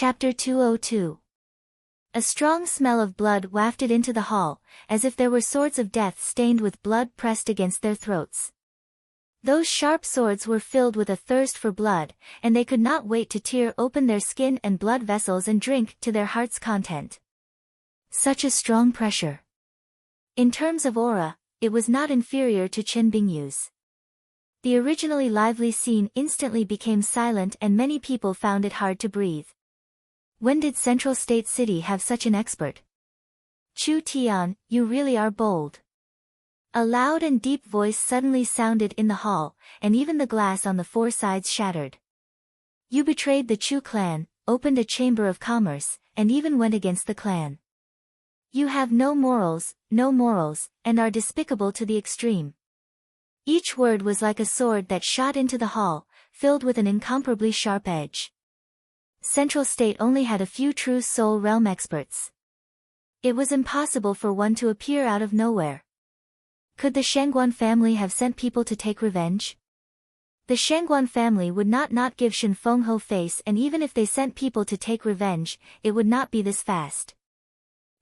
Chapter 202. A strong smell of blood wafted into the hall, as if there were swords of death stained with blood pressed against their throats. Those sharp swords were filled with a thirst for blood, and they could not wait to tear open their skin and blood vessels and drink to their heart's content. Such a strong pressure. In terms of aura, it was not inferior to Chen Bingyu's. The originally lively scene instantly became silent and many people found it hard to breathe. When did Central State City have such an expert? Chu Tian, you really are bold. A loud and deep voice suddenly sounded in the hall, and even the glass on the four sides shattered. You betrayed the Chu clan, opened a chamber of commerce, and even went against the clan. You have no morals, and are despicable to the extreme. Each word was like a sword that shot into the hall, filled with an incomparably sharp edge. Central State only had a few true soul realm experts. It was impossible for one to appear out of nowhere. Could the Shangguan family have sent people to take revenge? The Shangguan family would not give Shen Fengho face, and even if they sent people to take revenge, it would not be this fast.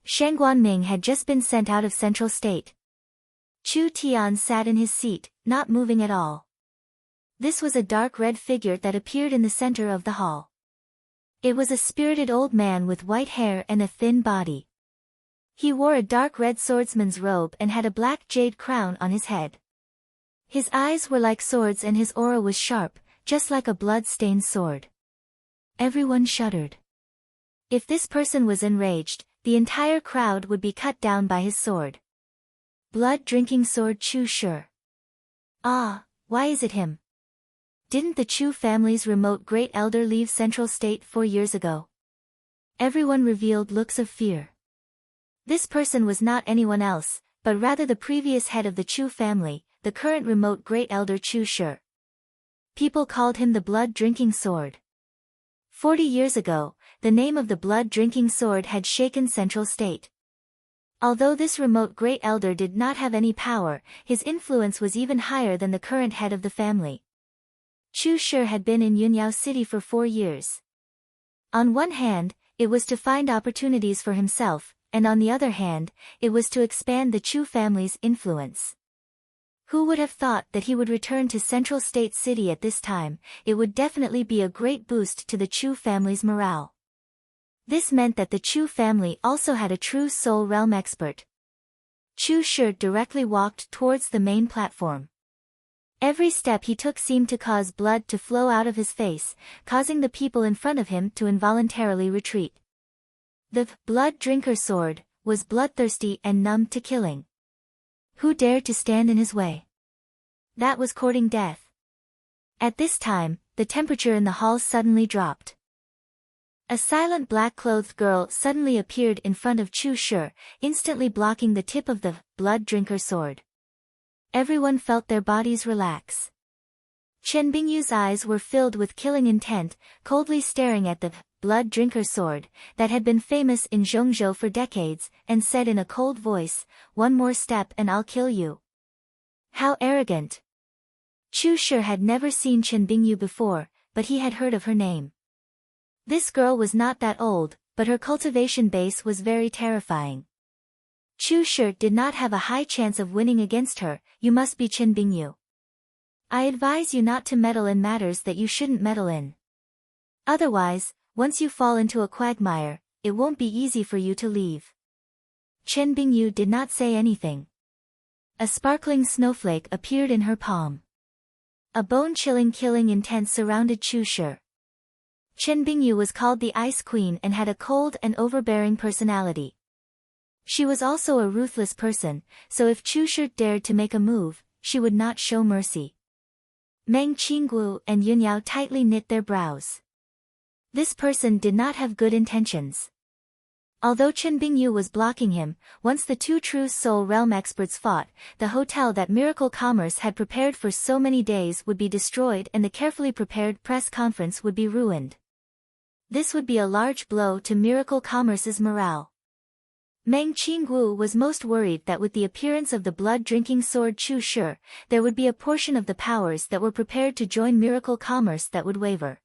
Shangguan Ming had just been sent out of Central State. Chu Tian sat in his seat, not moving at all. This was a dark red figure that appeared in the center of the hall. It was a spirited old man with white hair and a thin body. He wore a dark red swordsman's robe and had a black jade crown on his head. His eyes were like swords and his aura was sharp, just like a blood-stained sword. Everyone shuddered. If this person was enraged, the entire crowd would be cut down by his sword. Blood-drinking sword Chu Shi. Ah, why is it him? Didn't the Chu family's remote great elder leave Central State 4 years ago? Everyone revealed looks of fear. This person was not anyone else, but rather the previous head of the Chu family, the current remote great elder Chu Shi. People called him the blood-drinking sword. 40 years ago, the name of the blood-drinking sword had shaken Central State. Although this remote great elder did not have any power, his influence was even higher than the current head of the family. Chu Shi had been in Yunyao City for 4 years. On one hand, it was to find opportunities for himself, and on the other hand, it was to expand the Chu family's influence. Who would have thought that he would return to Central State City at this time? It would definitely be a great boost to the Chu family's morale. This meant that the Chu family also had a true soul realm expert. Chu Shi directly walked towards the main platform. Every step he took seemed to cause blood to flow out of his face, causing the people in front of him to involuntarily retreat. The blood drinker sword was bloodthirsty and numb to killing. Who dared to stand in his way? That was courting death. At this time, the temperature in the hall suddenly dropped. A silent black-clothed girl suddenly appeared in front of Chu Shi, instantly blocking the tip of the blood drinker sword. Everyone felt their bodies relax. Chen Bingyu's eyes were filled with killing intent, coldly staring at the blood drinker sword that had been famous in Zhongzhou for decades, and said in a cold voice, "One more step and I'll kill you." How arrogant! Chu Shi had never seen Chen Bingyu before, but he had heard of her name. This girl was not that old, but her cultivation base was very terrifying. Chu Shi did not have a high chance of winning against her. You must be Chen Bingyu. I advise you not to meddle in matters that you shouldn't meddle in. Otherwise, once you fall into a quagmire, it won't be easy for you to leave. Chen Bingyu did not say anything. A sparkling snowflake appeared in her palm. A bone-chilling killing intent surrounded Chu Shi. Chen Bingyu was called the Ice Queen and had a cold and overbearing personality. She was also a ruthless person, so if Chu Shi dared to make a move, she would not show mercy. Meng Qinggu and Yunyao tightly knit their brows. This person did not have good intentions. Although Chen Bingyu was blocking him, once the two true soul realm experts fought, the hotel that Miracle Commerce had prepared for so many days would be destroyed and the carefully prepared press conference would be ruined. This would be a large blow to Miracle Commerce's morale. Meng Qinggu was most worried that with the appearance of the blood-drinking sword Chu Shi, there would be a portion of the powers that were prepared to join Miracle Commerce that would waver.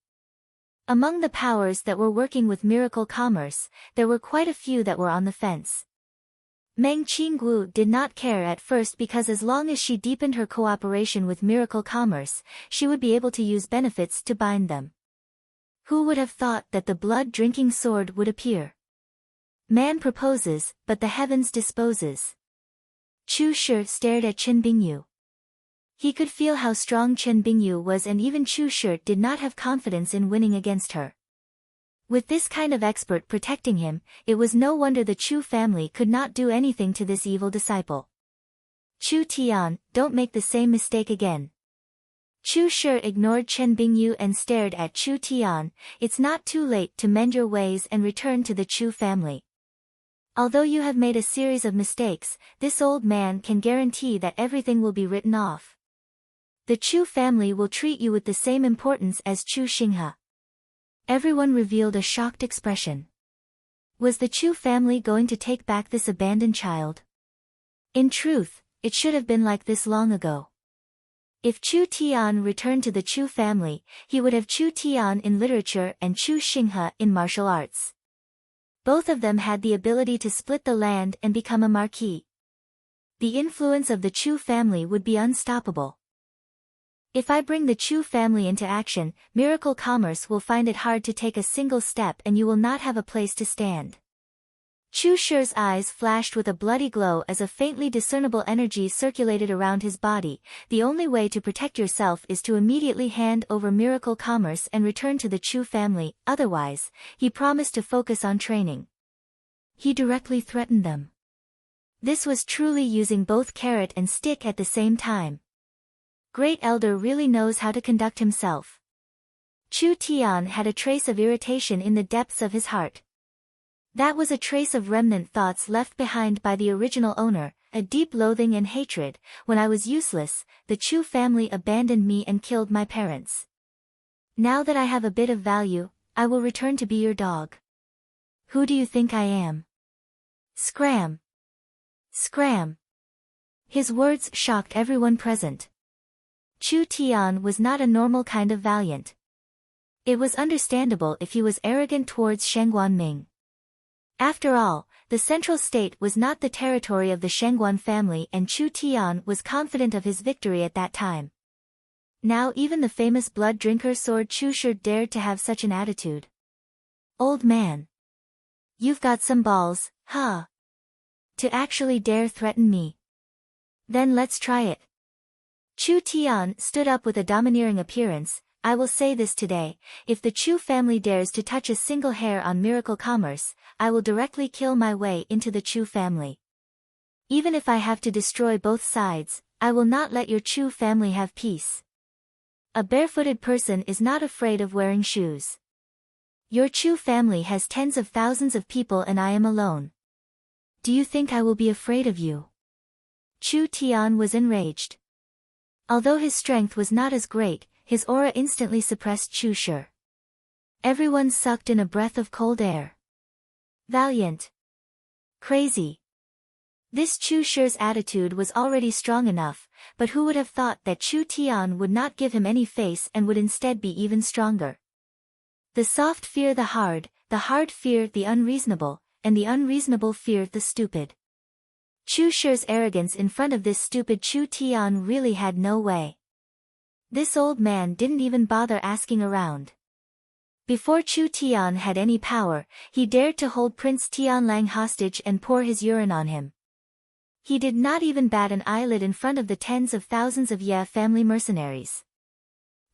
Among the powers that were working with miracle commerce, there were quite a few that were on the fence. Meng Qingguo did not care at first because as long as she deepened her cooperation with miracle commerce, she would be able to use benefits to bind them. Who would have thought that the blood-drinking sword would appear? Man proposes, but the heavens disposes. Chu Shi stared at Chen Bingyu. He could feel how strong Chen Bingyu was, and even Chu Shi did not have confidence in winning against her. With this kind of expert protecting him, it was no wonder the Chu family could not do anything to this evil disciple. Chu Tian, don't make the same mistake again. Chu Shi ignored Chen Bingyu and stared at Chu Tian. It's not too late to mend your ways and return to the Chu family. Although you have made a series of mistakes, this old man can guarantee that everything will be written off. The Chu family will treat you with the same importance as Chu Xinghe. Everyone revealed a shocked expression. Was the Chu family going to take back this abandoned child? In truth, it should have been like this long ago. If Chu Tian returned to the Chu family, he would have Chu Tian in literature and Chu Xinghe in martial arts. Both of them had the ability to split the land and become a marquis. The influence of the Chu family would be unstoppable. If I bring the Chu family into action, miracle commerce will find it hard to take a single step and you will not have a place to stand. Chu Shi's eyes flashed with a bloody glow as a faintly discernible energy circulated around his body. The only way to protect yourself is to immediately hand over miracle commerce and return to the Chu family, otherwise, he promised to focus on training. He directly threatened them. This was truly using both carrot and stick at the same time. Great Elder really knows how to conduct himself. Chu Tian had a trace of irritation in the depths of his heart. That was a trace of remnant thoughts left behind by the original owner, a deep loathing and hatred. When I was useless, the Chu family abandoned me and killed my parents. Now that I have a bit of value, I will return to be your dog. Who do you think I am? Scram! Scram! His words shocked everyone present. Chu Tian was not a normal kind of valiant. It was understandable if he was arrogant towards Shengguan Ming. After all, the central state was not the territory of the Shengguan family, and Chu Tian was confident of his victory at that time. Now even the famous blood drinker sword Chu Shi dared to have such an attitude. Old man. You've got some balls, huh? To actually dare threaten me. Then let's try it. Chu Tian stood up with a domineering appearance. I will say this today, if the Chu family dares to touch a single hair on miracle commerce, I will directly kill my way into the Chu family. Even if I have to destroy both sides, I will not let your Chu family have peace. A barefooted person is not afraid of wearing shoes. Your Chu family has tens of thousands of people and I am alone. Do you think I will be afraid of you? Chu Tian was enraged. Although his strength was not as great, his aura instantly suppressed Chu Shi. Everyone sucked in a breath of cold air. Valiant. Crazy. This Chu Shi's attitude was already strong enough, but who would have thought that Chu Tian would not give him any face and would instead be even stronger? The soft fear the hard fear the unreasonable, and the unreasonable fear the stupid. Chu Shi's arrogance in front of this stupid Chu Tian really had no way. This old man didn't even bother asking around. Before Chu Tian had any power, he dared to hold Prince Tianlang hostage and pour his urine on him. He did not even bat an eyelid in front of the tens of thousands of Ye family mercenaries.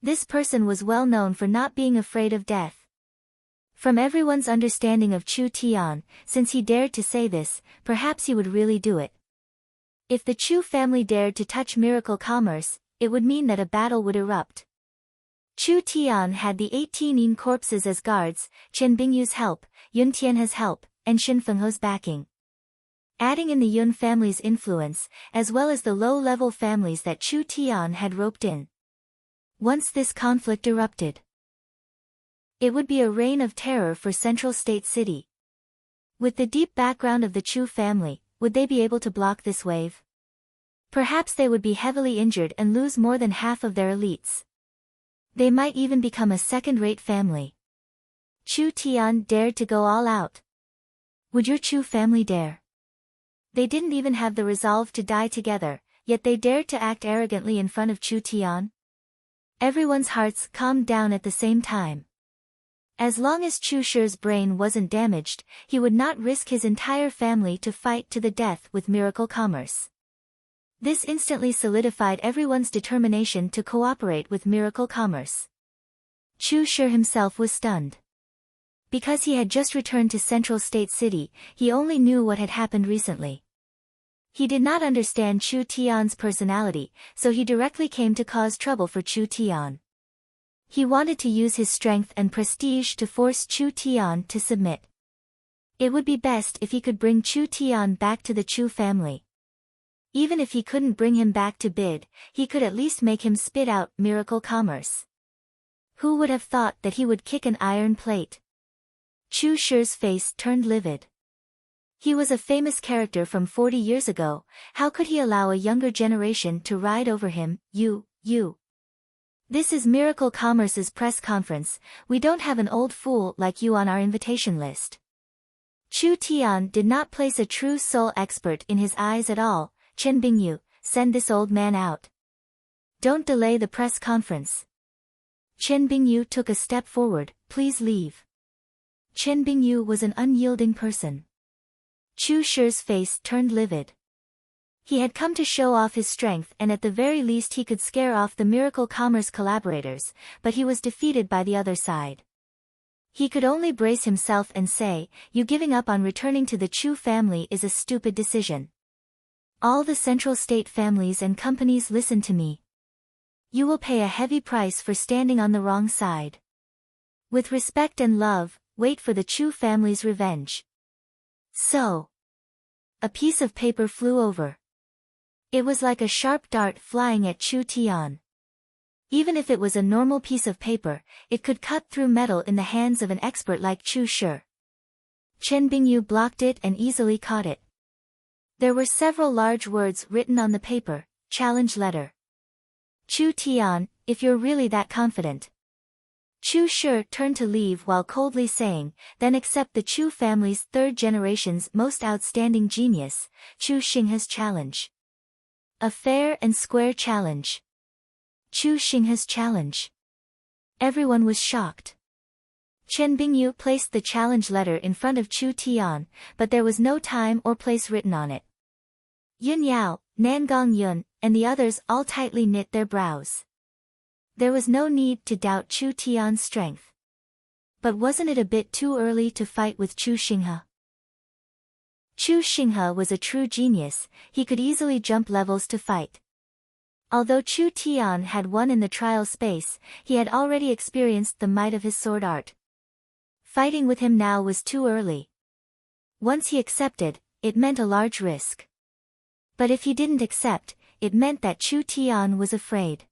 This person was well known for not being afraid of death. From everyone's understanding of Chu Tian, since he dared to say this, perhaps he would really do it. If the Chu family dared to touch miracle commerce, it would mean that a battle would erupt. Chu Tian had the 18 Yin corpses as guards, Chen Bingyu's help, Yun Tianhe's help, and Shin Fenghe's backing. Adding in the Yun family's influence, as well as the low-level families that Chu Tian had roped in. Once this conflict erupted, it would be a reign of terror for Central State City. With the deep background of the Chu family, would they be able to block this wave? Perhaps they would be heavily injured and lose more than half of their elites. They might even become a second-rate family. Chu Tian dared to go all out. Would your Chu family dare? They didn't even have the resolve to die together, yet they dared to act arrogantly in front of Chu Tian. Everyone's hearts calmed down at the same time. As long as Chu Shi's brain wasn't damaged, he would not risk his entire family to fight to the death with Miracle Commerce. This instantly solidified everyone's determination to cooperate with Miracle Commerce. Chu Shi himself was stunned. Because he had just returned to Central State City, he only knew what had happened recently. He did not understand Chu Tian's personality, so he directly came to cause trouble for Chu Tian. He wanted to use his strength and prestige to force Chu Tian to submit. It would be best if he could bring Chu Tian back to the Chu family. Even if he couldn't bring him back to bid, he could at least make him spit out Miracle Commerce. Who would have thought that he would kick an iron plate? Chu Shi's face turned livid. He was a famous character from 40 years ago, how could he allow a younger generation to ride over him? You. This is Miracle Commerce's press conference, we don't have an old fool like you on our invitation list. Chu Tian did not place a true soul expert in his eyes at all. Chen Bingyu, send this old man out. Don't delay the press conference. Chen Bingyu took a step forward, please leave. Chen Bingyu was an unyielding person. Chu Shi's face turned livid. He had come to show off his strength and at the very least he could scare off the Miracle Commerce collaborators, but he was defeated by the other side. He could only brace himself and say, you giving up on returning to the Chu family is a stupid decision. All the Central State families and companies listen to me. You will pay a heavy price for standing on the wrong side. With respect and love, wait for the Chu family's revenge. So. A piece of paper flew over. It was like a sharp dart flying at Chu Tian. Even if it was a normal piece of paper, it could cut through metal in the hands of an expert like Chu Shi. Chen Bingyu blocked it and easily caught it. There were several large words written on the paper, challenge letter. Chu Tian, if you're really that confident. Chu Shi turned to leave while coldly saying, then accept the Chu family's third generation's most outstanding genius, Chu Xinghe's challenge. A fair and square challenge. Chu Xinghe's challenge. Everyone was shocked. Chen Bingyu placed the challenge letter in front of Chu Tian, but there was no time or place written on it. Yun Yao, Nangong Yun, and the others all tightly knit their brows. There was no need to doubt Chu Tian's strength. But wasn't it a bit too early to fight with Chu Xinghe? Chu Xinghe was a true genius, he could easily jump levels to fight. Although Chu Tian had won in the trial space, he had already experienced the might of his sword art. Fighting with him now was too early. Once he accepted, it meant a large risk. But if he didn't accept, it meant that Chu Tian was afraid.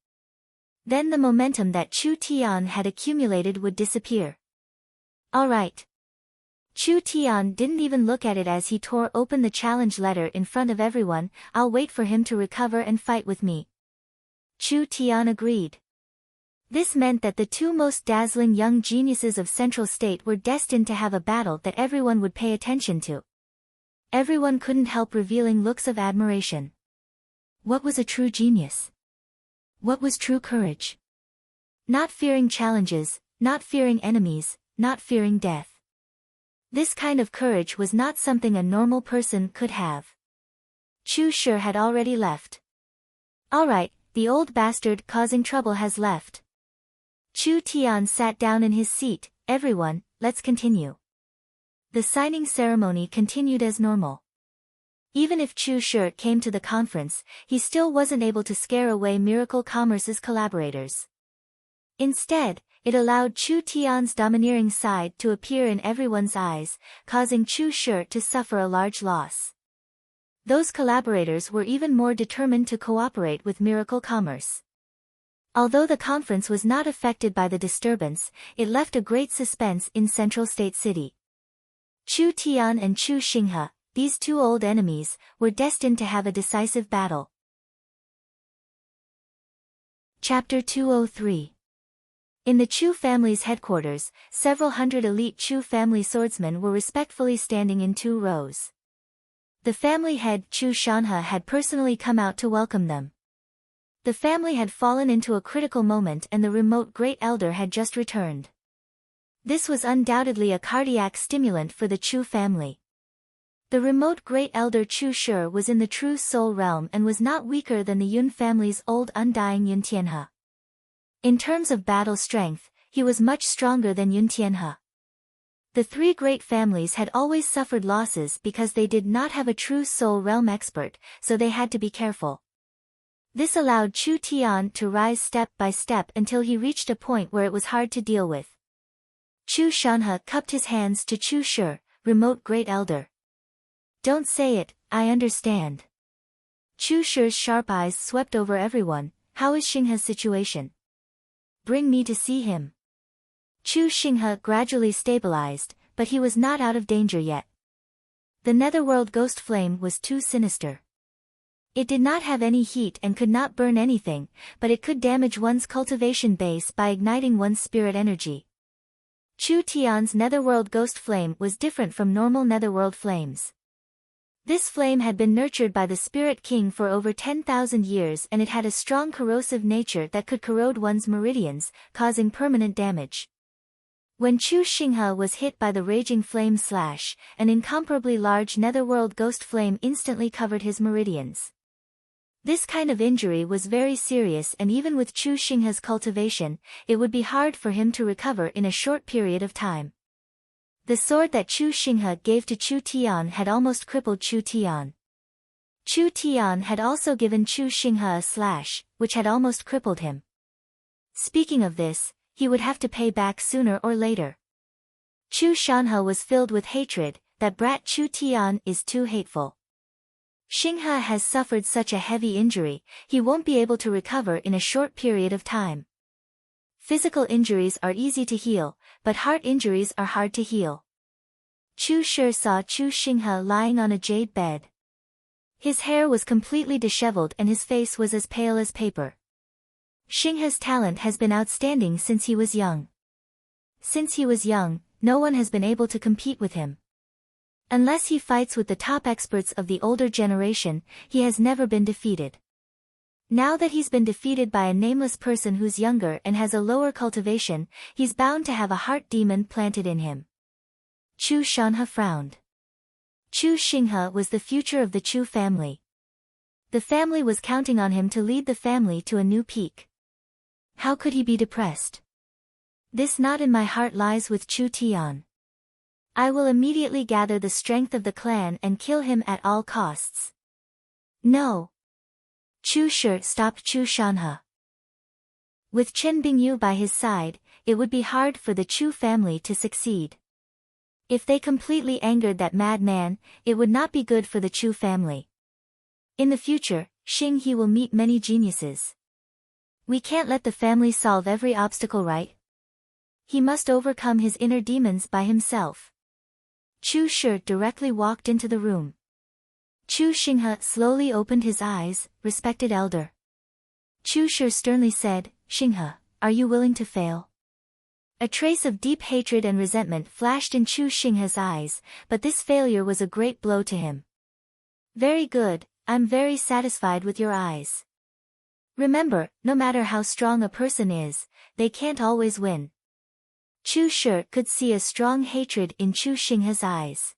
Then the momentum that Chu Tian had accumulated would disappear. All right. Chu Tian didn't even look at it as he tore open the challenge letter in front of everyone, I'll wait for him to recover and fight with me. Chu Tian agreed. This meant that the two most dazzling young geniuses of Central State were destined to have a battle that everyone would pay attention to. Everyone couldn't help revealing looks of admiration. What was a true genius? What was true courage? Not fearing challenges, not fearing enemies, not fearing death. This kind of courage was not something a normal person could have. Chu Shi had already left. All right, the old bastard causing trouble has left. Chu Tian sat down in his seat, everyone, let's continue. The signing ceremony continued as normal. Even if Chu Shi came to the conference, he still wasn't able to scare away Miracle Commerce's collaborators. Instead, it allowed Chu Tian's domineering side to appear in everyone's eyes, causing Chu Shi to suffer a large loss. Those collaborators were even more determined to cooperate with Miracle Commerce. Although the conference was not affected by the disturbance, it left a great suspense in Central State City. Chu Tian and Chu Xinghe, these two old enemies, were destined to have a decisive battle. Chapter 203. In the Chu family's headquarters, several hundred elite Chu family swordsmen were respectfully standing in 2 rows. The family head Chu Shanhe had personally come out to welcome them. The family had fallen into a critical moment and the remote Great Elder had just returned. This was undoubtedly a cardiac stimulant for the Chu family. The remote Great Elder Chu Shi was in the true soul realm and was not weaker than the Yun family's old undying Yun Tianhe. In terms of battle strength, he was much stronger than Yun Tianhe. The 3 great families had always suffered losses because they did not have a true soul realm expert, so they had to be careful. This allowed Chu Tian to rise step by step until he reached a point where it was hard to deal with. Chu Shanhe cupped his hands to Chu Shi, remote Great Elder. Don't say it, I understand. Chu Shi's sharp eyes swept over everyone. How is Xinghe's situation? Bring me to see him. Chu Xinghe gradually stabilized, but he was not out of danger yet. The netherworld ghost flame was too sinister. It did not have any heat and could not burn anything, but it could damage one's cultivation base by igniting one's spirit energy. Chu Tian's netherworld ghost flame was different from normal netherworld flames. This flame had been nurtured by the Spirit King for over 10,000 years and it had a strong corrosive nature that could corrode one's meridians, causing permanent damage. When Chu Xinghe was hit by the raging flame slash, an incomparably large netherworld ghost flame instantly covered his meridians. This kind of injury was very serious and even with Chu Xinghe's cultivation, it would be hard for him to recover in a short period of time. The sword that Chu Xinghe gave to Chu Tian had almost crippled Chu Tian. Chu Tian had also given Chu Xinghe a slash, which had almost crippled him. Speaking of this, he would have to pay back sooner or later. Chu Shanhe was filled with hatred. That brat Chu Tian is too hateful. Xinghe has suffered such a heavy injury, he won't be able to recover in a short period of time. Physical injuries are easy to heal, but heart injuries are hard to heal. Chu Shi saw Chu Xinghe lying on a jade bed. His hair was completely disheveled and his face was as pale as paper. Xinghe's talent has been outstanding since he was young. Since he was young, no one has been able to compete with him. Unless he fights with the top experts of the older generation, he has never been defeated. Now that he's been defeated by a nameless person who's younger and has a lower cultivation, he's bound to have a heart demon planted in him. Chu Shanhe frowned. Chu Xinghe was the future of the Chu family. The family was counting on him to lead the family to a new peak. How could he be depressed? This knot in my heart lies with Chu Tian. I will immediately gather the strength of the clan and kill him at all costs. No. Chu Shi stopped Chu Shanhe. With Chen Bingyu by his side, it would be hard for the Chu family to succeed. If they completely angered that madman, it would not be good for the Chu family. In the future, Xing He will meet many geniuses. We can't let the family solve every obstacle, right? He must overcome his inner demons by himself. Chu Shi directly walked into the room. Chu Xinghe slowly opened his eyes. Respected elder. Chu Shi sternly said, Xinghe, are you willing to fail? A trace of deep hatred and resentment flashed in Chu Xinghe's eyes, but this failure was a great blow to him. Very good, I'm very satisfied with your eyes. Remember, no matter how strong a person is, they can't always win. Chu Shi could see a strong hatred in Chu Xinghe's eyes.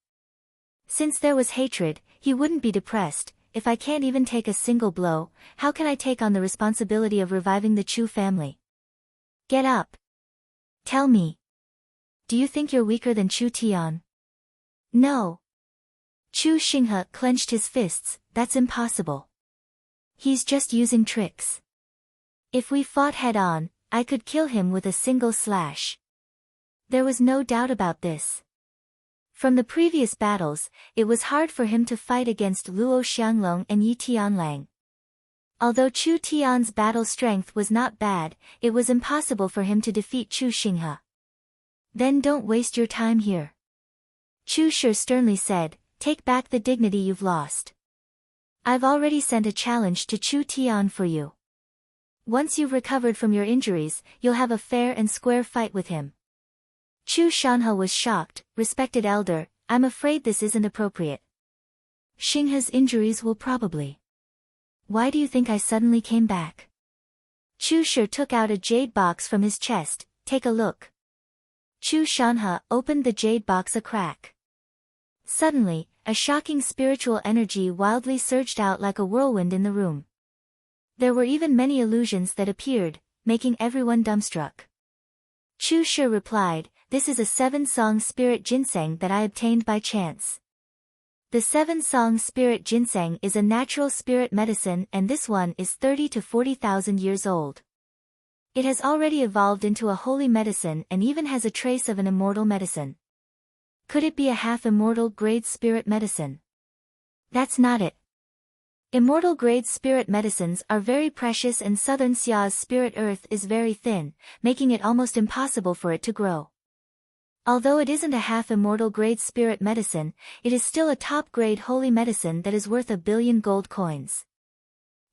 Since there was hatred, he wouldn't be depressed. If I can't even take a single blow, how can I take on the responsibility of reviving the Chu family? Get up. Tell me. Do you think you're weaker than Chu Tian? No. Chu Xinghe clenched his fists. That's impossible. He's just using tricks. If we fought head-on, I could kill him with a single slash. There was no doubt about this. From the previous battles, it was hard for him to fight against Luo Xianglong and Yi Tianlang. Although Chu Tian's battle strength was not bad, it was impossible for him to defeat Chu Xinghe. Then don't waste your time here. Chu Shi sternly said, take back the dignity you've lost. I've already sent a challenge to Chu Tian for you. Once you've recovered from your injuries, you'll have a fair and square fight with him. Chu Shanhe was shocked. Respected elder, I'm afraid this isn't appropriate. Xinghe's injuries will probably. Why do you think I suddenly came back? Chu Shi took out a jade box from his chest. Take a look. Chu Shanhe opened the jade box a crack. Suddenly, a shocking spiritual energy wildly surged out like a whirlwind in the room. There were even many illusions that appeared, making everyone dumbstruck. Chu Shi replied, this is a 7-song spirit ginseng that I obtained by chance. The 7-song spirit ginseng is a natural spirit medicine, and this one is 30 to 40,000 years old. It has already evolved into a holy medicine and even has a trace of an immortal medicine. Could it be a half-immortal grade spirit medicine? That's not it. Immortal grade spirit medicines are very precious, and Southern Xia's spirit earth is very thin, making it almost impossible for it to grow. Although it isn't a half-immortal grade spirit medicine, it is still a top-grade holy medicine that is worth 1 billion gold coins.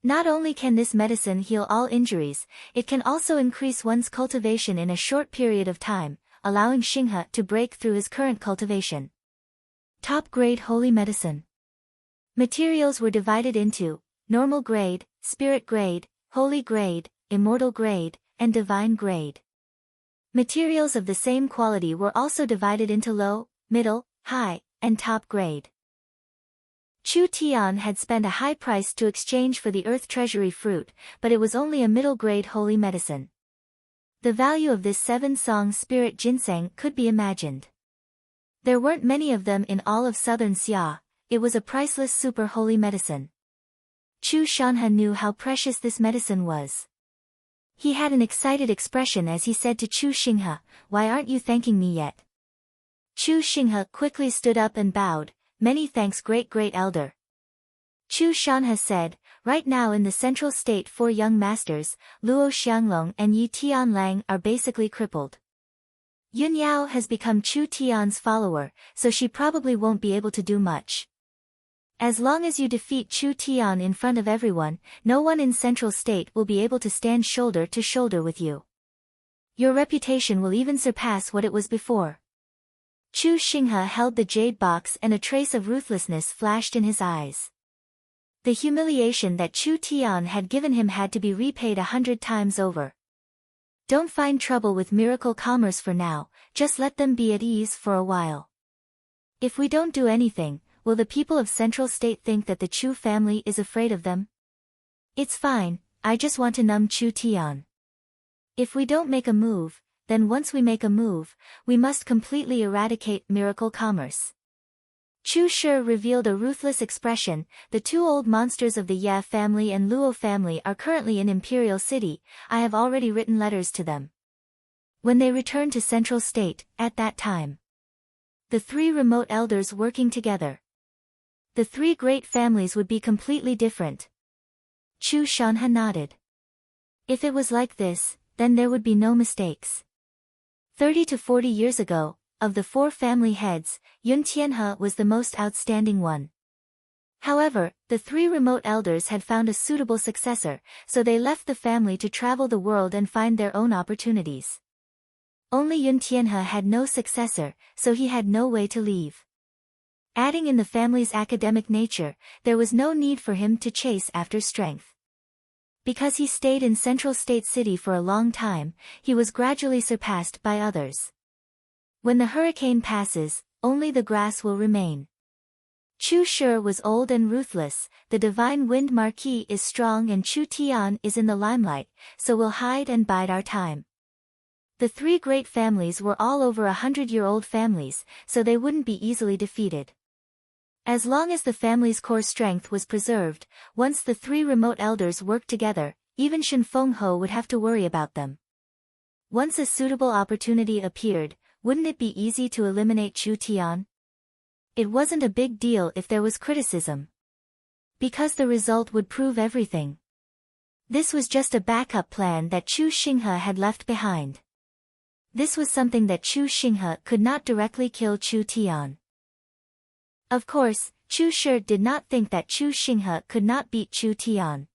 Not only can this medicine heal all injuries, it can also increase one's cultivation in a short period of time, allowing Xinghe to break through his current cultivation. Top-grade holy medicine. Materials were divided into normal grade, spirit grade, holy grade, immortal grade, and divine grade. Materials of the same quality were also divided into low, middle, high, and top grade. Chu Tian had spent a high price to exchange for the earth treasury fruit, but it was only a middle-grade holy medicine. The value of this 7-song spirit ginseng could be imagined. There weren't many of them in all of Southern Xia. It was a priceless super holy medicine. Chu Shanhe knew how precious this medicine was. He had an excited expression as he said to Chu Xinghe, why aren't you thanking me yet? Chu Xinghe quickly stood up and bowed, many thanks great elder. Chu Shanhe said, right now in the central state 4 young masters, Luo Xianglong and Yi Tianlang are basically crippled. Yun Yao has become Chu Tian's follower, so she probably won't be able to do much. As long as you defeat Chu Tian in front of everyone, no one in Central State will be able to stand shoulder to shoulder with you. Your reputation will even surpass what it was before. Chu Xinghe held the jade box and a trace of ruthlessness flashed in his eyes. The humiliation that Chu Tian had given him had to be repaid 100 times over. Don't find trouble with miracle commerce for now, just let them be at ease for a while. If we don't do anything, will the people of Central State think that the Chu family is afraid of them? It's fine, I just want to numb Chu Tian. If we don't make a move, then once we make a move, we must completely eradicate miracle commerce. Chu Shi revealed a ruthless expression. The 2 old monsters of the Ye family and Luo family are currently in Imperial City. I have already written letters to them. When they return to Central State, at that time, the 3 remote elders working together, the 3 great families would be completely different. Chu Shanhe nodded. If it was like this, then there would be no mistakes. 30 to 40 years ago, of the 4 family heads, Yun Tianhe was the most outstanding one. However, the 3 remote elders had found a suitable successor, so they left the family to travel the world and find their own opportunities. Only Yun Tianhe had no successor, so he had no way to leave. Adding in the family's academic nature, there was no need for him to chase after strength. Because he stayed in Central State City for a long time, he was gradually surpassed by others. When the hurricane passes, only the grass will remain. Chu Shi was old and ruthless, the divine wind marquis is strong, and Chu Tian is in the limelight, so we'll hide and bide our time. The 3 great families were all over 100-year-old families, so they wouldn't be easily defeated. As long as the family's core strength was preserved, once the 3 remote elders worked together, even Shen Fengho would have to worry about them. Once a suitable opportunity appeared, wouldn't it be easy to eliminate Chu Tian? It wasn't a big deal if there was criticism, because the result would prove everything. This was just a backup plan that Chu Xinghe had left behind. This was something that Chu Xinghe could not directly kill Chu Tian. Of course, Chu Shi did not think that Chu Xinghe could not beat Chu Tian.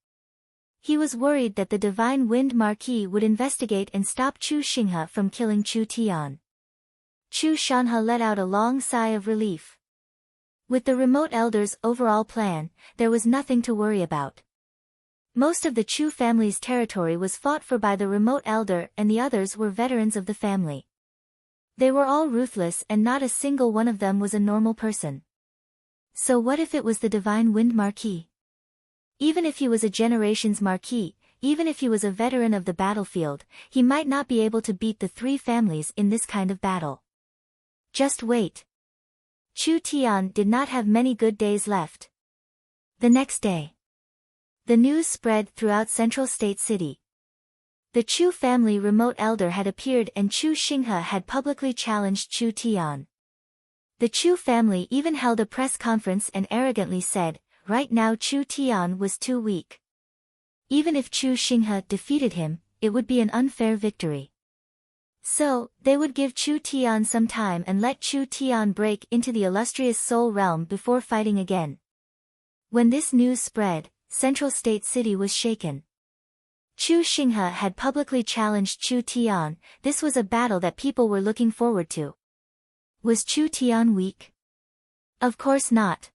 He was worried that the Divine Wind Marquis would investigate and stop Chu Xinghe from killing Chu Tian. Chu Shanhe let out a long sigh of relief. With the remote elder's overall plan, there was nothing to worry about. Most of the Chu family's territory was fought for by the remote elder, and the others were veterans of the family. They were all ruthless and not a single one of them was a normal person. So what if it was the Divine Wind Marquis? Even if he was a generation's marquis, even if he was a veteran of the battlefield, he might not be able to beat the three families in this kind of battle. Just wait. Chu Tian did not have many good days left. The next day, the news spread throughout Central State City. The Chu family remote elder had appeared and Chu Xinghe had publicly challenged Chu Tian. The Chu family even held a press conference and arrogantly said, right now Chu Tian was too weak. Even if Chu Xinghe defeated him, it would be an unfair victory. So, they would give Chu Tian some time and let Chu Tian break into the illustrious Soul Realm before fighting again. When this news spread, Central State City was shaken. Chu Xinghe had publicly challenged Chu Tian. This was a battle that people were looking forward to. Was Chu Tian weak? Of course not.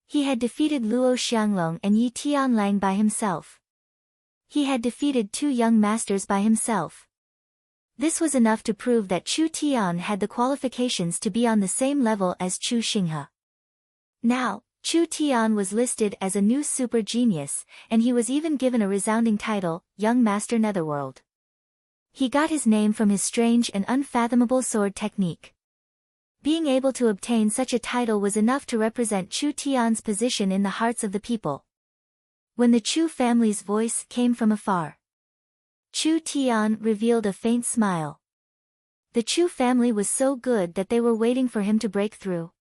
He had defeated Luo Xianglong and Yi Tianlang by himself. He had defeated two young masters by himself. This was enough to prove that Chu Tian had the qualifications to be on the same level as Chu Xinghe. Now, Chu Tian was listed as a new super genius, and he was even given a resounding title, Young Master Netherworld. He got his name from his strange and unfathomable sword technique. Being able to obtain such a title was enough to represent Chu Tian's position in the hearts of the people. When the Chu family's voice came from afar, Chu Tian revealed a faint smile. The Chu family was so good that they were waiting for him to break through.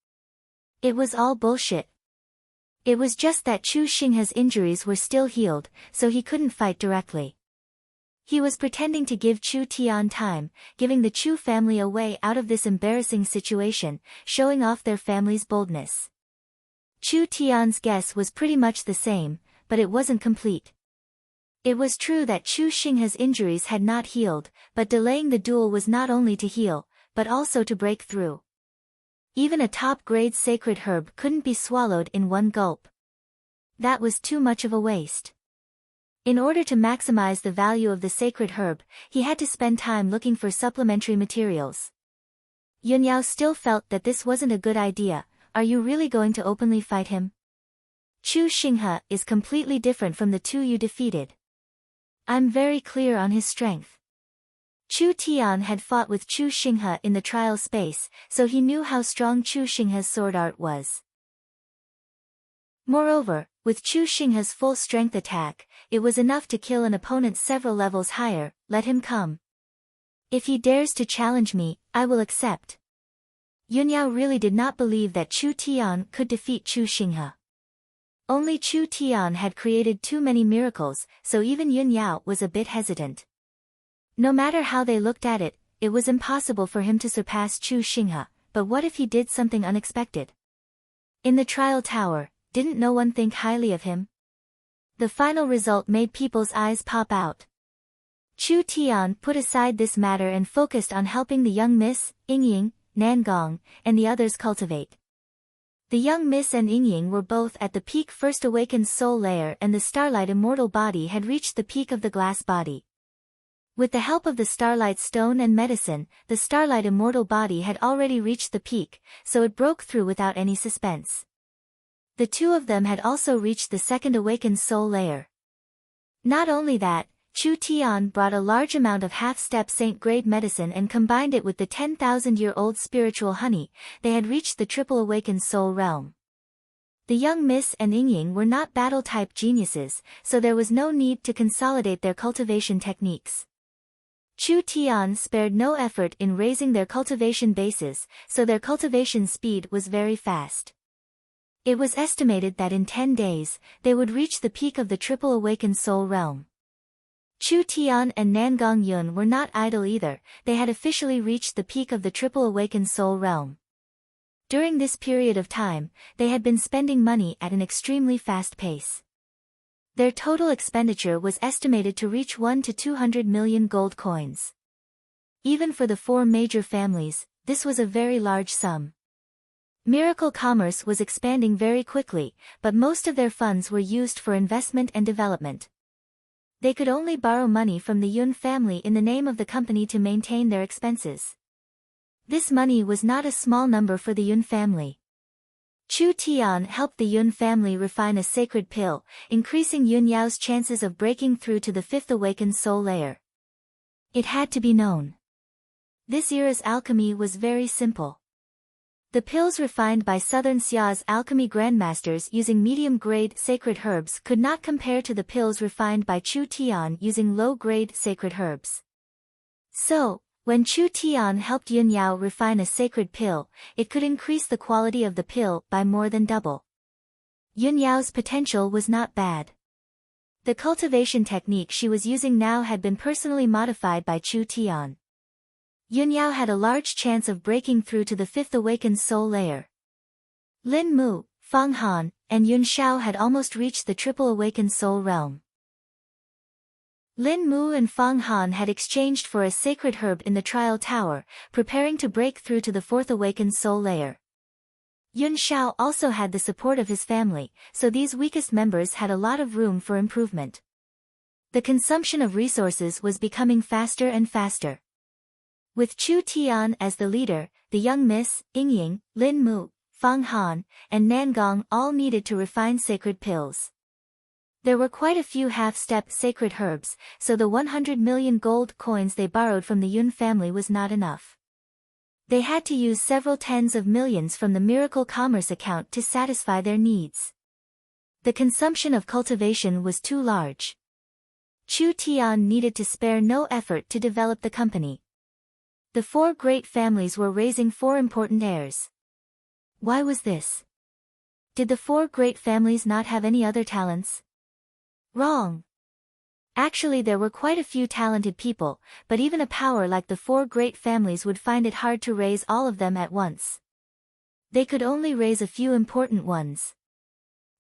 It was all bullshit. It was just that Chu Xinghe's injuries were still healed, so he couldn't fight directly. He was pretending to give Chu Tian time, giving the Chu family a way out of this embarrassing situation, showing off their family's boldness. Chu Tian's guess was pretty much the same, but it wasn't complete. It was true that Chu Xinghe's injuries had not healed, but delaying the duel was not only to heal, but also to break through. Even a top-grade sacred herb couldn't be swallowed in one gulp. That was too much of a waste. In order to maximize the value of the sacred herb, he had to spend time looking for supplementary materials. Yunyao still felt that this wasn't a good idea. Are you really going to openly fight him? Chu Xinghe is completely different from the two you defeated. I'm very clear on his strength. Chu Tian had fought with Chu Xinghe in the trial space, so he knew how strong Chu Xinghe's sword art was. Moreover, with Chu Xinghe's full-strength attack, it was enough to kill an opponent several levels higher. Let him come. If he dares to challenge me, I will accept. Yunyao really did not believe that Chu Tian could defeat Chu Xinghe. Only Chu Tian had created too many miracles, so even Yunyao was a bit hesitant. No matter how they looked at it, it was impossible for him to surpass Chu Xinghe, but what if he did something unexpected? In the trial tower, didn't no one think highly of him? The final result made people's eyes pop out. Chu Tian put aside this matter and focused on helping the young Miss, Yingying, Nangong, and the others cultivate. The young Miss and Yingying were both at the peak first awakened soul layer, and the Starlight immortal body had reached the peak of the glass body. With the help of the Starlight Stone and medicine, the Starlight immortal body had already reached the peak, so it broke through without any suspense. The two of them had also reached the second awakened soul layer. Not only that, Chu Tian brought a large amount of half-step saint-grade medicine and combined it with the 10,000-year-old spiritual honey. They had reached the triple awakened soul realm. The young Miss and Yingying were not battle-type geniuses, so there was no need to consolidate their cultivation techniques. Chu Tian spared no effort in raising their cultivation bases, so their cultivation speed was very fast. It was estimated that in 10 days, they would reach the peak of the triple awakened soul realm. Chu Tian and Nangong Yun were not idle either, they had officially reached the peak of the triple awakened soul realm. During this period of time, they had been spending money at an extremely fast pace. Their total expenditure was estimated to reach 1 to 200 million gold coins. Even for the four major families, this was a very large sum. Miracle Commerce was expanding very quickly, but most of their funds were used for investment and development. They could only borrow money from the Yun family in the name of the company to maintain their expenses. This money was not a small number for the Yun family. Chu Tian helped the Yun family refine a sacred pill, increasing Yun Yao's chances of breaking through to the fifth awakened soul layer. It had to be known. This era's alchemy was very simple. The pills refined by Southern Xia's alchemy grandmasters using medium-grade sacred herbs could not compare to the pills refined by Chu Tian using low-grade sacred herbs. So, when Chu Tian helped Yun Yao refine a sacred pill, it could increase the quality of the pill by more than double. Yun Yao's potential was not bad. The cultivation technique she was using now had been personally modified by Chu Tian. Yun Yao had a large chance of breaking through to the fifth awakened soul layer. Lin Mu, Fang Han, and Yun Shao had almost reached the triple awakened soul realm. Lin Mu and Fang Han had exchanged for a sacred herb in the trial tower, preparing to break through to the fourth awakened soul layer. Yun Shao also had the support of his family, so these weakest members had a lot of room for improvement. The consumption of resources was becoming faster and faster. With Chu Tian as the leader, the young Miss, Yingying, Lin Mu, Fang Han, and Nangong all needed to refine sacred pills. There were quite a few half-step sacred herbs, so the 100 million gold coins they borrowed from the Yun family was not enough. They had to use several tens of millions from the Miracle Commerce account to satisfy their needs. The consumption of cultivation was too large. Chu Tian needed to spare no effort to develop the company. The four great families were raising four important heirs. Why was this? Did the four great families not have any other talents? Wrong. Actually, there were quite a few talented people, but even a power like the four great families would find it hard to raise all of them at once. They could only raise a few important ones.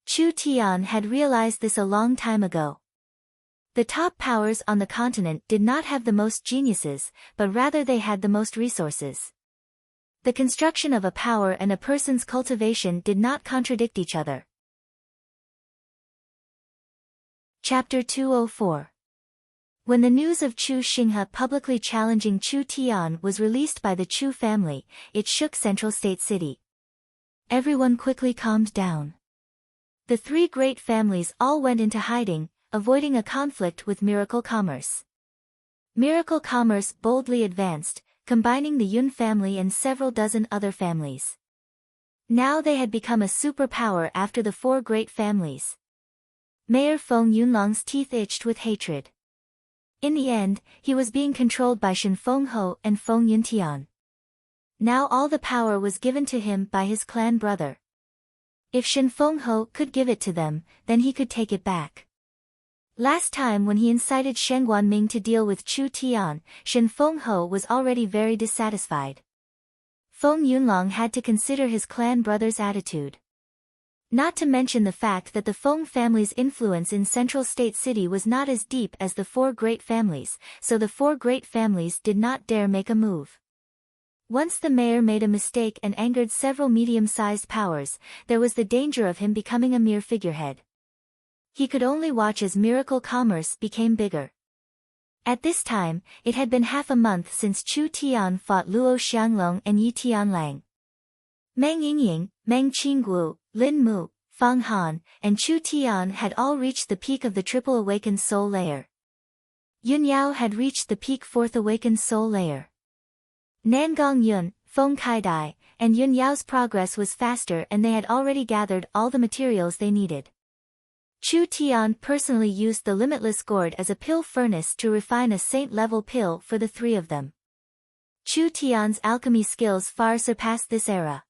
Chu Tian had realized this a long time ago. The top powers on the continent did not have the most geniuses, but rather they had the most resources. The construction of a power and a person's cultivation did not contradict each other. Chapter 204. When the news of Chu Xinghe publicly challenging Chu Tian was released by the Chu family, it shook Central State City. Everyone quickly calmed down. The three great families all went into hiding, avoiding a conflict with Miracle Commerce. Miracle Commerce boldly advanced, combining the Yun family and several dozen other families. Now they had become a superpower after the four great families. Mayor Feng Yunlong's teeth itched with hatred. In the end, he was being controlled by Shen Fengho and Feng Yuntian. Now all the power was given to him by his clan brother. If Shen Fengho could give it to them, then he could take it back. Last time when he incited Shen Guanming to deal with Chu Tian, Shen Fengho was already very dissatisfied. Feng Yunlong had to consider his clan brother's attitude. Not to mention the fact that the Feng family's influence in Central State City was not as deep as the four great families, so the four great families did not dare make a move. Once the mayor made a mistake and angered several medium-sized powers, there was the danger of him becoming a mere figurehead. He could only watch as Miracle Commerce became bigger. At this time, it had been half a month since Chu Tian fought Luo Xianglong and Yi Tianlang. Meng Yingying, Meng Qingguo, Lin Mu, Fang Han, and Chu Tian had all reached the peak of the triple awakened soul layer. Yun Yao had reached the peak fourth awakened soul layer. Nangong Yun, Feng Kaidai, and Yun Yao's progress was faster and they had already gathered all the materials they needed. Chu Tian personally used the limitless gourd as a pill furnace to refine a saint-level pill for the three of them. Chu Tian's alchemy skills far surpassed this era.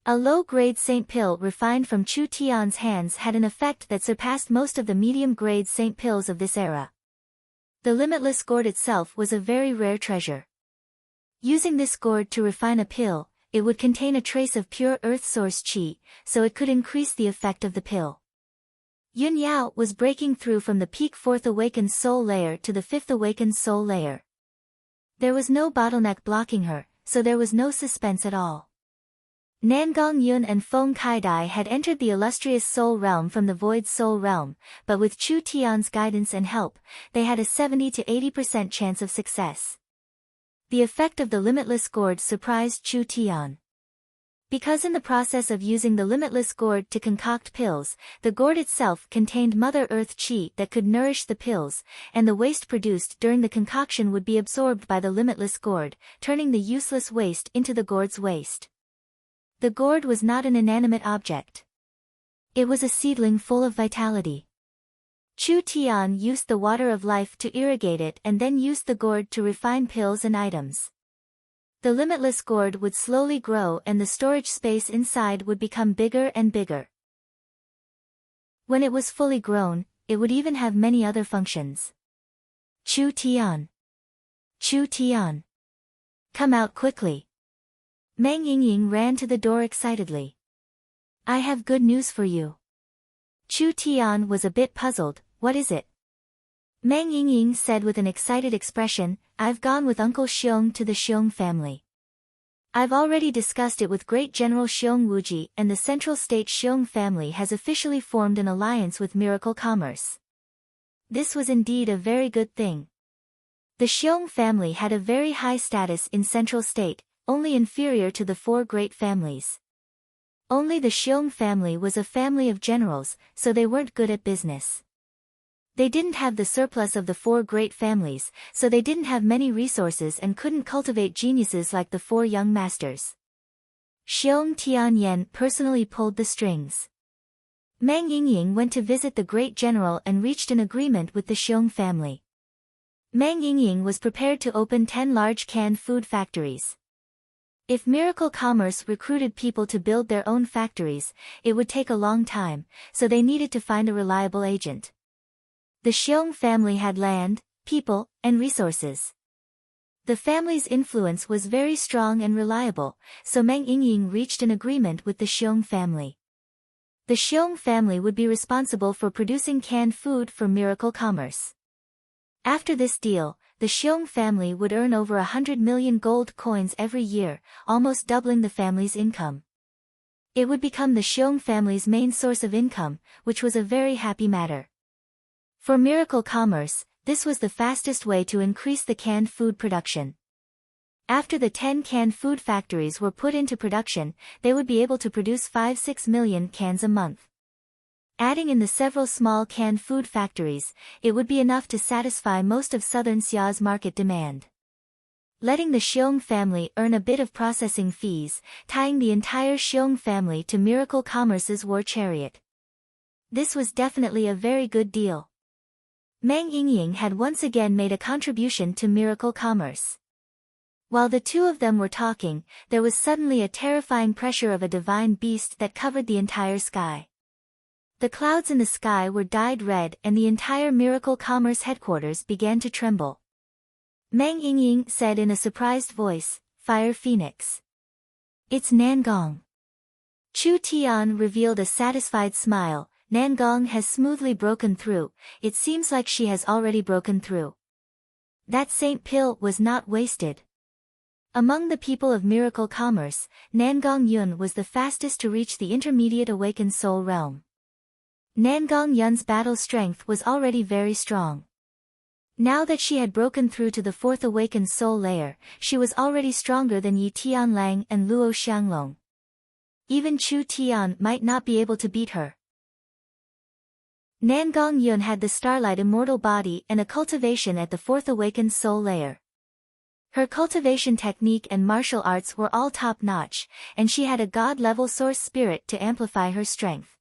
A low-grade saint pill refined from Chu Tian's hands had an effect that surpassed most of the medium-grade saint pills of this era. The limitless gourd itself was a very rare treasure. Using this gourd to refine a pill, it would contain a trace of pure earth source qi, so it could increase the effect of the pill. Yun Yao was breaking through from the peak fourth awakened soul layer to the fifth awakened soul layer. There was no bottleneck blocking her, so there was no suspense at all. Nangong Yun and Feng Kaidai had entered the illustrious soul realm from the void soul realm, but with Chu Tian's guidance and help, they had a 70 to 80% chance of success. The effect of the limitless gourd surprised Chu Tian. Because in the process of using the limitless gourd to concoct pills, the gourd itself contained Mother Earth Qi that could nourish the pills, and the waste produced during the concoction would be absorbed by the limitless gourd, turning the useless waste into the gourd's waste. The gourd was not an inanimate object. It was a seedling full of vitality. Chu Tian used the water of life to irrigate it and then used the gourd to refine pills and items. The limitless gourd would slowly grow and the storage space inside would become bigger and bigger. When it was fully grown, it would even have many other functions. Chu Tian. Chu Tian. Come out quickly. Meng Yingying ran to the door excitedly. I have good news for you. Chu Tian was a bit puzzled. What is it? Meng Yingying said with an excited expression, I've gone with Uncle Xiong to the Xiong family. I've already discussed it with Great General Xiong Wuji and the Central State Xiong family has officially formed an alliance with Miracle Commerce. This was indeed a very good thing. The Xiong family had a very high status in Central State, only inferior to the four great families. Only the Xiong family was a family of generals, so they weren't good at business. They didn't have the surplus of the four great families, so they didn't have many resources and couldn't cultivate geniuses like the four young masters. Xiong Tianyan personally pulled the strings. Meng Yingying went to visit the great general and reached an agreement with the Xiong family. Meng Yingying was prepared to open 10 large canned food factories. If Miracle Commerce recruited people to build their own factories, it would take a long time, so they needed to find a reliable agent. The Xiong family had land, people, and resources. The family's influence was very strong and reliable, so Meng Yingying reached an agreement with the Xiong family. The Xiong family would be responsible for producing canned food for Miracle Commerce. After this deal, the Xiong family would earn over 100 million gold coins every year, almost doubling the family's income. It would become the Xiong family's main source of income, which was a very happy matter. For Miracle Commerce, this was the fastest way to increase the canned food production. After the 10 canned food factories were put into production, they would be able to produce 5-6 million cans a month. Adding in the several small canned food factories, it would be enough to satisfy most of southern Xia's market demand. Letting the Xiong family earn a bit of processing fees, tying the entire Xiong family to Miracle Commerce's war chariot. This was definitely a very good deal. Meng Yingying had once again made a contribution to Miracle Commerce. While the two of them were talking, there was suddenly a terrifying pressure of a divine beast that covered the entire sky. The clouds in the sky were dyed red and the entire Miracle Commerce headquarters began to tremble. Meng Yingying said in a surprised voice, Fire Phoenix. It's Nangong. Chu Tian revealed a satisfied smile. Nangong has smoothly broken through, it seems like she has already broken through. That Saint Pill was not wasted. Among the people of Miracle Commerce, Nangong Yun was the fastest to reach the intermediate awakened soul realm. Nangong Yun's battle strength was already very strong. Now that she had broken through to the fourth awakened soul layer, she was already stronger than Yi Tianlang and Luo Xianglong. Even Chu Tian might not be able to beat her. Nangong Yun had the starlight immortal body and a cultivation at the fourth awakened soul layer. Her cultivation technique and martial arts were all top-notch, and she had a god-level source spirit to amplify her strength.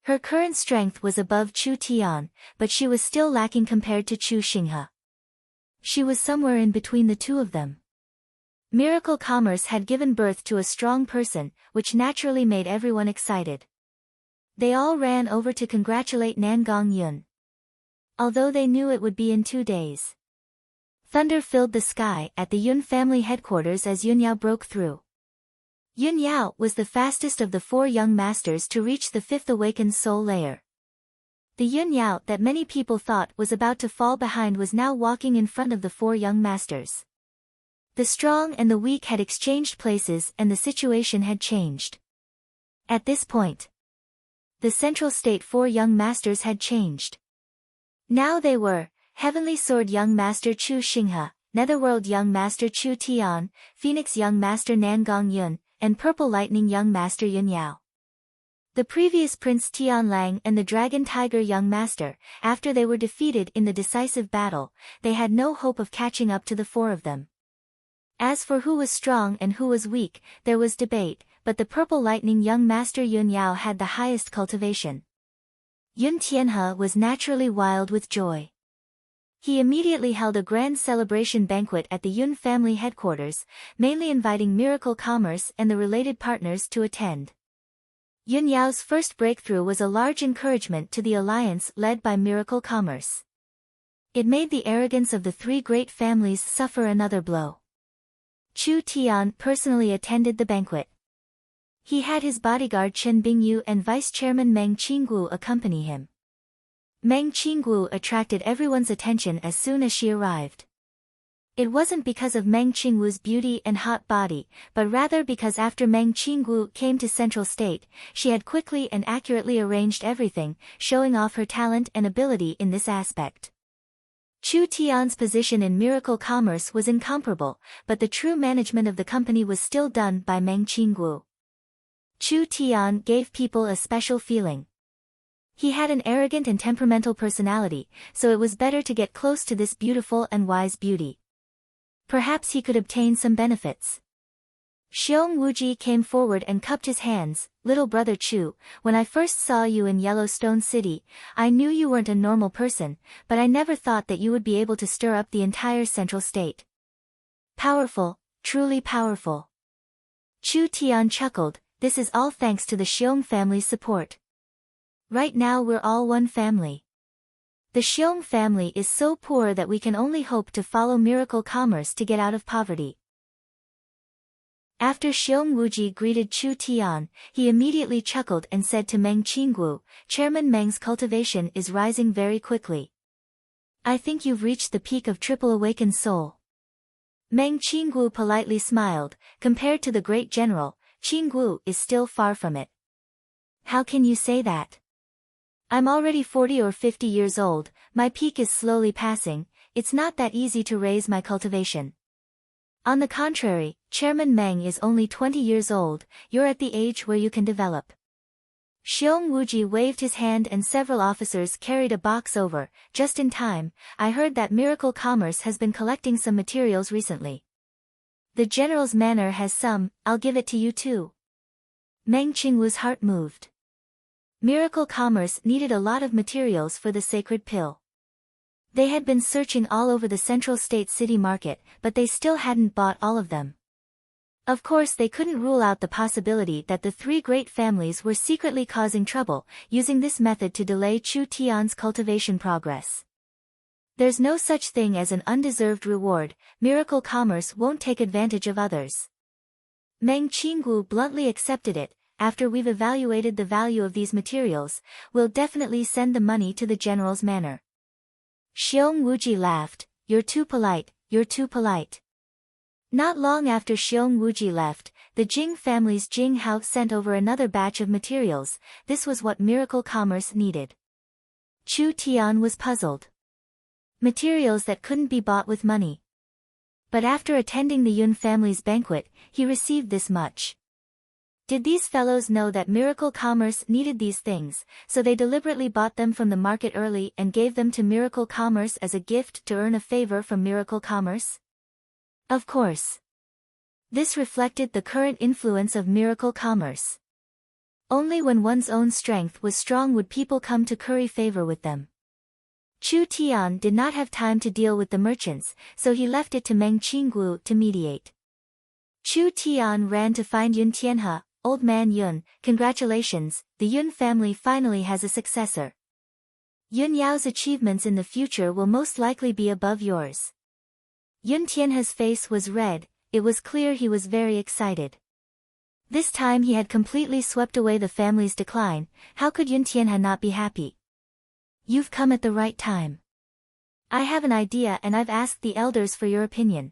Her current strength was above Chu Tian, but she was still lacking compared to Chu Xinghe. She was somewhere in between the two of them. Miracle Commerce had given birth to a strong person, which naturally made everyone excited. They all ran over to congratulate Nangong Yun. Although they knew it would be in 2 days. Thunder filled the sky at the Yun family headquarters as Yun Yao broke through. Yun Yao was the fastest of the 4 young masters to reach the fifth awakened soul layer. The Yun Yao that many people thought was about to fall behind was now walking in front of the four young masters. The strong and the weak had exchanged places and the situation had changed. At this point, the central state four young masters had changed. Now they were Heavenly Sword Young Master Chu Xinghe, Netherworld Young Master Chu Tian, Phoenix Young Master Nangong Yun, and Purple Lightning Young Master Yun Yao. The previous Prince Tian Lang and the Dragon Tiger Young Master, after they were defeated in the decisive battle, they had no hope of catching up to the four of them. As for who was strong and who was weak, there was debate, but the Purple Lightning Young Master Yun Yao had the highest cultivation. Yun Tianhe was naturally wild with joy. He immediately held a grand celebration banquet at the Yun family headquarters, mainly inviting Miracle Commerce and the related partners to attend. Yun Yao's first breakthrough was a large encouragement to the alliance led by Miracle Commerce. It made the arrogance of the three great families suffer another blow. Chu Tian personally attended the banquet. He had his bodyguard Chen Bingyu and Vice Chairman Meng Qinggu accompany him. Meng Qinggu attracted everyone's attention as soon as she arrived. It wasn't because of Meng Qinggu's beauty and hot body, but rather because after Meng Qinggu came to Central State, she had quickly and accurately arranged everything, showing off her talent and ability in this aspect. Chu Tian's position in Miracle Commerce was incomparable, but the true management of the company was still done by Meng Qinggu. Chu Tian gave people a special feeling. He had an arrogant and temperamental personality, so it was better to get close to this beautiful and wise beauty. Perhaps he could obtain some benefits. Xiong Wuji came forward and cupped his hands. Little brother Chu, when I first saw you in Yellowstone City, I knew you weren't a normal person, but I never thought that you would be able to stir up the entire Central State. Powerful, truly powerful. Chu Tian chuckled, this is all thanks to the Xiong family's support. Right now we're all one family. The Xiong family is so poor that we can only hope to follow Miracle Commerce to get out of poverty. After Xiong Wuji greeted Chu Tian, he immediately chuckled and said to Meng Qinggu, Chairman Meng's cultivation is rising very quickly. I think you've reached the peak of triple awakened soul. Meng Qinggu politely smiled, compared to the great general, Qinggu is still far from it. How can you say that? I'm already 40 or 50 years old, my peak is slowly passing, it's not that easy to raise my cultivation. On the contrary, Chairman Meng is only 20 years old, you're at the age where you can develop. Xiong Wuji waved his hand and several officers carried a box over, just in time, I heard that Miracle Commerce has been collecting some materials recently. The general's manor has some, I'll give it to you too. Meng Qingwu's heart moved. Miracle Commerce needed a lot of materials for the sacred pill. They had been searching all over the Central State City market, but they still hadn't bought all of them. Of course they couldn't rule out the possibility that the three great families were secretly causing trouble, using this method to delay Chu Tian's cultivation progress. There's no such thing as an undeserved reward, Miracle Commerce won't take advantage of others. Meng Qinggu bluntly accepted it. After we've evaluated the value of these materials, we'll definitely send the money to the general's manor. Xiong Wuji laughed, you're too polite, you're too polite. Not long after Xiong Wuji left, the Jing family's Jing Hao sent over another batch of materials, this was what Miracle Commerce needed. Chu Tian was puzzled. Materials that couldn't be bought with money. But after attending the Yun family's banquet, he received this much. Did these fellows know that Miracle Commerce needed these things, so they deliberately bought them from the market early and gave them to Miracle Commerce as a gift to earn a favor from Miracle Commerce? Of course. This reflected the current influence of Miracle Commerce. Only when one's own strength was strong would people come to curry favor with them. Chu Tian did not have time to deal with the merchants, so he left it to Meng Qinggu to mediate. Chu Tian ran to find Yun Tianhe. Old man Yun, congratulations, the Yun family finally has a successor. Yun Yao's achievements in the future will most likely be above yours. Yun Tianhe's face was red, it was clear he was very excited. This time he had completely swept away the family's decline, how could Yun Tianhe not be happy? You've come at the right time. I have an idea and I've asked the elders for your opinion.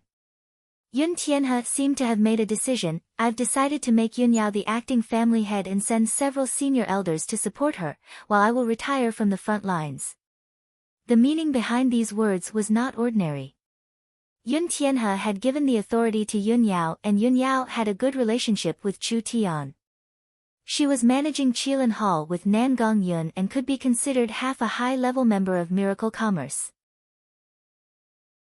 Yun Tianhe seemed to have made a decision. I've decided to make Yun Yao the acting family head and send several senior elders to support her, while I will retire from the front lines. The meaning behind these words was not ordinary. Yun Tianhe had given the authority to Yun Yao, and Yun Yao had a good relationship with Chu Tian. She was managing Qilin Hall with Nangong Yun and could be considered half a high-level member of Miracle Commerce.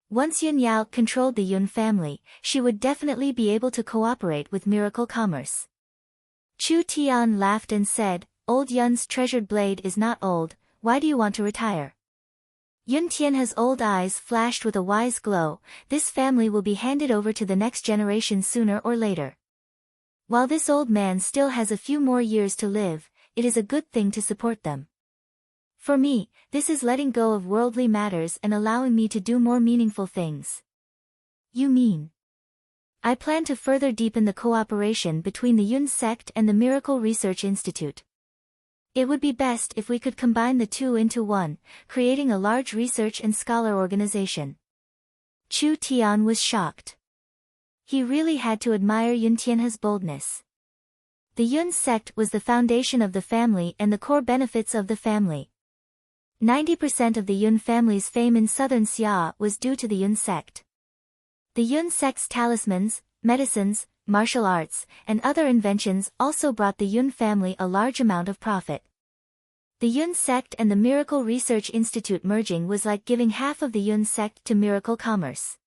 Once Yun Yao controlled the Yun family, she would definitely be able to cooperate with Miracle Commerce. Chu Tian laughed and said, "Old Yun's treasured blade is not old, why do you want to retire?" Yun Tianhe's old eyes flashed with a wise glow. This family will be handed over to the next generation sooner or later. While this old man still has a few more years to live, it is a good thing to support them. For me, this is letting go of worldly matters and allowing me to do more meaningful things. You mean? I plan to further deepen the cooperation between the Yun sect and the Miracle Research Institute. It would be best if we could combine the two into one, creating a large research and scholar organization. Chu Tian was shocked. He really had to admire Yun Tianhe's boldness. The Yun sect was the foundation of the family and the core benefits of the family. 90% of the Yun family's fame in southern Xia was due to the Yun sect. The Yun sect's talismans, medicines, martial arts, and other inventions also brought the Yun family a large amount of profit. The Yun sect and the Miracle Research Institute merging was like giving half of the Yun sect to Miracle Commerce.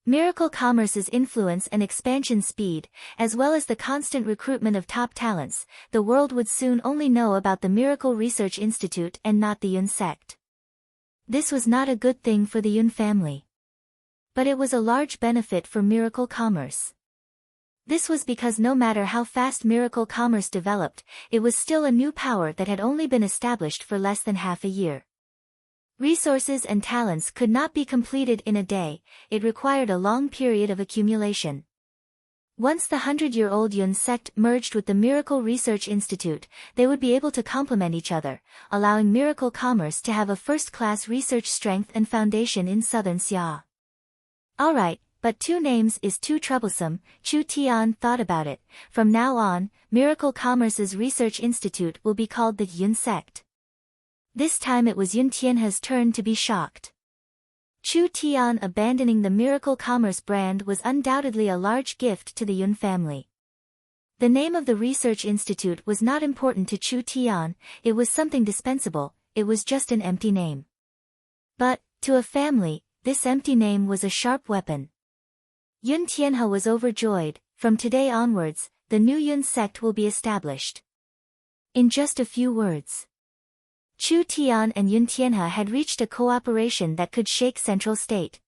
Miracle Commerce's influence and expansion speed, as well as the constant recruitment of top talents, the world would soon only know about the Miracle Research Institute and not the Yun sect. This was not a good thing for the Yun family. But it was a large benefit for Miracle Commerce. This was because no matter how fast Miracle Commerce developed, it was still a new power that had only been established for less than half a year. Resources and talents could not be completed in a day, it required a long period of accumulation. Once the 100-year-old Yun sect merged with the Miracle Research Institute, they would be able to complement each other, allowing Miracle Commerce to have a first-class research strength and foundation in southern Xia. Alright, but two names is too troublesome. Chu Tian thought about it. From now on, Miracle Commerce's Research Institute will be called the Yun sect. This time it was Yun Tianhe's turn to be shocked. Chu Tian abandoning the Miracle Commerce brand was undoubtedly a large gift to the Yun family. The name of the Research Institute was not important to Chu Tian, it was something dispensable, it was just an empty name. But, to a family, this empty name was a sharp weapon. Yun Tianhe was overjoyed. From today onwards, the new Yun sect will be established. In just a few words, Chu Tian and Yun Tianhe had reached a cooperation that could shake Central State.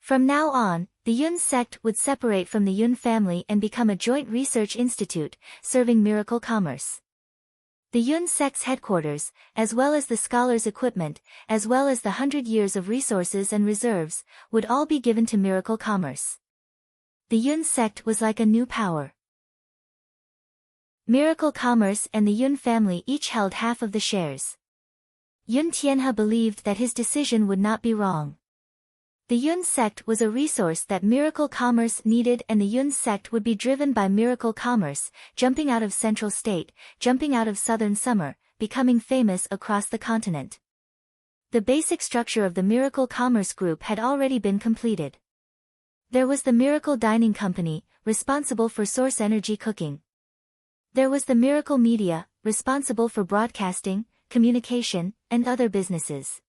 From now on, the Yun sect would separate from the Yun family and become a joint research institute, serving Miracle Commerce. The Yun sect's headquarters, as well as the scholars' equipment, as well as the 100 years of resources and reserves, would all be given to Miracle Commerce. The Yun sect was like a new power. Miracle Commerce and the Yun family each held half of the shares. Yun Tianhe believed that his decision would not be wrong. The Yun sect was a resource that Miracle Commerce needed, and the Yun sect would be driven by Miracle Commerce, jumping out of Central State, jumping out of Southern Summer, becoming famous across the continent. The basic structure of the Miracle Commerce Group had already been completed. There was the Miracle Dining Company, responsible for source energy cooking. There was the Miracle Media, responsible for broadcasting, communication, and other businesses.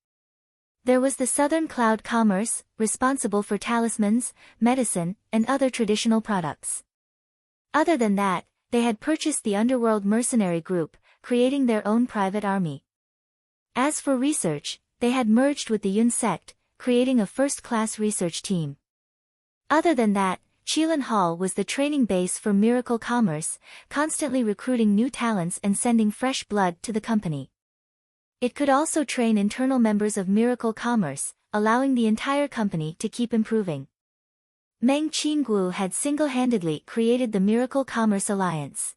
There was the Southern Cloud Commerce, responsible for talismans, medicine, and other traditional products. Other than that, they had purchased the Underworld Mercenary Group, creating their own private army. As for research, they had merged with the Yun sect, creating a first-class research team. Other than that, Qilin Hall was the training base for Miracle Commerce, constantly recruiting new talents and sending fresh blood to the company. It could also train internal members of Miracle Commerce, allowing the entire company to keep improving. Meng Qingguo had single-handedly created the Miracle Commerce Alliance.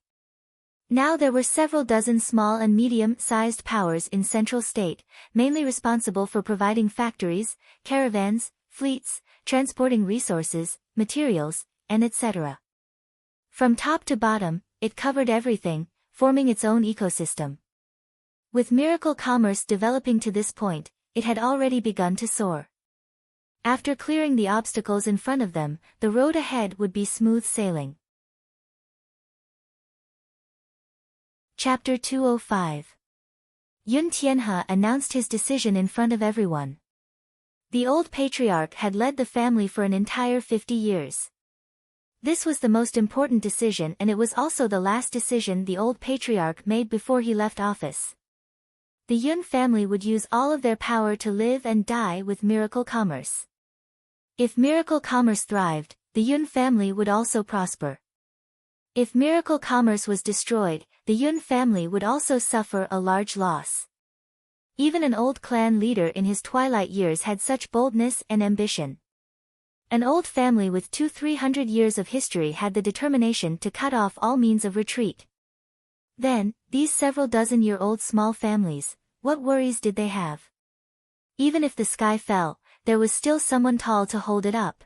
Now there were several dozen small and medium-sized powers in Central State, mainly responsible for providing factories, caravans, fleets, transporting resources, materials, and etc. From top to bottom, it covered everything, forming its own ecosystem. With miracle commerce developing to this point, it had already begun to soar. After clearing the obstacles in front of them, the road ahead would be smooth sailing. Chapter 205. Yun Tianhe announced his decision in front of everyone. The old patriarch had led the family for an entire 50 years. This was the most important decision, and it was also the last decision the old patriarch made before he left office. The Yun family would use all of their power to live and die with miracle commerce. If miracle commerce thrived, the Yun family would also prosper. If miracle commerce was destroyed, the Yun family would also suffer a large loss. Even an old clan leader in his twilight years had such boldness and ambition. An old family with 200-300 years of history had the determination to cut off all means of retreat. Then, these several dozen-year-old small families, what worries did they have? Even if the sky fell, there was still someone tall to hold it up.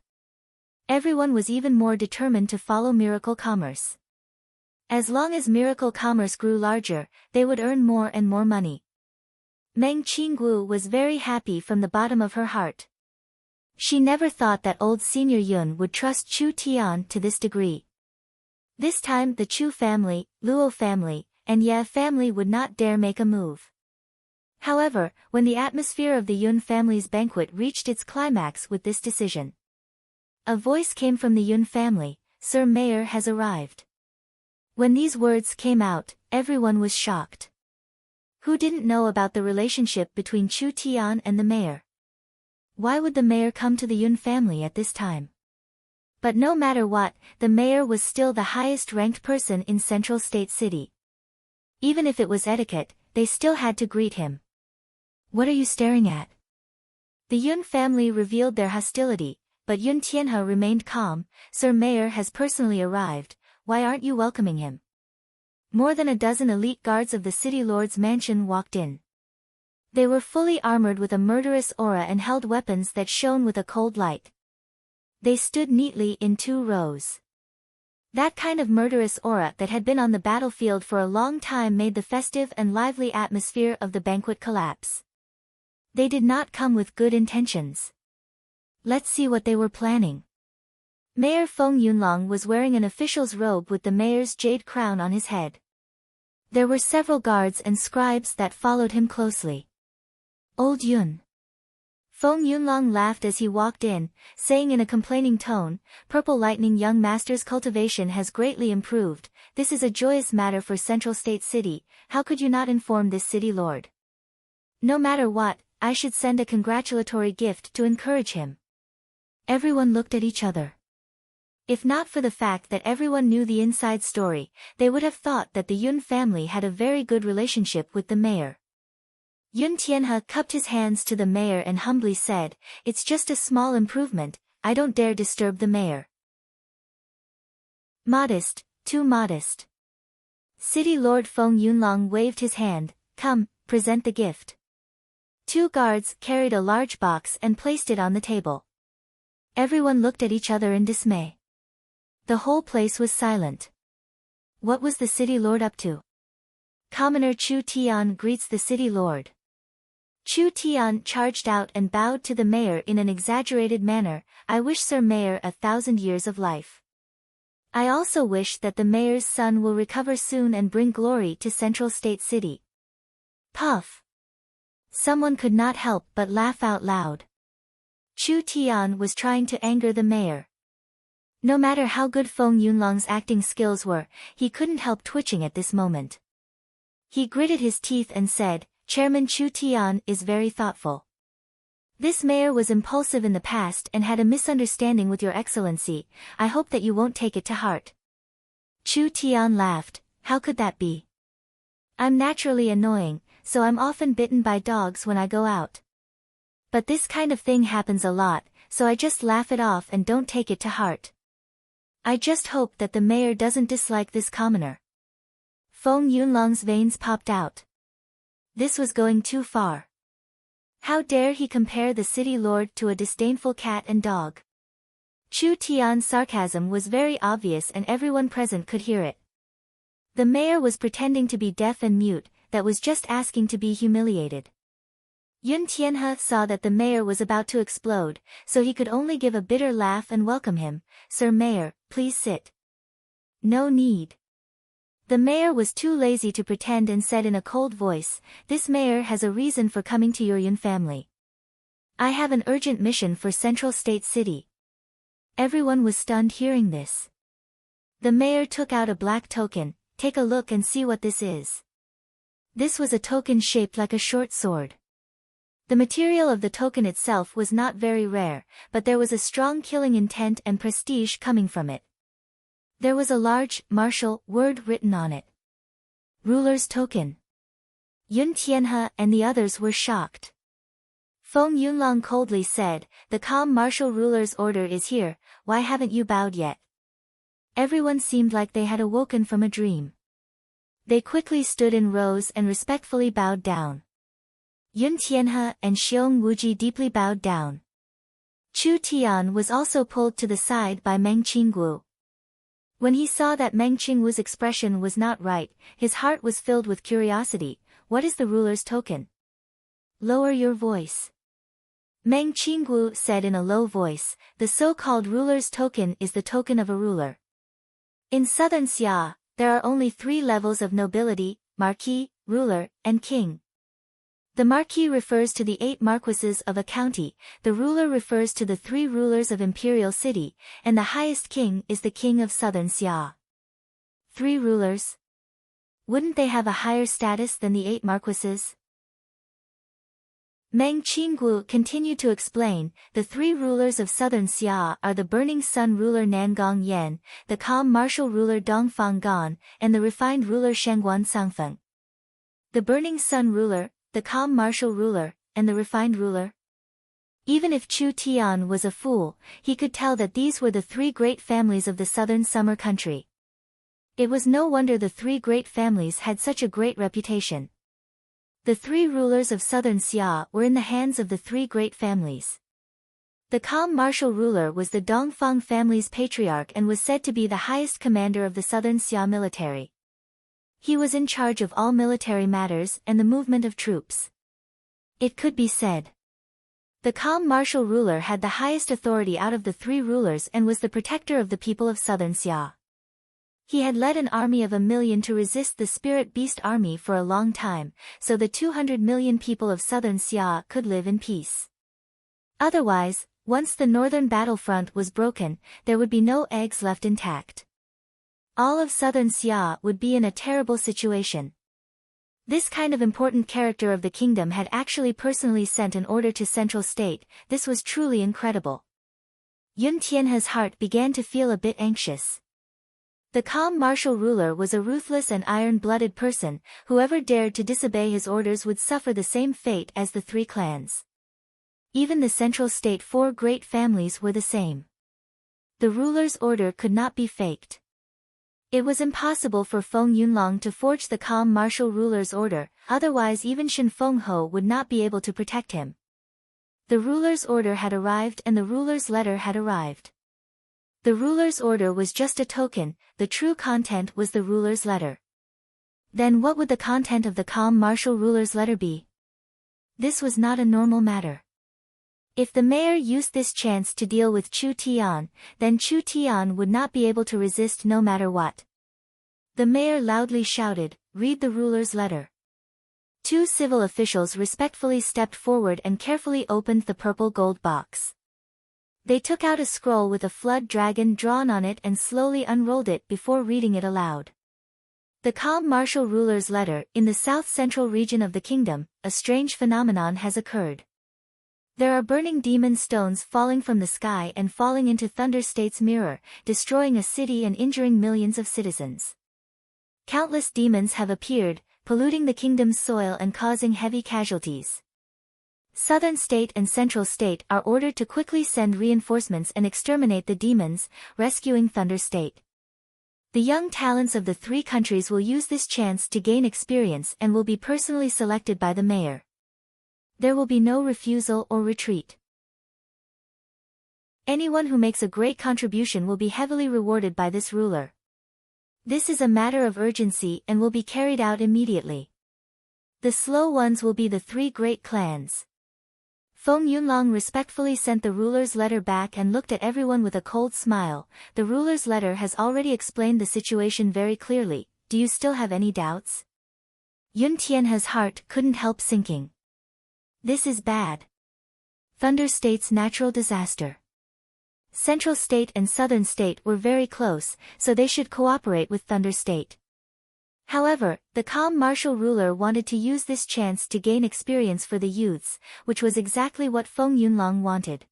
Everyone was even more determined to follow miracle commerce. As long as miracle commerce grew larger, they would earn more and more money. Meng Qinggu was very happy from the bottom of her heart. She never thought that old Senior Yun would trust Chu Tian to this degree. This time the Chu family, Luo family, and Ye family would not dare make a move. However, when the atmosphere of the Yun family's banquet reached its climax with this decision, a voice came from the Yun family, "Sir Mayor has arrived." When these words came out, everyone was shocked. Who didn't know about the relationship between Chu Tian and the mayor? Why would the mayor come to the Yun family at this time? But no matter what, the mayor was still the highest-ranked person in Central State City. Even if it was etiquette, they still had to greet him. What are you staring at? The Yun family revealed their hostility, but Yun Tianhe remained calm. "Sir Mayor has personally arrived, why aren't you welcoming him?" More than a dozen elite guards of the city lord's mansion walked in. They were fully armored with a murderous aura and held weapons that shone with a cold light. They stood neatly in 2 rows. That kind of murderous aura that had been on the battlefield for a long time made the festive and lively atmosphere of the banquet collapse. They did not come with good intentions. Let's see what they were planning. Mayor Feng Yunlong was wearing an official's robe with the mayor's jade crown on his head. There were several guards and scribes that followed him closely. "Old Yun." Feng Yunlong laughed as he walked in, saying in a complaining tone, "Purple Lightning young master's cultivation has greatly improved. This is a joyous matter for Central State City. How could you not inform this city lord? No matter what, I should send a congratulatory gift to encourage him." Everyone looked at each other. If not for the fact that everyone knew the inside story, they would have thought that the Yun family had a very good relationship with the mayor. Yun Tianhe cupped his hands to the mayor and humbly said, "It's just a small improvement, I don't dare disturb the mayor." Modest, too modest. City Lord Feng Yunlong waved his hand, "Come, present the gift." 2 guards carried a large box and placed it on the table. Everyone looked at each other in dismay. The whole place was silent. What was the city lord up to? Commoner Chu Tian greets the city lord. Chu Tian charged out and bowed to the mayor in an exaggerated manner. "I wish Sir Mayor 1,000 years of life. I also wish that the mayor's son will recover soon and bring glory to Central State City." Puff. Someone could not help but laugh out loud. Chu Tian was trying to anger the mayor. No matter how good Feng Yunlong's acting skills were, he couldn't help twitching at this moment. He gritted his teeth and said, "Chairman Chu Tian is very thoughtful. This mayor was impulsive in the past and had a misunderstanding with your excellency. I hope that you won't take it to heart." Chu Tian laughed. "How could that be? I'm naturally annoying, so I'm often bitten by dogs when I go out. But this kind of thing happens a lot, so I just laugh it off and don't take it to heart. I just hope that the mayor doesn't dislike this commoner." Feng Yunlong's veins popped out. This was going too far. How dare he compare the city lord to a disdainful cat and dog? Chu Tian's sarcasm was very obvious and everyone present could hear it. The mayor was pretending to be deaf and mute, that was just asking to be humiliated. Yun Tianhe saw that the mayor was about to explode, so he could only give a bitter laugh and welcome him. Sir Mayor, please sit. No need. The mayor was too lazy to pretend and said in a cold voice, this mayor has a reason for coming to your Yun family. I have an urgent mission for Central State City. Everyone was stunned hearing this. The mayor took out a black token. Take a look and see what this is. This was a token shaped like a short sword. The material of the token itself was not very rare, but there was a strong killing intent and prestige coming from it. There was a large, martial, word written on it. Ruler's token. Yun Tianhe and the others were shocked. Feng Yunlong coldly said, the calm martial ruler's order is here, why haven't you bowed yet? Everyone seemed like they had awoken from a dream. They quickly stood in rows and respectfully bowed down. Yun Tianhe and Xiong Wuji deeply bowed down. Chu Tian was also pulled to the side by Meng Qinggu. When he saw that Meng Qinggu's expression was not right, his heart was filled with curiosity. What is the ruler's token? Lower your voice. Meng Qinggu said in a low voice, the so-called ruler's token is the token of a ruler. In southern Xia, there are only 3 levels of nobility, marquis, ruler, and king. The marquis refers to the 8 marquises of a county, the ruler refers to the 3 rulers of imperial city, and the highest king is the king of southern Xia. 3 rulers? Wouldn't they have a higher status than the 8 marquises? Meng Qinggu continued to explain, the 3 rulers of southern Xia are the burning sun ruler Nangong Yan, the calm martial ruler Dongfang Gan, and the refined ruler Shangguan Sangfeng. The burning sun ruler, the calm martial ruler, and the refined ruler? Even if Chu Tian was a fool, he could tell that these were the 3 great families of the southern summer country. It was no wonder the 3 great families had such a great reputation. The 3 rulers of southern Xia were in the hands of the 3 great families. The calm martial ruler was the Dongfang family's patriarch and was said to be the highest commander of the southern Xia military. He was in charge of all military matters and the movement of troops. It could be said. The calm martial ruler had the highest authority out of the 3 rulers and was the protector of the people of southern Xia. He had led an army of 1 million to resist the spirit beast army for a long time, so the 200 million people of southern Xia could live in peace. Otherwise, once the northern battlefront was broken, there would be no eggs left intact. All of southern Xia would be in a terrible situation. This kind of important character of the kingdom had actually personally sent an order to Central State. This was truly incredible. Yun Tianhe's heart began to feel a bit anxious. The calm martial ruler was a ruthless and iron-blooded person, whoever dared to disobey his orders would suffer the same fate as the 3 clans. Even the Central State 4 great families were the same. The ruler's order could not be faked. It was impossible for Feng Yunlong to forge the calm martial ruler's order, otherwise even Shen Fengho would not be able to protect him. The ruler's order had arrived and the ruler's letter had arrived. The ruler's order was just a token, the true content was the ruler's letter. Then what would the content of the calm martial ruler's letter be? This was not a normal matter. If the mayor used this chance to deal with Chu Tian, then Chu Tian would not be able to resist no matter what. The mayor loudly shouted, "Read the ruler's letter." 2 civil officials respectfully stepped forward and carefully opened the purple gold box. They took out a scroll with a flood dragon drawn on it and slowly unrolled it before reading it aloud. The calm martial ruler's letter. In the south-central region of the kingdom, a strange phenomenon has occurred. There are burning demon stones falling from the sky and falling into Thunder State's mirror, destroying a city and injuring millions of citizens. Countless demons have appeared, polluting the kingdom's soil and causing heavy casualties. Southern State and Central State are ordered to quickly send reinforcements and exterminate the demons, rescuing Thunder State. The young talents of the three countries will use this chance to gain experience and will be personally selected by the mayor. There will be no refusal or retreat. Anyone who makes a great contribution will be heavily rewarded by this ruler. This is a matter of urgency and will be carried out immediately. The slow ones will be the three great clans. Feng Yunlong respectfully sent the ruler's letter back and looked at everyone with a cold smile. The ruler's letter has already explained the situation very clearly. Do you still have any doubts? Yun Tianhe's heart couldn't help sinking. This is bad. Thunder State's natural disaster. Central State and Southern State were very close, so they should cooperate with Thunder State. However, the calm martial ruler wanted to use this chance to gain experience for the youths, which was exactly what Feng Yunlong wanted.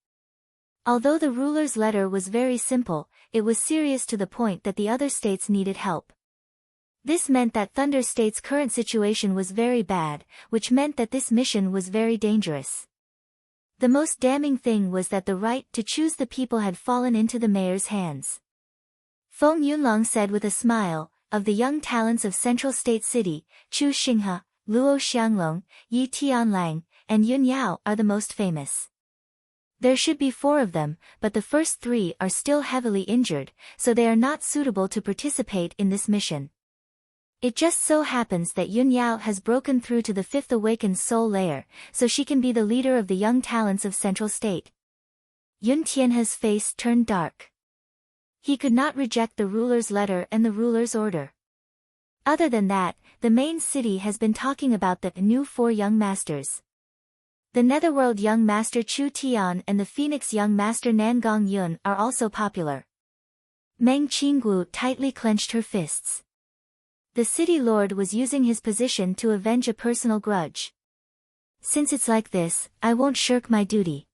Although the ruler's letter was very simple, it was serious to the point that the other states needed help. This meant that Thunder State's current situation was very bad, which meant that this mission was very dangerous. The most damning thing was that the right to choose the people had fallen into the mayor's hands. Feng Yunlong said with a smile, of the young talents of Central State City, Chu Xinghe, Luo Xianglong, Yi Tianlang, and Yun Yao are the most famous. There should be 4 of them, but the first 3 are still heavily injured, so they are not suitable to participate in this mission. It just so happens that Yun Yao has broken through to the 5th awakened soul layer, so she can be the leader of the young talents of Central State. Yun Tianhe's face turned dark. He could not reject the ruler's letter and the ruler's order. Other than that, the main city has been talking about the new 4 young masters. The Netherworld young master Chu Tian and the Phoenix young master Nan Gong Yun are also popular. Meng Qinggu tightly clenched her fists. The city lord was using his position to avenge a personal grudge. Since it's like this, I won't shirk my duty.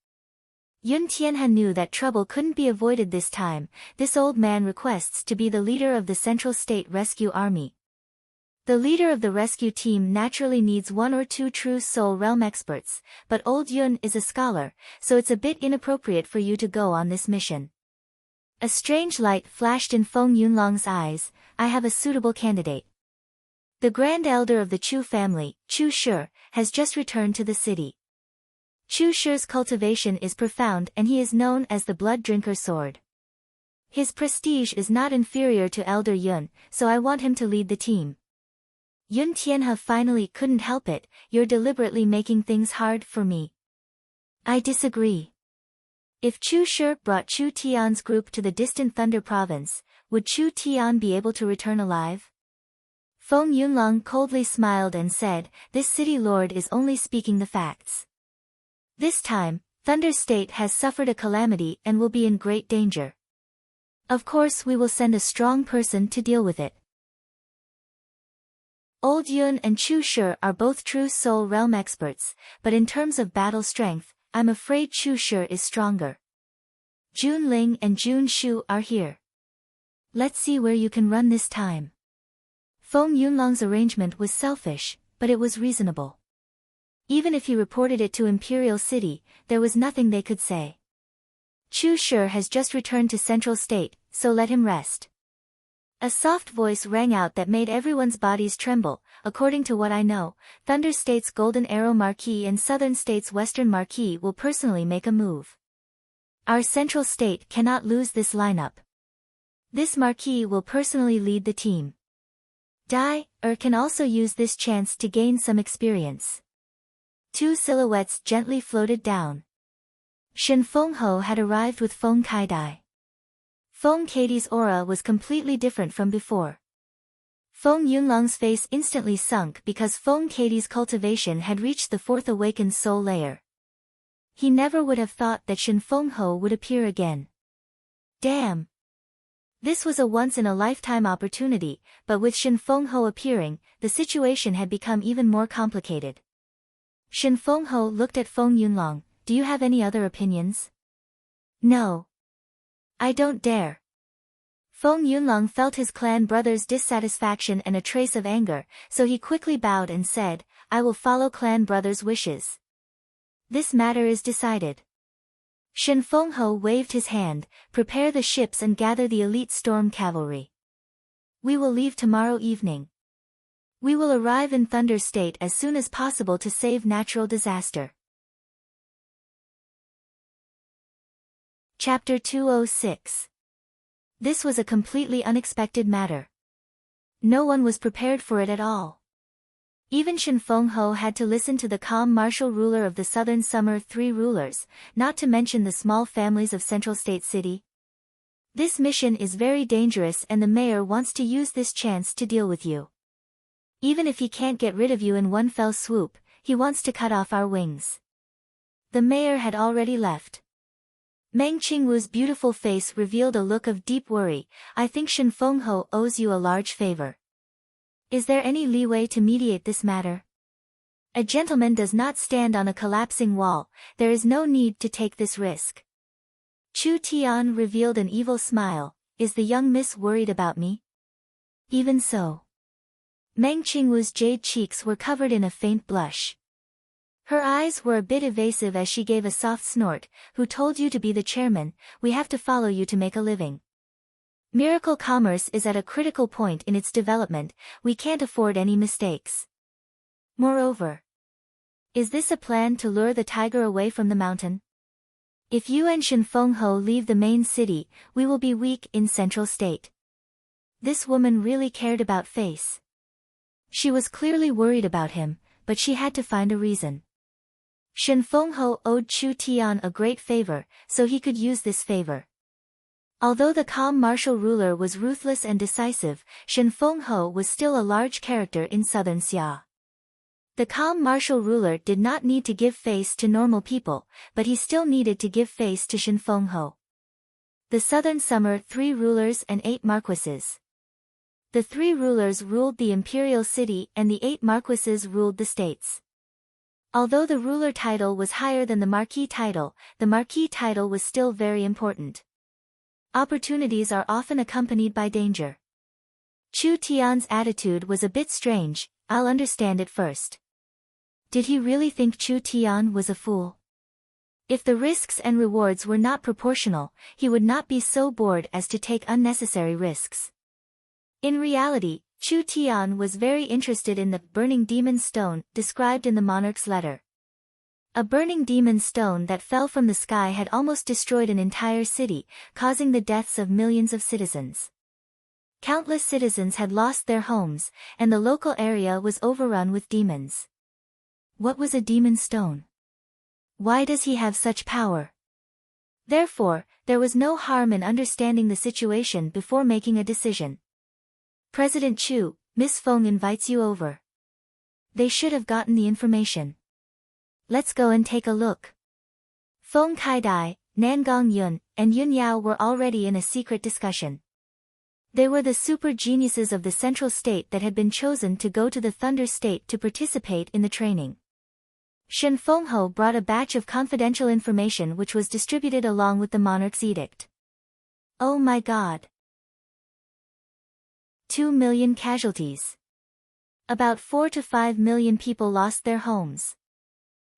Yun Tianhe knew that trouble couldn't be avoided this time. This old man requests to be the leader of the Central State Rescue Army. The leader of the rescue team naturally needs 1 or 2 true soul realm experts, but old Yun is a scholar, so it's a bit inappropriate for you to go on this mission. A strange light flashed in Feng Yunlong's eyes. I have a suitable candidate. The grand elder of the Chu family, Chu Shi, has just returned to the city. Chu Shi's cultivation is profound and he is known as the Blood Drinker Sword. His prestige is not inferior to Elder Yun, so I want him to lead the team. Yun Tianhe finally couldn't help it. You're deliberately making things hard for me. I disagree. If Chu Shi brought Chu Tian's group to the distant Thunder Province, would Chu Tian be able to return alive? Feng Yunlong coldly smiled and said, this city lord is only speaking the facts. This time, Thunder State has suffered a calamity and will be in great danger. Of course we will send a strong person to deal with it. Old Yun and Chu Shi are both true soul realm experts, but in terms of battle strength, I'm afraid Chu Shi is stronger. Jun Ling and Jun Shu are here. Let's see where you can run this time. Feng Yunlong's arrangement was selfish, but it was reasonable. Even if he reported it to Imperial City, there was nothing they could say. Chu Shi has just returned to Central State, so let him rest. A soft voice rang out that made everyone's bodies tremble. According to what I know, Thunder State's Golden Arrow Marquis and Southern State's Western Marquis will personally make a move. Our Central State cannot lose this lineup. This Marquis will personally lead the team. Dai can also use this chance to gain some experience. 2 silhouettes gently floated down. Shen Fengho had arrived with Feng Kaidai. Feng Katie's aura was completely different from before. Feng Yunlong's face instantly sunk because Feng Katie's cultivation had reached the 4th awakened soul layer. He never would have thought that Shen Fengho would appear again. Damn! This was a once-in-a-lifetime opportunity, but with Shen Fengho appearing, the situation had become even more complicated. Shen Fengho looked at Feng Yunlong. Do you have any other opinions? No. I don't dare. Feng Yunlong felt his clan brother's dissatisfaction and a trace of anger, so he quickly bowed and said, I will follow clan brother's wishes. This matter is decided. Shen Fengho waved his hand, prepare the ships and gather the elite storm cavalry. We will leave tomorrow evening. We will arrive in Thunder State as soon as possible to save natural disaster. Chapter 206. This was a completely unexpected matter. No one was prepared for it at all. Even Shen Fengho had to listen to the calm martial ruler of the Southern Summer 3 rulers, not to mention the small families of Central State City. This mission is very dangerous and the mayor wants to use this chance to deal with you. Even if he can't get rid of you in one fell swoop, he wants to cut off our wings. The mayor had already left. Meng Qingwu's beautiful face revealed a look of deep worry. I think Shen Fengho owes you a large favor. Is there any leeway to mediate this matter? A gentleman does not stand on a collapsing wall, there is no need to take this risk. Chu Tian revealed an evil smile. Is the young miss worried about me? Even so. Meng Qingwu's jade cheeks were covered in a faint blush. Her eyes were a bit evasive as she gave a soft snort. Who told you to be the chairman? We have to follow you to make a living. Miracle Commerce is at a critical point in its development, we can't afford any mistakes. Moreover, is this a plan to lure the tiger away from the mountain? If you and Shen Fengho leave the main city, we will be weak in Central State. This woman really cared about Face. She was clearly worried about him, but she had to find a reason. Shen Fengho owed Chu Tian a great favor, so he could use this favor. Although the calm martial ruler was ruthless and decisive, Shen Fengho was still a large character in Southern Xia. The calm martial ruler did not need to give face to normal people, but he still needed to give face to Shen Fengho. The Southern Summer 3 rulers and 8 marquises. The 3 rulers ruled the imperial city and the 8 marquises ruled the states. Although the ruler title was higher than the marquis title was still very important. Opportunities are often accompanied by danger. Chu Tian's attitude was a bit strange. I'll understand it first. Did he really think Chu Tian was a fool? If the risks and rewards were not proportional, he would not be so bored as to take unnecessary risks. In reality, Chu Tian was very interested in the burning demon stone described in the monarch's letter. A burning demon stone that fell from the sky had almost destroyed an entire city, causing the deaths of millions of citizens. Countless citizens had lost their homes, and the local area was overrun with demons. What was a demon stone? Why does he have such power? Therefore, there was no harm in understanding the situation before making a decision. President Chu, Miss Feng invites you over. They should have gotten the information. Let's go and take a look. Feng Kaidai, Nangong Yun, and Yun Yao were already in a secret discussion. They were the super geniuses of the Central State that had been chosen to go to the Thunder State to participate in the training. Shen Fengho brought a batch of confidential information which was distributed along with the monarch's edict. Oh my god. 2 million casualties. About 4 to 5 million people lost their homes.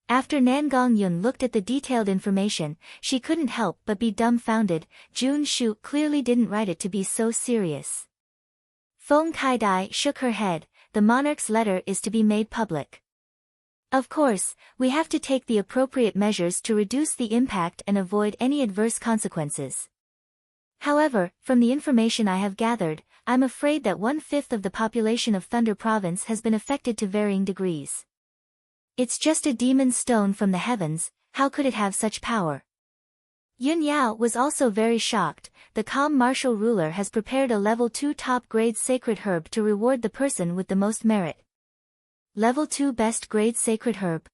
After Nangong Yun looked at the detailed information, she couldn't help but be dumbfounded. Jun Shu clearly didn't write it to be so serious. Feng Kaidai shook her head. The monarch's letter is to be made public. Of course, we have to take the appropriate measures to reduce the impact and avoid any adverse consequences. However, from the information I have gathered, I'm afraid that 1/5 of the population of Thunder Province has been affected to varying degrees. It's just a demon stone from the heavens, how could it have such power? Yun Yao was also very shocked. The calm martial ruler has prepared a level 2 top-grade sacred herb to reward the person with the most merit. Level 2 best grade sacred herb.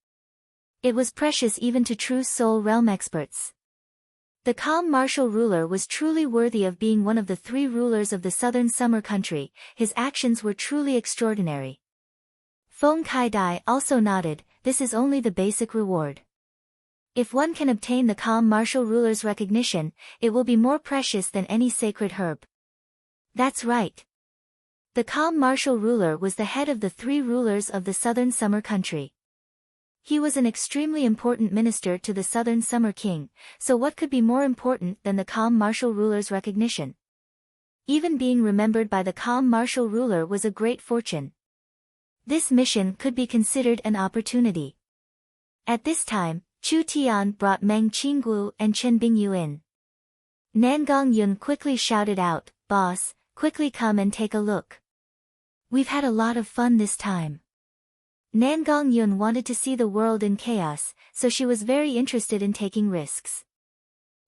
It was precious even to true soul realm experts. The calm martial ruler was truly worthy of being one of the 3 rulers of the Southern Summer Country. His actions were truly extraordinary. Feng Kaidai also nodded. This is only the basic reward. If one can obtain the calm martial ruler's recognition, it will be more precious than any sacred herb. That's right. The calm martial ruler was the head of the 3 rulers of the Southern Summer Country. He was an extremely important minister to the Southern Summer King, so what could be more important than the calm martial ruler's recognition? even being remembered by the calm martial ruler was a great fortune. This mission could be considered an opportunity. At this time, Chu Tian brought Meng Qinggu and Chen Bingyu in. Nangong Yun quickly shouted out, "Boss, quickly come and take a look. We've had a lot of fun this time." Nangong Yun wanted to see the world in chaos, so she was very interested in taking risks.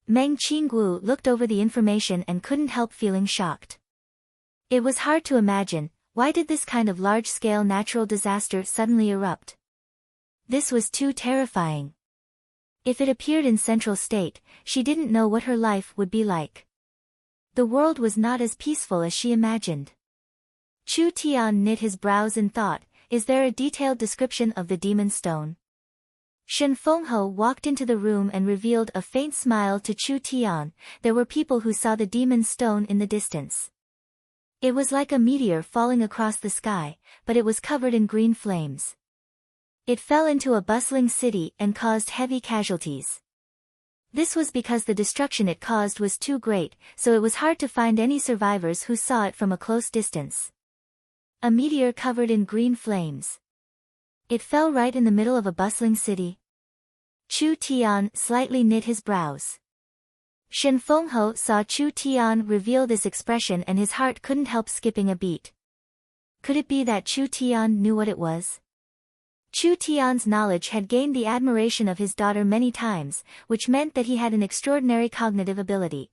Meng Qinggu looked over the information and couldn't help feeling shocked. It was hard to imagine, why did this kind of large-scale natural disaster suddenly erupt? This was too terrifying. If it appeared in Central State, she didn't know what her life would be like. The world was not as peaceful as she imagined. Chu Tian knit his brows in thought, is there a detailed description of the demon stone? Shen Fengho walked into the room and revealed a faint smile to Chu Tian. There were people who saw the demon stone in the distance. It was like a meteor falling across the sky, but it was covered in green flames. It fell into a bustling city and caused heavy casualties. This was because the destruction it caused was too great, so it was hard to find any survivors who saw it from a close distance. A meteor covered in green flames. It fell right in the middle of a bustling city. Chu Tian slightly knit his brows. Shen Fengho saw Chu Tian reveal this expression and his heart couldn't help skipping a beat. Could it be that Chu Tian knew what it was? Chu Tian's knowledge had gained the admiration of his daughter many times, which meant that he had an extraordinary cognitive ability.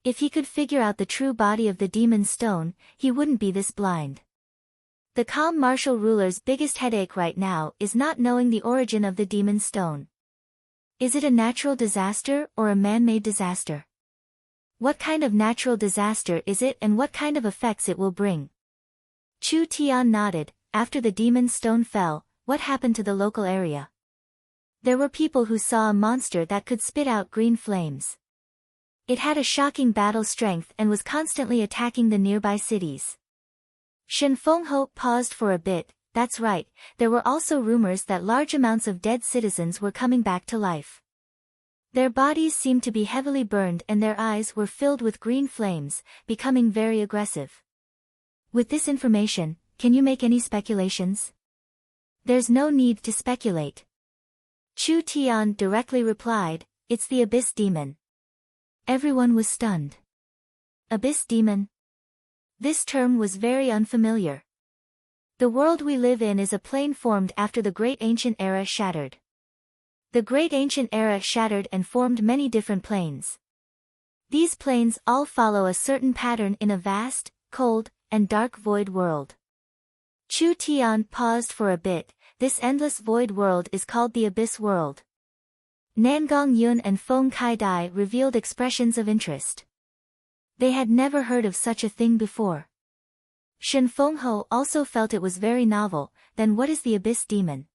If he could figure out the true body of the demon stone, he wouldn't be this blind. The calm martial ruler's biggest headache right now is not knowing the origin of the demon stone. Is it a natural disaster or a man-made disaster? What kind of natural disaster is it and what kind of effects it will bring? Chu Tian nodded. After the demon stone fell, what happened to the local area? There were people who saw a monster that could spit out green flames. It had a shocking battle strength and was constantly attacking the nearby cities. Shen Fengho paused for a bit. That's right, there were also rumors that large amounts of dead citizens were coming back to life. Their bodies seemed to be heavily burned and their eyes were filled with green flames, becoming very aggressive. With this information, can you make any speculations? There's no need to speculate. Chu Tian directly replied, it's the Abyss Demon. Everyone was stunned. Abyss Demon? This term was very unfamiliar. The world we live in is a plane formed after the Great Ancient Era shattered. The Great Ancient Era shattered and formed many different planes. These planes all follow a certain pattern in a vast, cold, and dark void world. Chu Tian paused for a bit. This endless void world is called the Abyss World. Nangong Yun and Feng Kai-dai revealed expressions of interest. They had never heard of such a thing before. Shen Fengho also felt it was very novel. Then what is the Abyss Demon?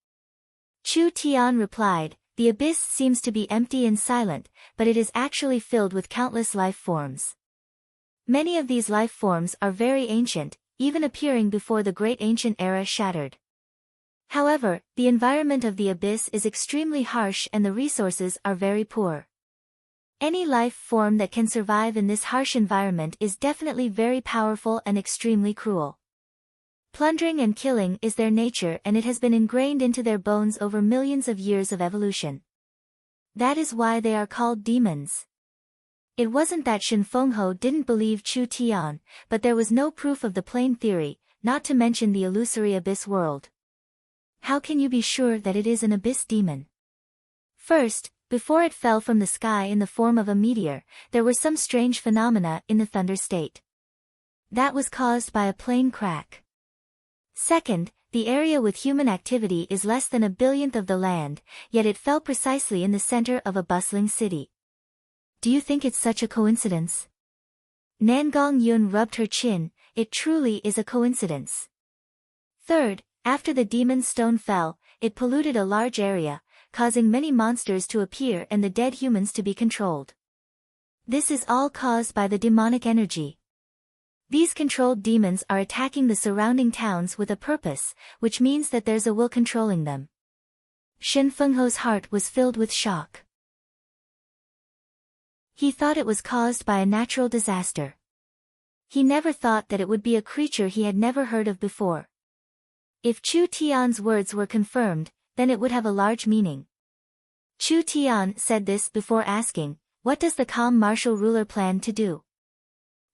Chu Tian replied, the abyss seems to be empty and silent, but it is actually filled with countless life forms. Many of these life forms are very ancient, even appearing before the Great Ancient Era shattered. However, the environment of the abyss is extremely harsh and the resources are very poor. Any life form that can survive in this harsh environment is definitely very powerful and extremely cruel. Plundering and killing is their nature and it has been ingrained into their bones over millions of years of evolution. That is why they are called demons. It wasn't that Shen Fengho didn't believe Chu Tian, but there was no proof of the plane theory, not to mention the illusory abyss world. How can you be sure that it is an abyss demon? First, before it fell from the sky in the form of a meteor, there were some strange phenomena in the thunder state. That was caused by a plane crack. Second, the area with human activity is less than a billionth of the land, yet it fell precisely in the center of a bustling city. Do you think it's such a coincidence? Nangong Yun rubbed her chin. It truly is a coincidence. Third, after the demon stone fell, it polluted a large area, causing many monsters to appear and the dead humans to be controlled. This is all caused by the demonic energy. These controlled demons are attacking the surrounding towns with a purpose, which means that there's a will controlling them. Shen Fengho's heart was filled with shock. He thought it was caused by a natural disaster. He never thought that it would be a creature he had never heard of before. If Chu Tian's words were confirmed, then it would have a large meaning. Chu Tian said this before asking, "What does the calm martial ruler plan to do?"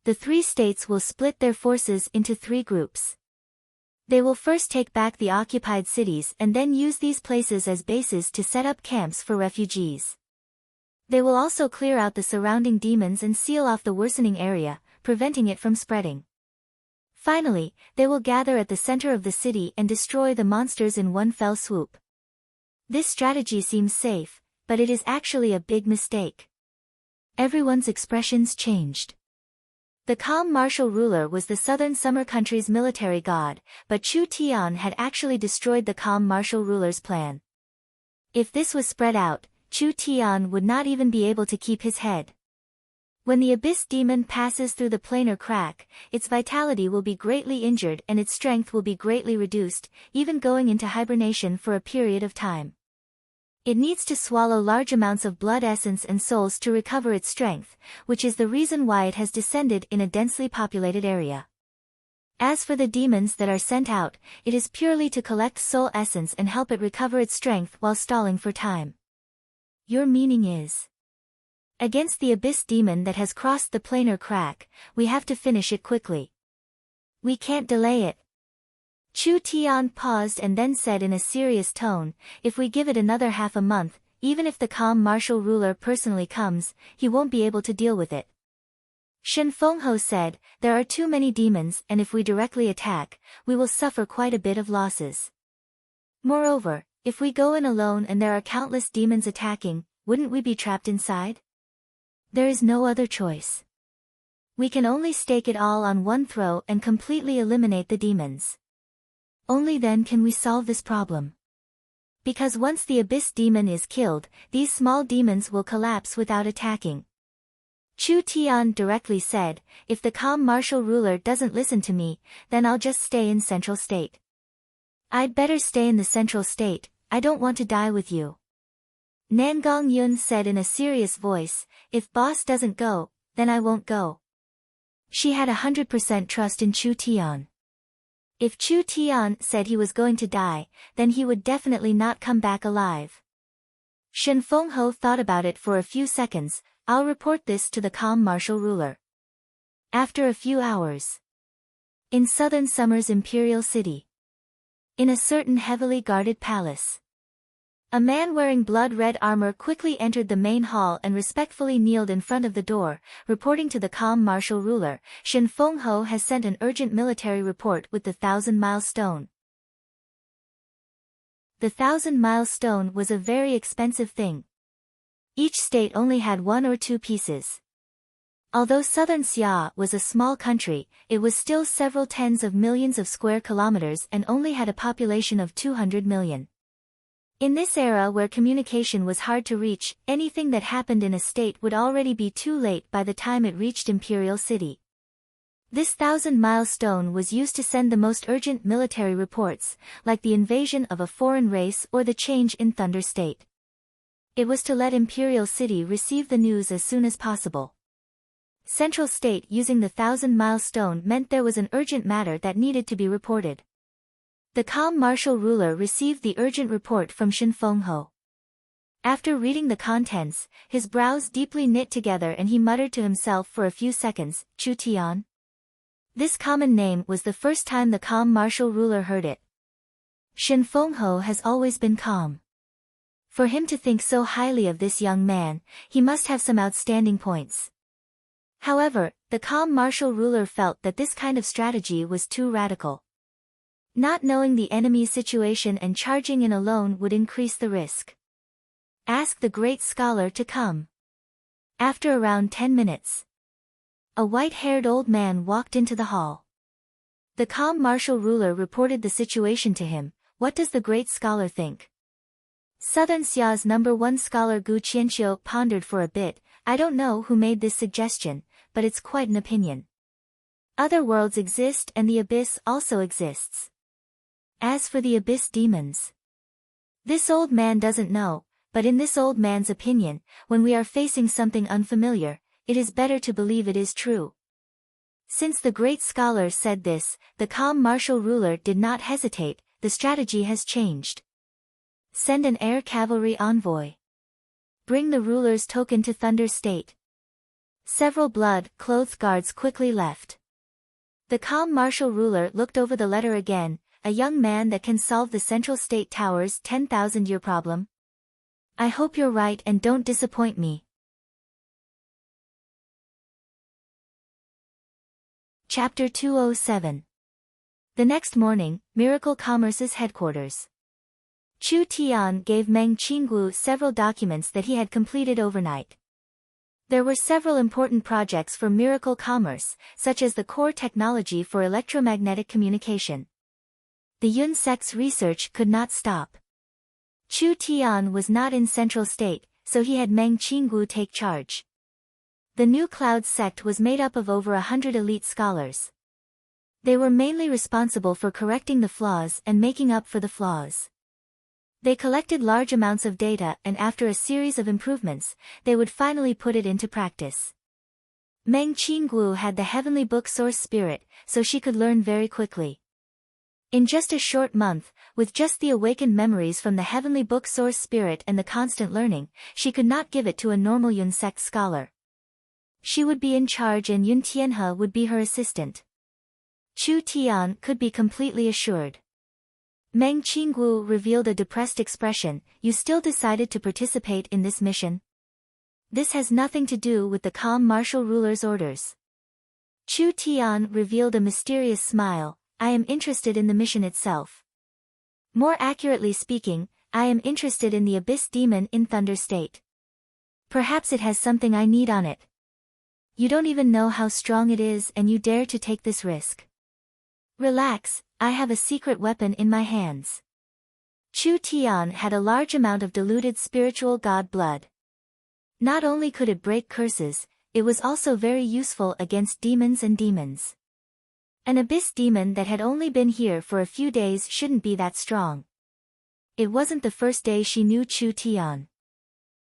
The three states will split their forces into three groups. They will first take back the occupied cities and then use these places as bases to set up camps for refugees. They will also clear out the surrounding demons and seal off the worsening area, preventing it from spreading. Finally, they will gather at the center of the city and destroy the monsters in one fell swoop. This strategy seems safe, but it is actually a big mistake. Everyone's expressions changed. The calm martial ruler was the southern summer country's military god, but Chu Tian had actually destroyed the calm martial ruler's plan. If this was spread out, Chu Tian would not even be able to keep his head. When the abyss demon passes through the planar crack, its vitality will be greatly injured and its strength will be greatly reduced, even going into hibernation for a period of time. It needs to swallow large amounts of blood essence and souls to recover its strength, which is the reason why it has descended in a densely populated area. As for the demons that are sent out, it is purely to collect soul essence and help it recover its strength while stalling for time. Your meaning is, against the abyss demon that has crossed the planar crack, we have to finish it quickly. We can't delay it. Chu Tian paused and then said in a serious tone, "If we give it another half a month, even if the calm martial ruler personally comes, he won't be able to deal with it." Shen Fengho said, "There are too many demons and if we directly attack, we will suffer quite a bit of losses. Moreover, if we go in alone and there are countless demons attacking, wouldn't we be trapped inside? There is no other choice. We can only stake it all on one throw and completely eliminate the demons. Only then can we solve this problem. Because once the abyss demon is killed, these small demons will collapse without attacking." Chu Tian directly said, "If the calm martial ruler doesn't listen to me, then I'll just stay in Central State. I'd better stay in the Central State, I don't want to die with you." Nangong Yun said in a serious voice, "If boss doesn't go, then I won't go." She had 100% trust in Chu Tian. If Chu Tian said he was going to die, then he would definitely not come back alive. Shen Fengho thought about it for a few seconds. "I'll report this to the calm martial ruler." After a few hours, in southern Summer's imperial city, in a certain heavily guarded palace, a man wearing blood-red armor quickly entered the main hall and respectfully kneeled in front of the door, reporting to the calm martial ruler, "Shen Fengho has sent an urgent military report with the 1,000-mile stone." The 1,000-mile stone was a very expensive thing. Each state only had one or two pieces. Although southern Xia was a small country, it was still several tens of millions of square kilometers and only had a population of 200 million. In this era where communication was hard to reach, anything that happened in a state would already be too late by the time it reached Imperial City. This 1,000-mile stone was used to send the most urgent military reports, like the invasion of a foreign race or the change in Thunder State. It was to let Imperial City receive the news as soon as possible. Central State using the 1,000-mile stone meant there was an urgent matter that needed to be reported. The calm martial ruler received the urgent report from Shen Fengho. After reading the contents, his brows deeply knit together and he muttered to himself for a few seconds, "Chu Tian?" This common name was the first time the calm martial ruler heard it. Shen Fengho has always been calm. For him to think so highly of this young man, he must have some outstanding points. However, the calm martial ruler felt that this kind of strategy was too radical. Not knowing the enemy's situation and charging in alone would increase the risk. Ask the great scholar to come. After around 10 minutes, a white-haired old man walked into the hall. The calm martial ruler reported the situation to him. "What does the great scholar think?" Southern Xia's #1 scholar Gu Qianxiu pondered for a bit. "I don't know who made this suggestion, but it's quite an opinion. Other worlds exist and the abyss also exists. As for the abyss demons, this old man doesn't know, but in this old man's opinion, when we are facing something unfamiliar, it is better to believe it is true. Since the great scholar said this, the calm martial ruler did not hesitate. The strategy has changed. Send an air cavalry envoy. Bring the ruler's token to Thunder State. Several blood-clothed guards quickly left. The calm martial ruler looked over the letter again. A young man that can solve the Central State Tower's 10,000-year problem? I hope you're right and don't disappoint me. Chapter 207. The next morning, Miracle Commerce's headquarters. Chu Tian gave Meng Qinggu several documents that he had completed overnight. There were several important projects for Miracle Commerce, such as the core technology for electromagnetic communication. The Yun sect's research could not stop. Chu Tian was not in Central State, so he had Meng Qinggu take charge. The New Cloud sect was made up of over 100 elite scholars. They were mainly responsible for correcting the flaws and making up for the flaws. They collected large amounts of data and after a series of improvements, they would finally put it into practice. Meng Qinggu had the heavenly book source spirit, so she could learn very quickly. In just a short month, with just the awakened memories from the heavenly book source spirit and the constant learning, she could not give it to a normal Yun sect scholar. She would be in charge and Yun Tianhe would be her assistant. Chu Tian could be completely assured. Meng Qinggu revealed a depressed expression. You still decided to participate in this mission? This has nothing to do with the calm martial ruler's orders. Chu Tian revealed a mysterious smile. I am interested in the mission itself. More accurately speaking, I am interested in the Abyss Demon in Thunder State. Perhaps it has something I need on it. You don't even know how strong it is and you dare to take this risk. Relax, I have a secret weapon in my hands. Chu Tian had a large amount of diluted spiritual god blood. Not only could it break curses, it was also very useful against demons and demons. An abyss demon that had only been here for a few days shouldn't be that strong. It wasn't the first day she knew Chu Tian.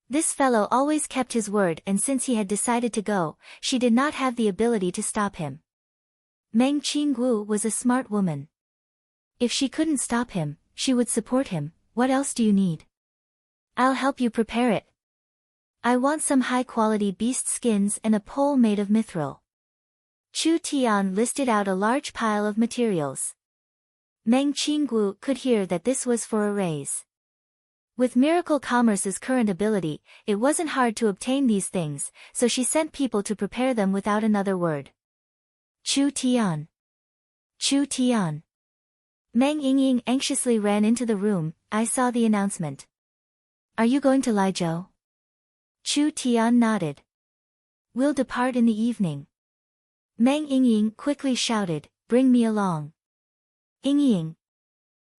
This fellow always kept his word and since he had decided to go, she did not have the ability to stop him. Meng Qinggu was a smart woman. If she couldn't stop him, she would support him. What else do you need? I'll help you prepare it. I want some high-quality beast skins and a pole made of mithril. Chu Tian listed out a large pile of materials. Meng Qinggu could hear that this was for a raise. With Miracle Commerce's current ability, it wasn't hard to obtain these things, so she sent people to prepare them without another word. Chu Tian. Chu Tian. Meng Yingying anxiously ran into the room. I saw the announcement. Are you going to Laizhou? Chu Tian nodded. We'll depart in the evening. Meng Yingying quickly shouted, bring me along. Yingying.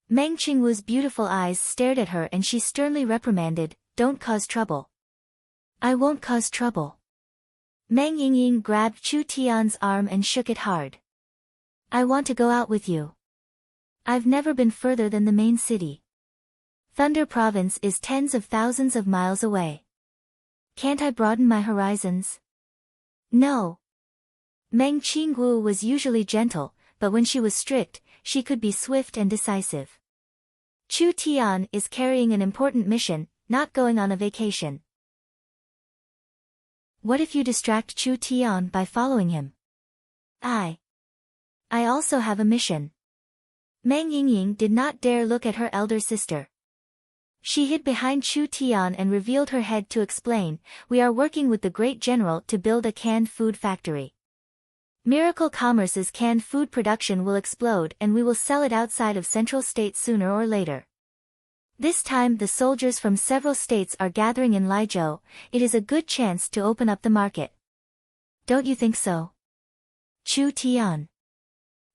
Meng Qingwu's beautiful eyes stared at her and she sternly reprimanded, don't cause trouble. I won't cause trouble. Meng Yingying grabbed Chu Tian's arm and shook it hard. I want to go out with you. I've never been further than the main city. Thunder Province is tens of thousands of miles away. Can't I broaden my horizons? No. Meng Qingwu was usually gentle, but when she was strict, she could be swift and decisive. Chu Tian is carrying an important mission, not going on a vacation. What if you distract Chu Tian by following him? I also have a mission. Meng Yingying did not dare look at her elder sister. She hid behind Chu Tian and revealed her head to explain, we are working with the great general to build a canned food factory. Miracle Commerce's canned food production will explode and we will sell it outside of Central State sooner or later. This time the soldiers from several states are gathering in Laizhou. It is a good chance to open up the market. Don't you think so? Chu Tian.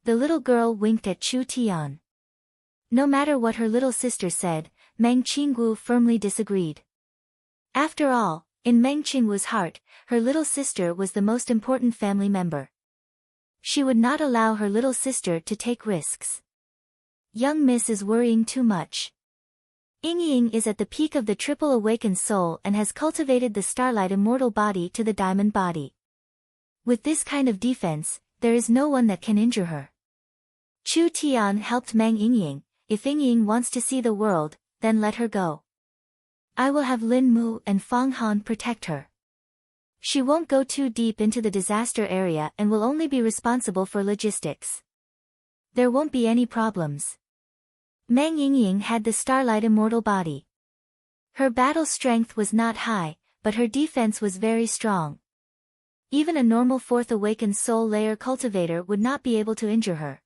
The little girl winked at Chu Tian. No matter what her little sister said, Meng Qingwu firmly disagreed. After all, in Meng Qingwu's heart, her little sister was the most important family member. She would not allow her little sister to take risks. Young Miss is worrying too much. Ying is at the peak of the triple awakened soul and has cultivated the starlight immortal body to the diamond body. With this kind of defense, there is no one that can injure her. Chu Tian helped Meng Ying. If Ying wants to see the world, then let her go. I will have Lin Mu and Fang Han protect her. She won't go too deep into the disaster area and will only be responsible for logistics. There won't be any problems. Meng Ying had the starlight immortal body. Her battle strength was not high, but her defense was very strong. Even a normal fourth awakened soul layer cultivator would not be able to injure her.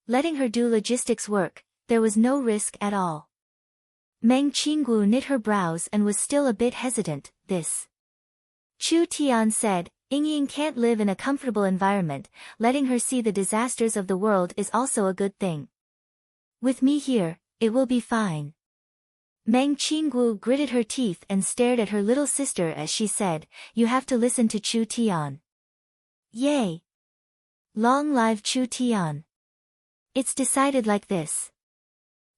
Letting her do logistics work, there was no risk at all. Meng Qinggu knit her brows and was still a bit hesitant. This. Chu Tian said, Ying can't live in a comfortable environment, letting her see the disasters of the world is also a good thing. With me here, it will be fine. Meng Qinggu gritted her teeth and stared at her little sister as she said, you have to listen to Chu Tian. Yay! Long live Chu Tian. It's decided like this.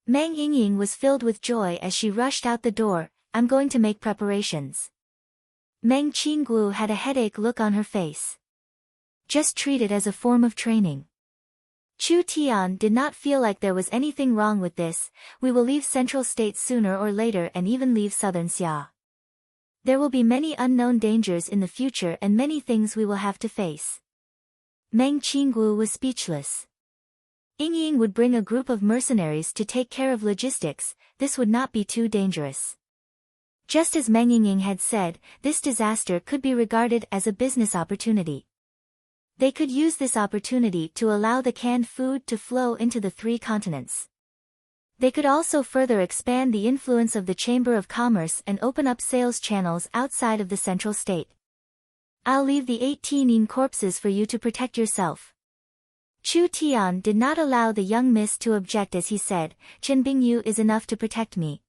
Meng Ying was filled with joy as she rushed out the door. I'm going to make preparations. Meng Qinggu had a headache look on her face. Just treat it as a form of training. Chu Tian did not feel like there was anything wrong with this. We will leave Central State sooner or later and even leave Southern Xia. There will be many unknown dangers in the future and many things we will have to face. Meng Qinggu was speechless. Ying would bring a group of mercenaries to take care of logistics. This would not be too dangerous. Just as Meng Ying had said, this disaster could be regarded as a business opportunity. They could use this opportunity to allow the canned food to flow into the 3 continents. They could also further expand the influence of the Chamber of Commerce and open up sales channels outside of the Central State. I'll leave the 18 Yin corpses for you to protect yourself. Chu Tian did not allow the young miss to object as he said, Chen Bingyu is enough to protect me.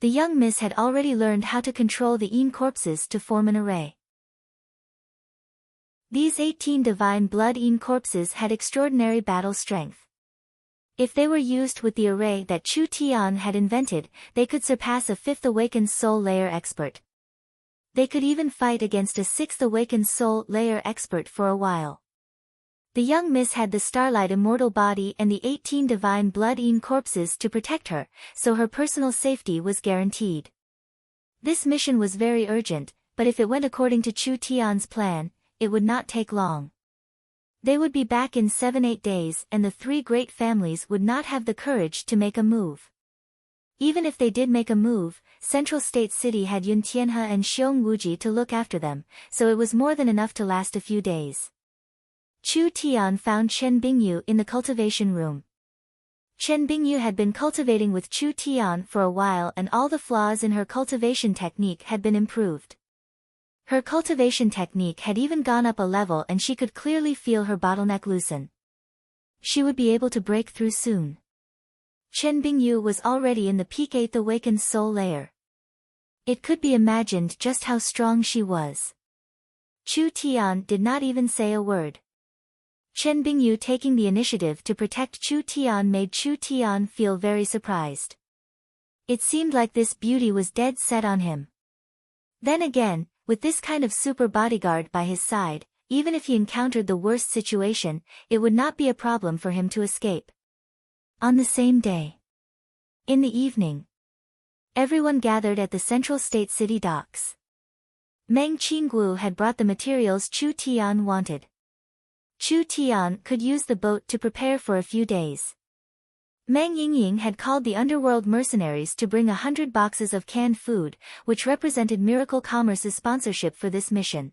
The young miss had already learned how to control the Yin corpses to form an array. These 18 divine blood Yin corpses had extraordinary battle strength. If they were used with the array that Chu Tian had invented, they could surpass a 5th awakened soul layer expert. They could even fight against a 6th awakened soul layer expert for a while. The young miss had the starlight immortal body and the 18 divine blood Yin corpses to protect her, so her personal safety was guaranteed. This mission was very urgent, but if it went according to Chu Tian's plan, it would not take long. They would be back in 7-8 days and the 3 great families would not have the courage to make a move. Even if they did make a move, Central State City had Yun Tianhe and Xiong Wuji to look after them, so it was more than enough to last a few days. Chu Tian found Chen Bingyu in the cultivation room. Chen Bingyu had been cultivating with Chu Tian for a while and all the flaws in her cultivation technique had been improved. Her cultivation technique had even gone up a level and she could clearly feel her bottleneck loosen. She would be able to break through soon. Chen Bingyu was already in the peak 8th awakened soul layer. It could be imagined just how strong she was. Chu Tian did not even say a word. Chen Bingyu taking the initiative to protect Chu Tian made Chu Tian feel very surprised. It seemed like this beauty was dead set on him. Then again, with this kind of super bodyguard by his side, even if he encountered the worst situation, it would not be a problem for him to escape. On the same day. In the evening. Everyone gathered at the Central State City docks. Meng Qinggu had brought the materials Chu Tian wanted. Chu Tian could use the boat to prepare for a few days. Meng Ying had called the underworld mercenaries to bring 100 boxes of canned food, which represented Miracle Commerce's sponsorship for this mission.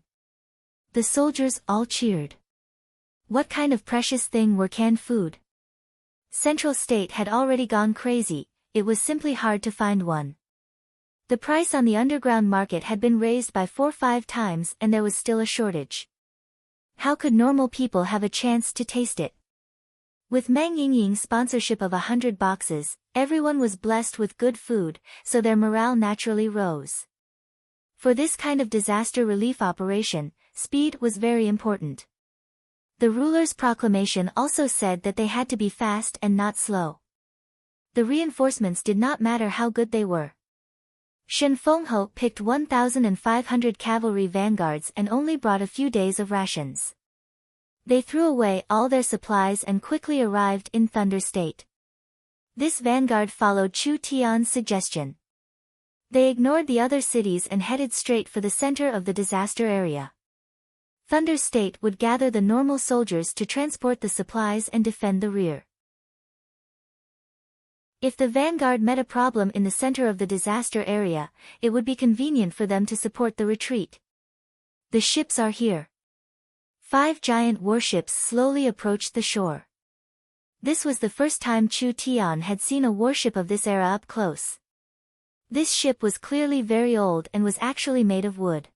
The soldiers all cheered. What kind of precious thing were canned food? Central State had already gone crazy, it was simply hard to find one. The price on the underground market had been raised by 4-5 times and there was still a shortage. How could normal people have a chance to taste it? With Meng Ying's sponsorship of 100 boxes, everyone was blessed with good food, so their morale naturally rose. For this kind of disaster relief operation, speed was very important. The ruler's proclamation also said that they had to be fast and not slow. the reinforcements did not matter how good they were. Shen Fenghe picked 1,500 cavalry vanguards and only brought a few days of rations. They threw away all their supplies and quickly arrived in Thunder State. This vanguard followed Chu Tian's suggestion. They ignored the other cities and headed straight for the center of the disaster area. Thunder State would gather the normal soldiers to transport the supplies and defend the rear. If the vanguard met a problem in the center of the disaster area, it would be convenient for them to support the retreat. The ships are here. 5 giant warships slowly approached the shore. This was the first time Chu Tian had seen a warship of this era up close. This ship was clearly very old and was actually made of wood.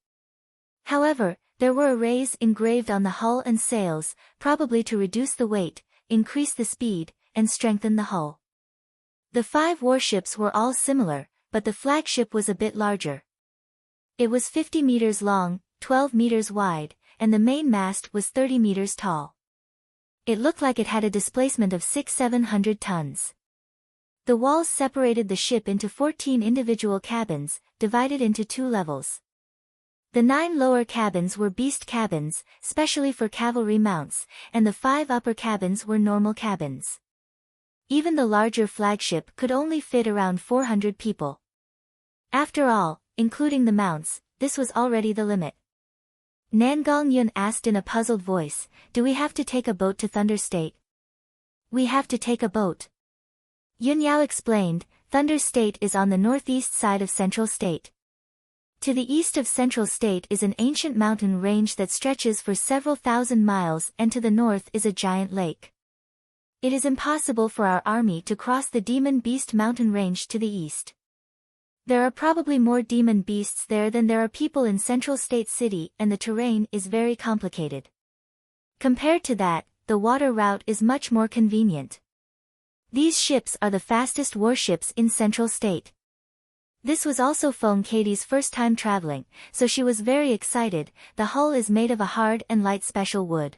However, there were arrays engraved on the hull and sails, probably to reduce the weight, increase the speed, and strengthen the hull. The 5 warships were all similar, but the flagship was a bit larger. It was 50 meters long, 12 meters wide, and the main mast was 30 meters tall. It looked like it had a displacement of 600-700 tons. The walls separated the ship into 14 individual cabins, divided into 2 levels. The 9 lower cabins were beast cabins, specially for cavalry mounts, and the 5 upper cabins were normal cabins. Even the larger flagship could only fit around 400 people. After all, including the mounts, this was already the limit. Nangong Yun asked in a puzzled voice, "Do we have to take a boat to Thunder State?" "We have to take a boat." Yun Yao explained, "Thunder State is on the northeast side of Central State. To the east of Central State is an ancient mountain range that stretches for several thousand miles, and to the north is a giant lake. It is impossible for our army to cross the Demon Beast mountain range to the east. There are probably more demon beasts there than there are people in Central State City, and the terrain is very complicated. Compared to that, the water route is much more convenient. These ships are the fastest warships in Central State." This was also Feng Katie's first time traveling, so she was very excited. The hull is made of a hard and light special wood.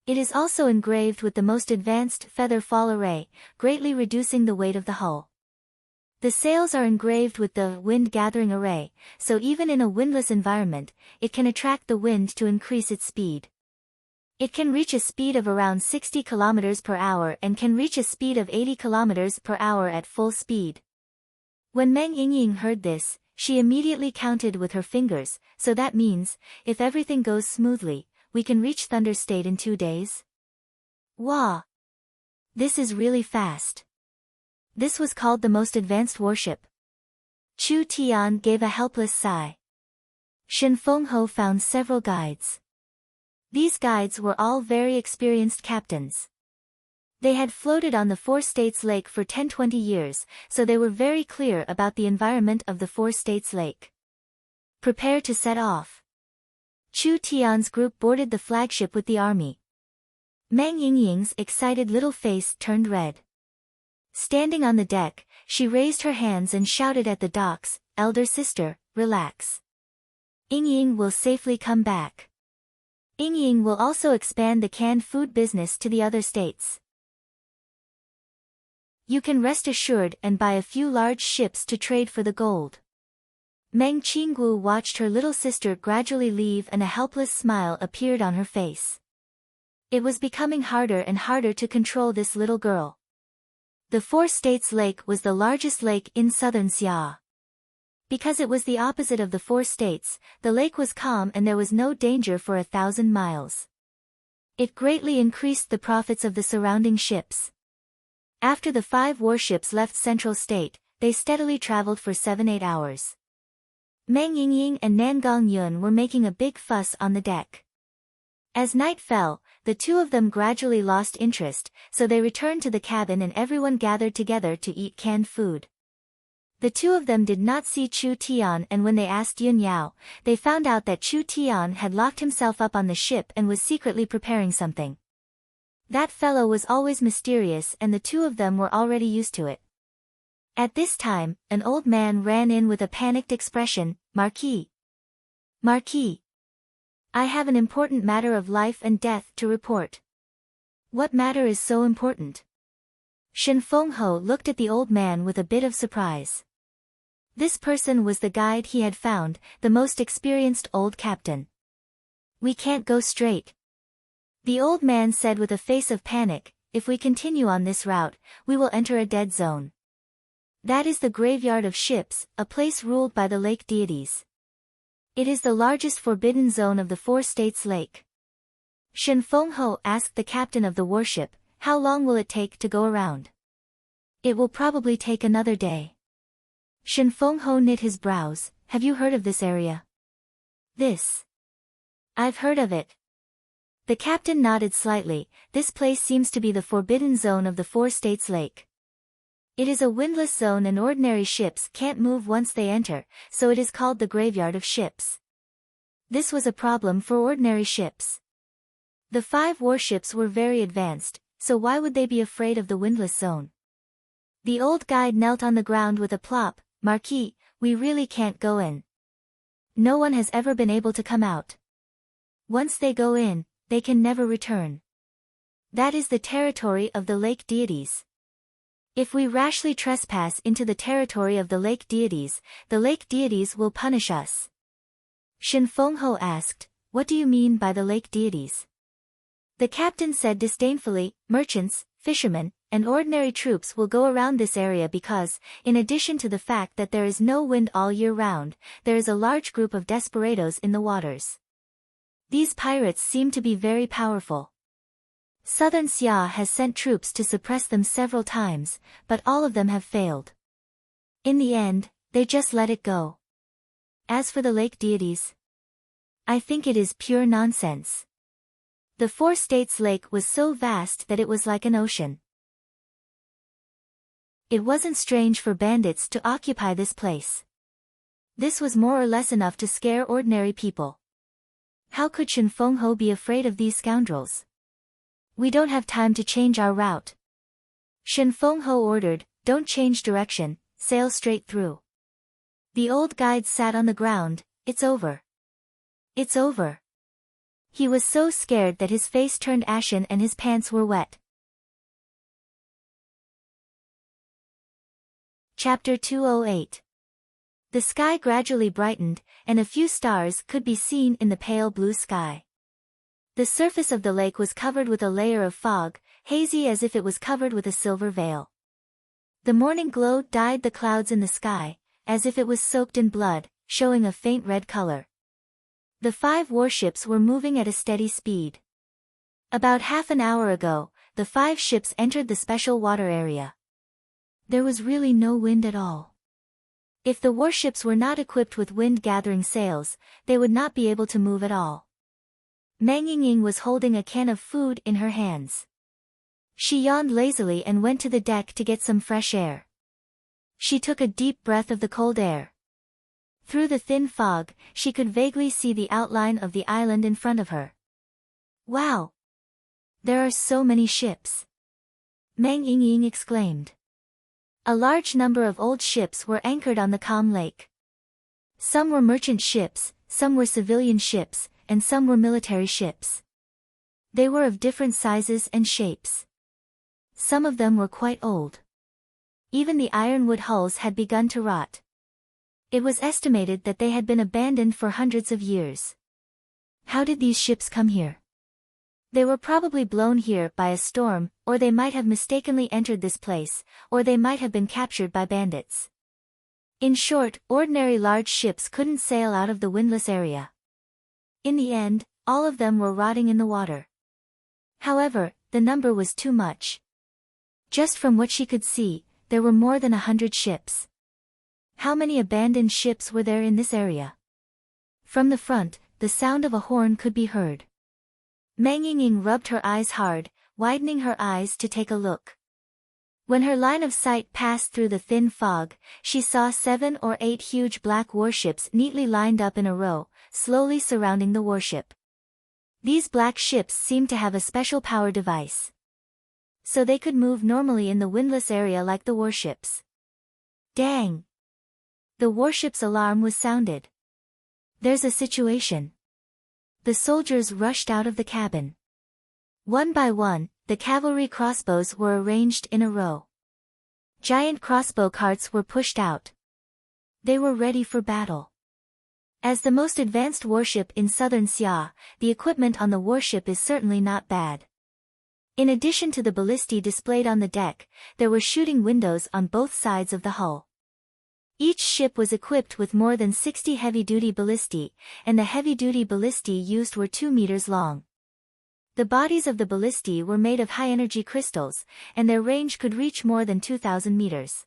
It is also engraved with the most advanced feather fall array, greatly reducing the weight of the hull. The sails are engraved with the wind-gathering array, so even in a windless environment, it can attract the wind to increase its speed. It can reach a speed of around 60 km per hour and can reach a speed of 80 km per hour at full speed. When Meng Yingying heard this, she immediately counted with her fingers, so that means, if everything goes smoothly, we can reach Thunder State in 2 days? Wow! This is really fast. This was called the most advanced warship. Chu Tian gave a helpless sigh. Shen Fenghe found several guides. These guides were all very experienced captains. They had floated on the Four States Lake for 10-20 years, so they were very clear about the environment of the Four States Lake. Prepare to set off. Chu Tian's group boarded the flagship with the army. Meng Yingying's excited little face turned red. Standing on the deck, she raised her hands and shouted at the docks, "Elder sister, relax. Yingying will safely come back. Yingying will also expand the canned food business to the other states. You can rest assured and buy a few large ships to trade for the gold." Meng Qinggu watched her little sister gradually leave and a helpless smile appeared on her face. It was becoming harder and harder to control this little girl. The Four States Lake was the largest lake in southern Xia. Because it was the opposite of the Four States, the lake was calm and there was no danger for 1,000 miles. It greatly increased the profits of the surrounding ships. After the 5 warships left Central State, they steadily traveled for 7-8 hours. Meng Yingying and Nangong Yun were making a big fuss on the deck. As night fell, the 2 of them gradually lost interest, so they returned to the cabin and everyone gathered together to eat canned food. The 2 of them did not see Chu Tian, and when they asked Yun Yao, they found out that Chu Tian had locked himself up on the ship and was secretly preparing something. That fellow was always mysterious and the 2 of them were already used to it. At this time, an old man ran in with a panicked expression, "Marquis! Marquis! I have an important matter of life and death to report." "What matter is so important?" Shen Fengho looked at the old man with a bit of surprise. This person was the guide he had found, the most experienced old captain. We can't go straight, the old man said with a face of panic. If we continue on this route, we will enter a dead zone. That is the graveyard of ships, a place ruled by the lake deities. It is the largest forbidden zone of the four states lake. Shen Fengho asked the captain of the warship, how long will it take to go around? It will probably take another day. Shen Fengho knit his brows. Have you heard of this area? This. I've heard of it. The captain nodded slightly. This place seems to be the forbidden zone of the four states lake. It is a windless zone and ordinary ships can't move once they enter, so it is called the graveyard of ships. This was a problem for ordinary ships. The 5 warships were very advanced, so why would they be afraid of the windless zone? The old guide knelt on the ground with a plop. Marquis, we really can't go in. No one has ever been able to come out. Once they go in, they can never return. That is the territory of the lake deities. If we rashly trespass into the territory of the lake deities will punish us. Shen Fengho asked, what do you mean by the lake deities? The captain said disdainfully, merchants, fishermen, and ordinary troops will go around this area because, in addition to the fact that there is no wind all year round, there is a large group of desperados in the waters. These pirates seem to be very powerful. Southern Xia has sent troops to suppress them several times, but all of them have failed. In the end, they just let it go. As for the lake deities, I think it is pure nonsense. The four states lake was so vast that it was like an ocean. It wasn't strange for bandits to occupy this place. This was more or less enough to scare ordinary people. How could Shen Fengho be afraid of these scoundrels? We don't have time to change our route. Shen Fengho ordered, don't change direction, sail straight through. The old guide sat on the ground. It's over. It's over. He was so scared that his face turned ashen and his pants were wet. Chapter 208. The sky gradually brightened, and a few stars could be seen in the pale blue sky. The surface of the lake was covered with a layer of fog, hazy as if it was covered with a silver veil. The morning glow dyed the clouds in the sky, as if it was soaked in blood, showing a faint red color. The 5 warships were moving at a steady speed. About half an hour ago, the 5 ships entered the special water area. There was really no wind at all. If the warships were not equipped with wind-gathering sails, they would not be able to move at all. Meng Yingying was holding a can of food in her hands. She yawned lazily and went to the deck to get some fresh air. She took a deep breath of the cold air. Through the thin fog, she could vaguely see the outline of the island in front of her. Wow! There are so many ships! Meng Yingying exclaimed. A large number of old ships were anchored on the calm lake. Some were merchant ships, some were civilian ships, and some were military ships. They were of different sizes and shapes. Some of them were quite old. Even the ironwood hulls had begun to rot. It was estimated that they had been abandoned for hundreds of years. How did these ships come here? They were probably blown here by a storm, or they might have mistakenly entered this place, or they might have been captured by bandits. In short, ordinary large ships couldn't sail out of the windless area. In the end, all of them were rotting in the water. However, the number was too much. Just from what she could see, there were more than 100 ships. How many abandoned ships were there in this area? From the front, the sound of a horn could be heard. Meng Yingying rubbed her eyes hard, widening her eyes to take a look. When her line of sight passed through the thin fog, she saw 7 or 8 huge black warships neatly lined up in a row, slowly surrounding the warship. These black ships seemed to have a special power device. So they could move normally in the windless area like the warships. Dang! The warship's alarm was sounded. There's a situation. The soldiers rushed out of the cabin. One by one, the cavalry crossbows were arranged in a row. Giant crossbow carts were pushed out. They were ready for battle. As the most advanced warship in southern Xia, the equipment on the warship is certainly not bad. In addition to the ballistae displayed on the deck, there were shooting windows on both sides of the hull. Each ship was equipped with more than 60 heavy-duty ballistae, and the heavy-duty ballistae used were 2 meters long. The bodies of the ballistae were made of high-energy crystals, and their range could reach more than 2,000 meters.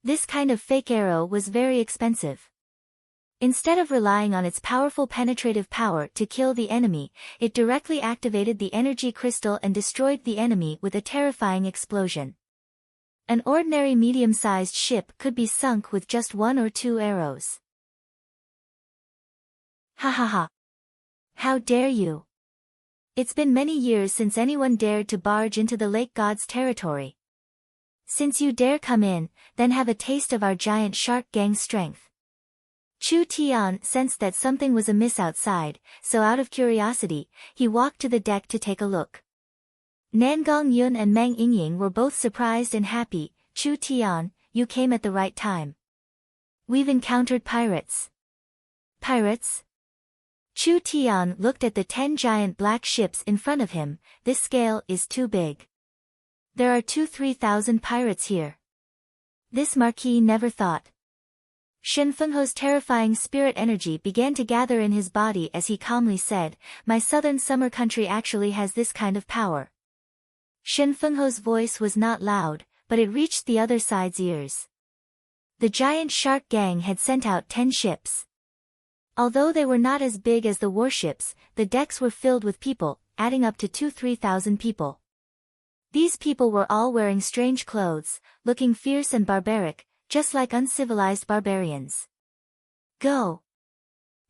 This kind of fake arrow was very expensive. Instead of relying on its powerful penetrative power to kill the enemy, it directly activated the energy crystal and destroyed the enemy with a terrifying explosion. An ordinary medium-sized ship could be sunk with just 1 or 2 arrows. Ha ha ha! How dare you! It's been many years since anyone dared to barge into the lake god's territory. Since you dare come in, then have a taste of our giant shark gang's strength. Chu Tian sensed that something was amiss outside, so out of curiosity, he walked to the deck to take a look. Nangong Yun and Meng Yingying were both surprised and happy. Chu Tian, you came at the right time. We've encountered pirates. Pirates? Chu Tian looked at the 10 giant black ships in front of him. This scale is too big. There are 2,000–3,000 pirates here. This Marquis never thought. Shen Fengho's terrifying spirit energy began to gather in his body as he calmly said, my southern summer country actually has this kind of power. Shen Fengho's voice was not loud, but it reached the other side's ears. The giant shark gang had sent out 10 ships. Although they were not as big as the warships, the decks were filled with people, adding up to 2,000–3,000 people. These people were all wearing strange clothes, looking fierce and barbaric, just like uncivilized barbarians. Go!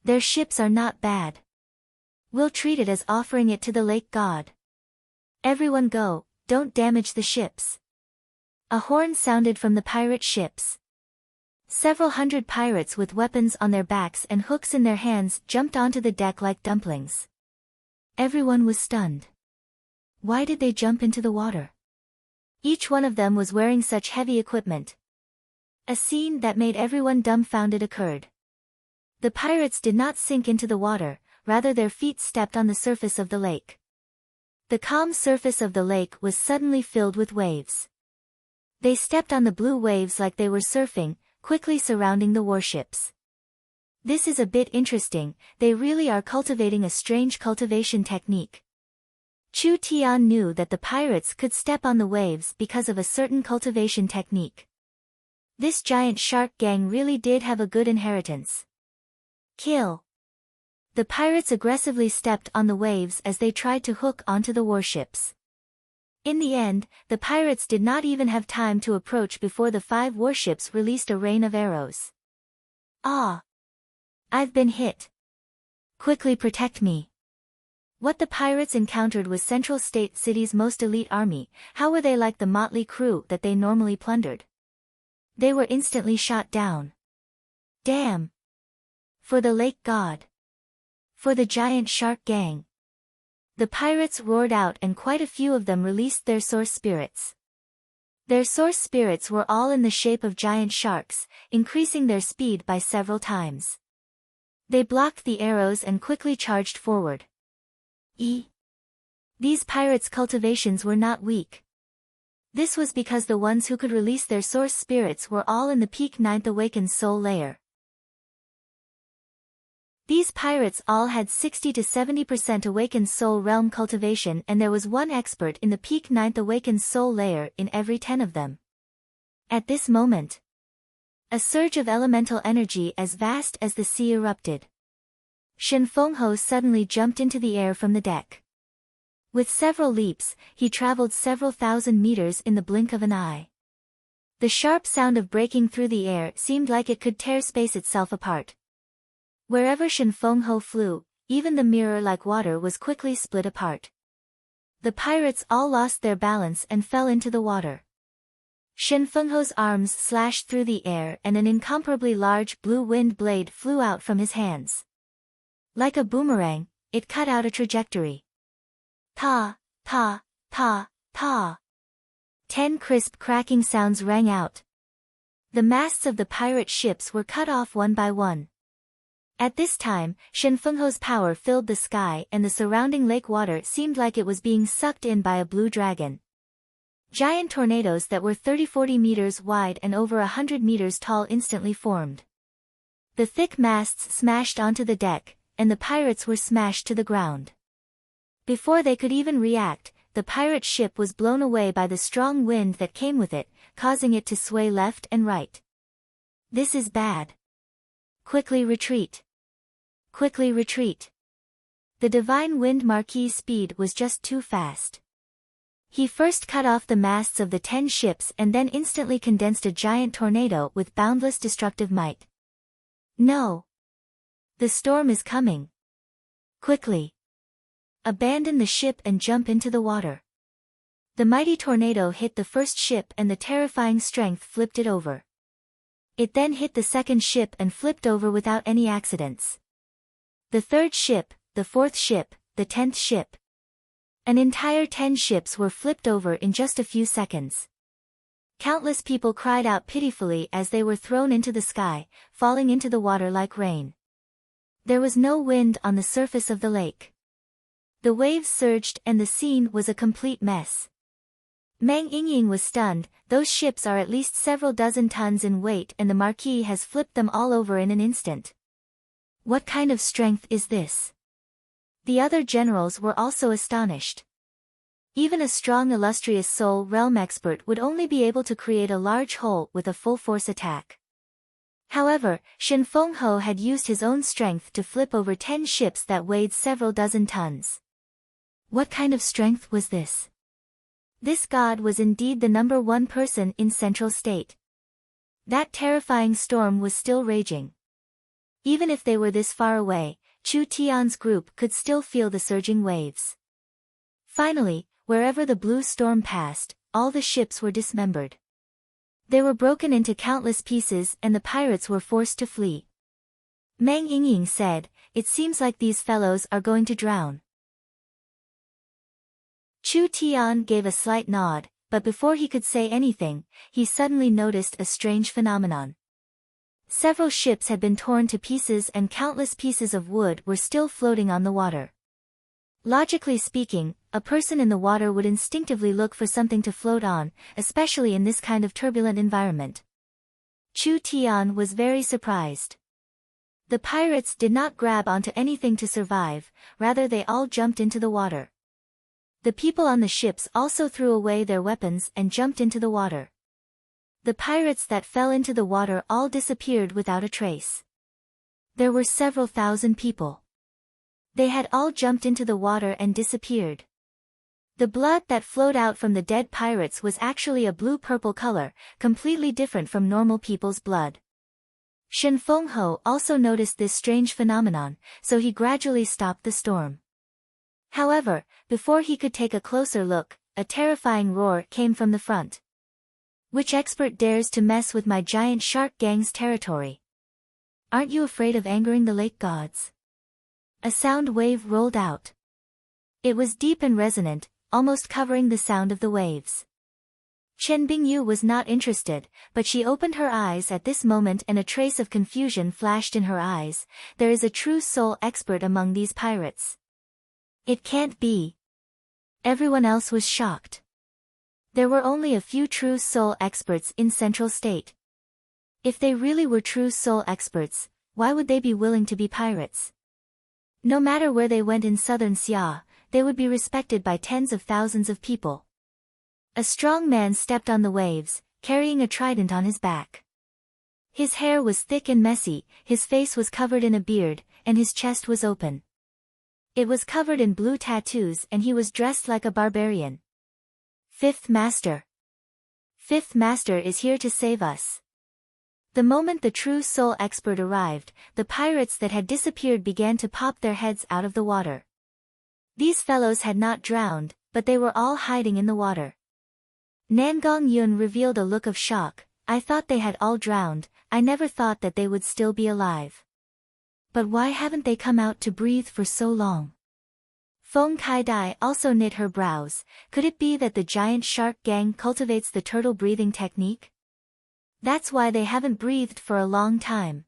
Their ships are not bad. We'll treat it as offering it to the lake god. Everyone go, don't damage the ships. A horn sounded from the pirate ships. Several hundred pirates with weapons on their backs and hooks in their hands jumped onto the deck like dumplings. Everyone was stunned. Why did they jump into the water? Each one of them was wearing such heavy equipment. A scene that made everyone dumbfounded occurred. The pirates did not sink into the water, rather their feet stepped on the surface of the lake. The calm surface of the lake was suddenly filled with waves. They stepped on the blue waves like they were surfing, quickly surrounding the warships. This is a bit interesting, they really are cultivating a strange cultivation technique. Chu Tian knew that the pirates could step on the waves because of a certain cultivation technique. This giant shark gang really did have a good inheritance. Kill! The pirates aggressively stepped on the waves as they tried to hook onto the warships. In the end, the pirates did not even have time to approach before the 5 warships released a rain of arrows. Ah! I've been hit. Quickly protect me. What the pirates encountered was Central State City's most elite army. How were they like the motley crew that they normally plundered? They were instantly shot down. Damn! For the lake god. For the giant shark gang. The pirates roared out and quite a few of them released their source spirits. Their source spirits were all in the shape of giant sharks, increasing their speed by several times. They blocked the arrows and quickly charged forward. These pirates' cultivations were not weak. This was because the ones who could release their source spirits were all in the peak 9th awakened soul layer. These pirates all had 60 to 70% awakened soul realm cultivation, and there was one expert in the peak 9th awakened soul layer in every 10 of them. At this moment, a surge of elemental energy as vast as the sea erupted. Shen Fengho suddenly jumped into the air from the deck. With several leaps, he traveled several thousand meters in the blink of an eye. The sharp sound of breaking through the air seemed like it could tear space itself apart. Wherever Shen Fengho flew, even the mirror-like water was quickly split apart. The pirates all lost their balance and fell into the water. Shen Fengho's arms slashed through the air and an incomparably large blue wind blade flew out from his hands. Like a boomerang, it cut out a trajectory. Pa, Pa, pa. 10 crisp cracking sounds rang out. The masts of the pirate ships were cut off one by one. At this time, Shen Fengho's power filled the sky and the surrounding lake water seemed like it was being sucked in by a blue dragon. Giant tornadoes that were 30-40 meters wide and over 100 meters tall instantly formed. The thick masts smashed onto the deck, and the pirates were smashed to the ground. Before they could even react, the pirate ship was blown away by the strong wind that came with it, causing it to sway left and right. This is bad. Quickly retreat. Quickly retreat. The divine wind Marquis's speed was just too fast. He first cut off the masts of the 10 ships and then instantly condensed a giant tornado with boundless destructive might. No! The storm is coming. Quickly! Abandon the ship and jump into the water. The mighty tornado hit the first ship and the terrifying strength flipped it over. It then hit the second ship and flipped over without any accidents. The third ship, the fourth ship, the 10th ship. An entire 10 ships were flipped over in just a few seconds. Countless people cried out pitifully as they were thrown into the sky, falling into the water like rain. There was no wind on the surface of the lake. The waves surged and the scene was a complete mess. Meng Yingying was stunned. Those ships are at least several dozen tons in weight and the Marquis has flipped them all over in an instant. What kind of strength is this? The other generals were also astonished. Even a strong illustrious soul realm expert would only be able to create a large hole with a full force attack. However, Shen Fengho had used his own strength to flip over 10 ships that weighed several dozen tons. What kind of strength was this? This god was indeed the #1 person in Central State. That terrifying storm was still raging. Even if they were this far away, Chu Tian's group could still feel the surging waves. Finally, wherever the blue storm passed, all the ships were dismembered. They were broken into countless pieces and the pirates were forced to flee. Meng Yingying said, "It seems like these fellows are going to drown." Chu Tian gave a slight nod, but before he could say anything, he suddenly noticed a strange phenomenon. Several ships had been torn to pieces and countless pieces of wood were still floating on the water. Logically speaking, a person in the water would instinctively look for something to float on, especially in this kind of turbulent environment. Chu Tian was very surprised. The pirates did not grab onto anything to survive, rather they all jumped into the water. The people on the ships also threw away their weapons and jumped into the water. The pirates that fell into the water all disappeared without a trace. There were several thousand people. They had all jumped into the water and disappeared. The blood that flowed out from the dead pirates was actually a blue-purple color, completely different from normal people's blood. Shen Fengho also noticed this strange phenomenon, so he gradually stopped the storm. However, before he could take a closer look, a terrifying roar came from the front. Which expert dares to mess with my giant shark gang's territory? Aren't you afraid of angering the lake gods? A sound wave rolled out. It was deep and resonant, almost covering the sound of the waves. Chen Bingyu was not interested, but she opened her eyes at this moment and a trace of confusion flashed in her eyes. There is a true soul expert among these pirates. It can't be. Everyone else was shocked. There were only a few true soul experts in Central State. If they really were true soul experts, why would they be willing to be pirates? No matter where they went in southern Xia, they would be respected by tens of thousands of people. A strong man stepped on the waves, carrying a trident on his back. His hair was thick and messy, his face was covered in a beard, and his chest was open. It was covered in blue tattoos and he was dressed like a barbarian. Fifth Master. Fifth Master is here to save us. The moment the true soul expert arrived, the pirates that had disappeared began to pop their heads out of the water. These fellows had not drowned, but they were all hiding in the water. Nangong Yun revealed a look of shock. I thought they had all drowned, I never thought that they would still be alive. But why haven't they come out to breathe for so long? Feng Kai-dai also knit her brows. Could it be that the giant shark gang cultivates the turtle breathing technique? That's why they haven't breathed for a long time.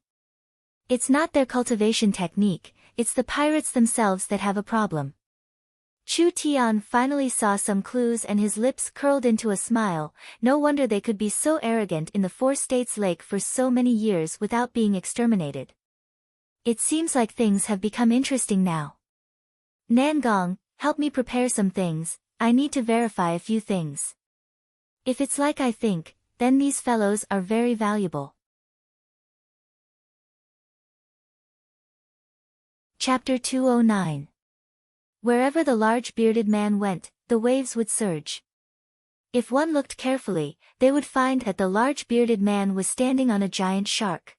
It's not their cultivation technique, it's the pirates themselves that have a problem. Chu Tian finally saw some clues and his lips curled into a smile. No wonder they could be so arrogant in the Four States Lake for so many years without being exterminated. It seems like things have become interesting now. Nangong, help me prepare some things, I need to verify a few things. If it's like I think, then these fellows are very valuable. Chapter 209. Wherever the large bearded man went, the waves would surge. If one looked carefully, they would find that the large bearded man was standing on a giant shark.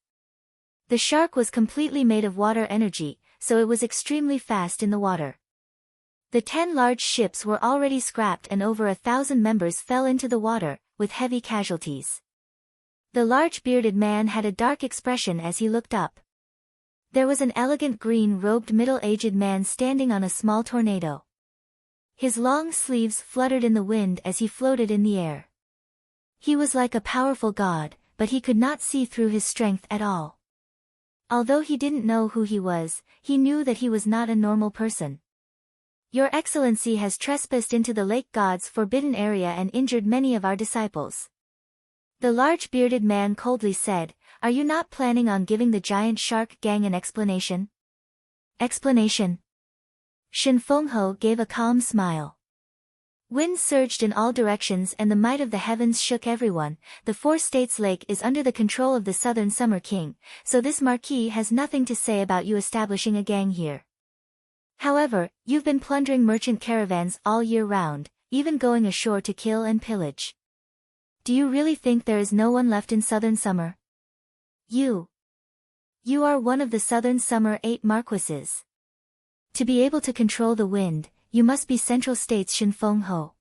The shark was completely made of water energy, so it was extremely fast in the water. The 10 large ships were already scrapped and over 1,000 members fell into the water, with heavy casualties. The large bearded man had a dark expression as he looked up. There was an elegant green-robed middle-aged man standing on a small tornado. His long sleeves fluttered in the wind as he floated in the air. He was like a powerful god, but he could not see through his strength at all. Although he didn't know who he was, he knew that he was not a normal person. Your Excellency has trespassed into the lake god's forbidden area and injured many of our disciples. The large bearded man coldly said, Are you not planning on giving the giant shark gang an explanation? Explanation? Shin Fengho gave a calm smile. Winds surged in all directions and the might of the heavens shook everyone. The Four States Lake is under the control of the Southern Summer King, so this marquis has nothing to say about you establishing a gang here. However, you've been plundering merchant caravans all year round, even going ashore to kill and pillage. Do you really think there is no one left in Southern Summer? You are one of the Southern Summer 8 marquises. To be able to control the wind, you must be Central State's Shin Fengho.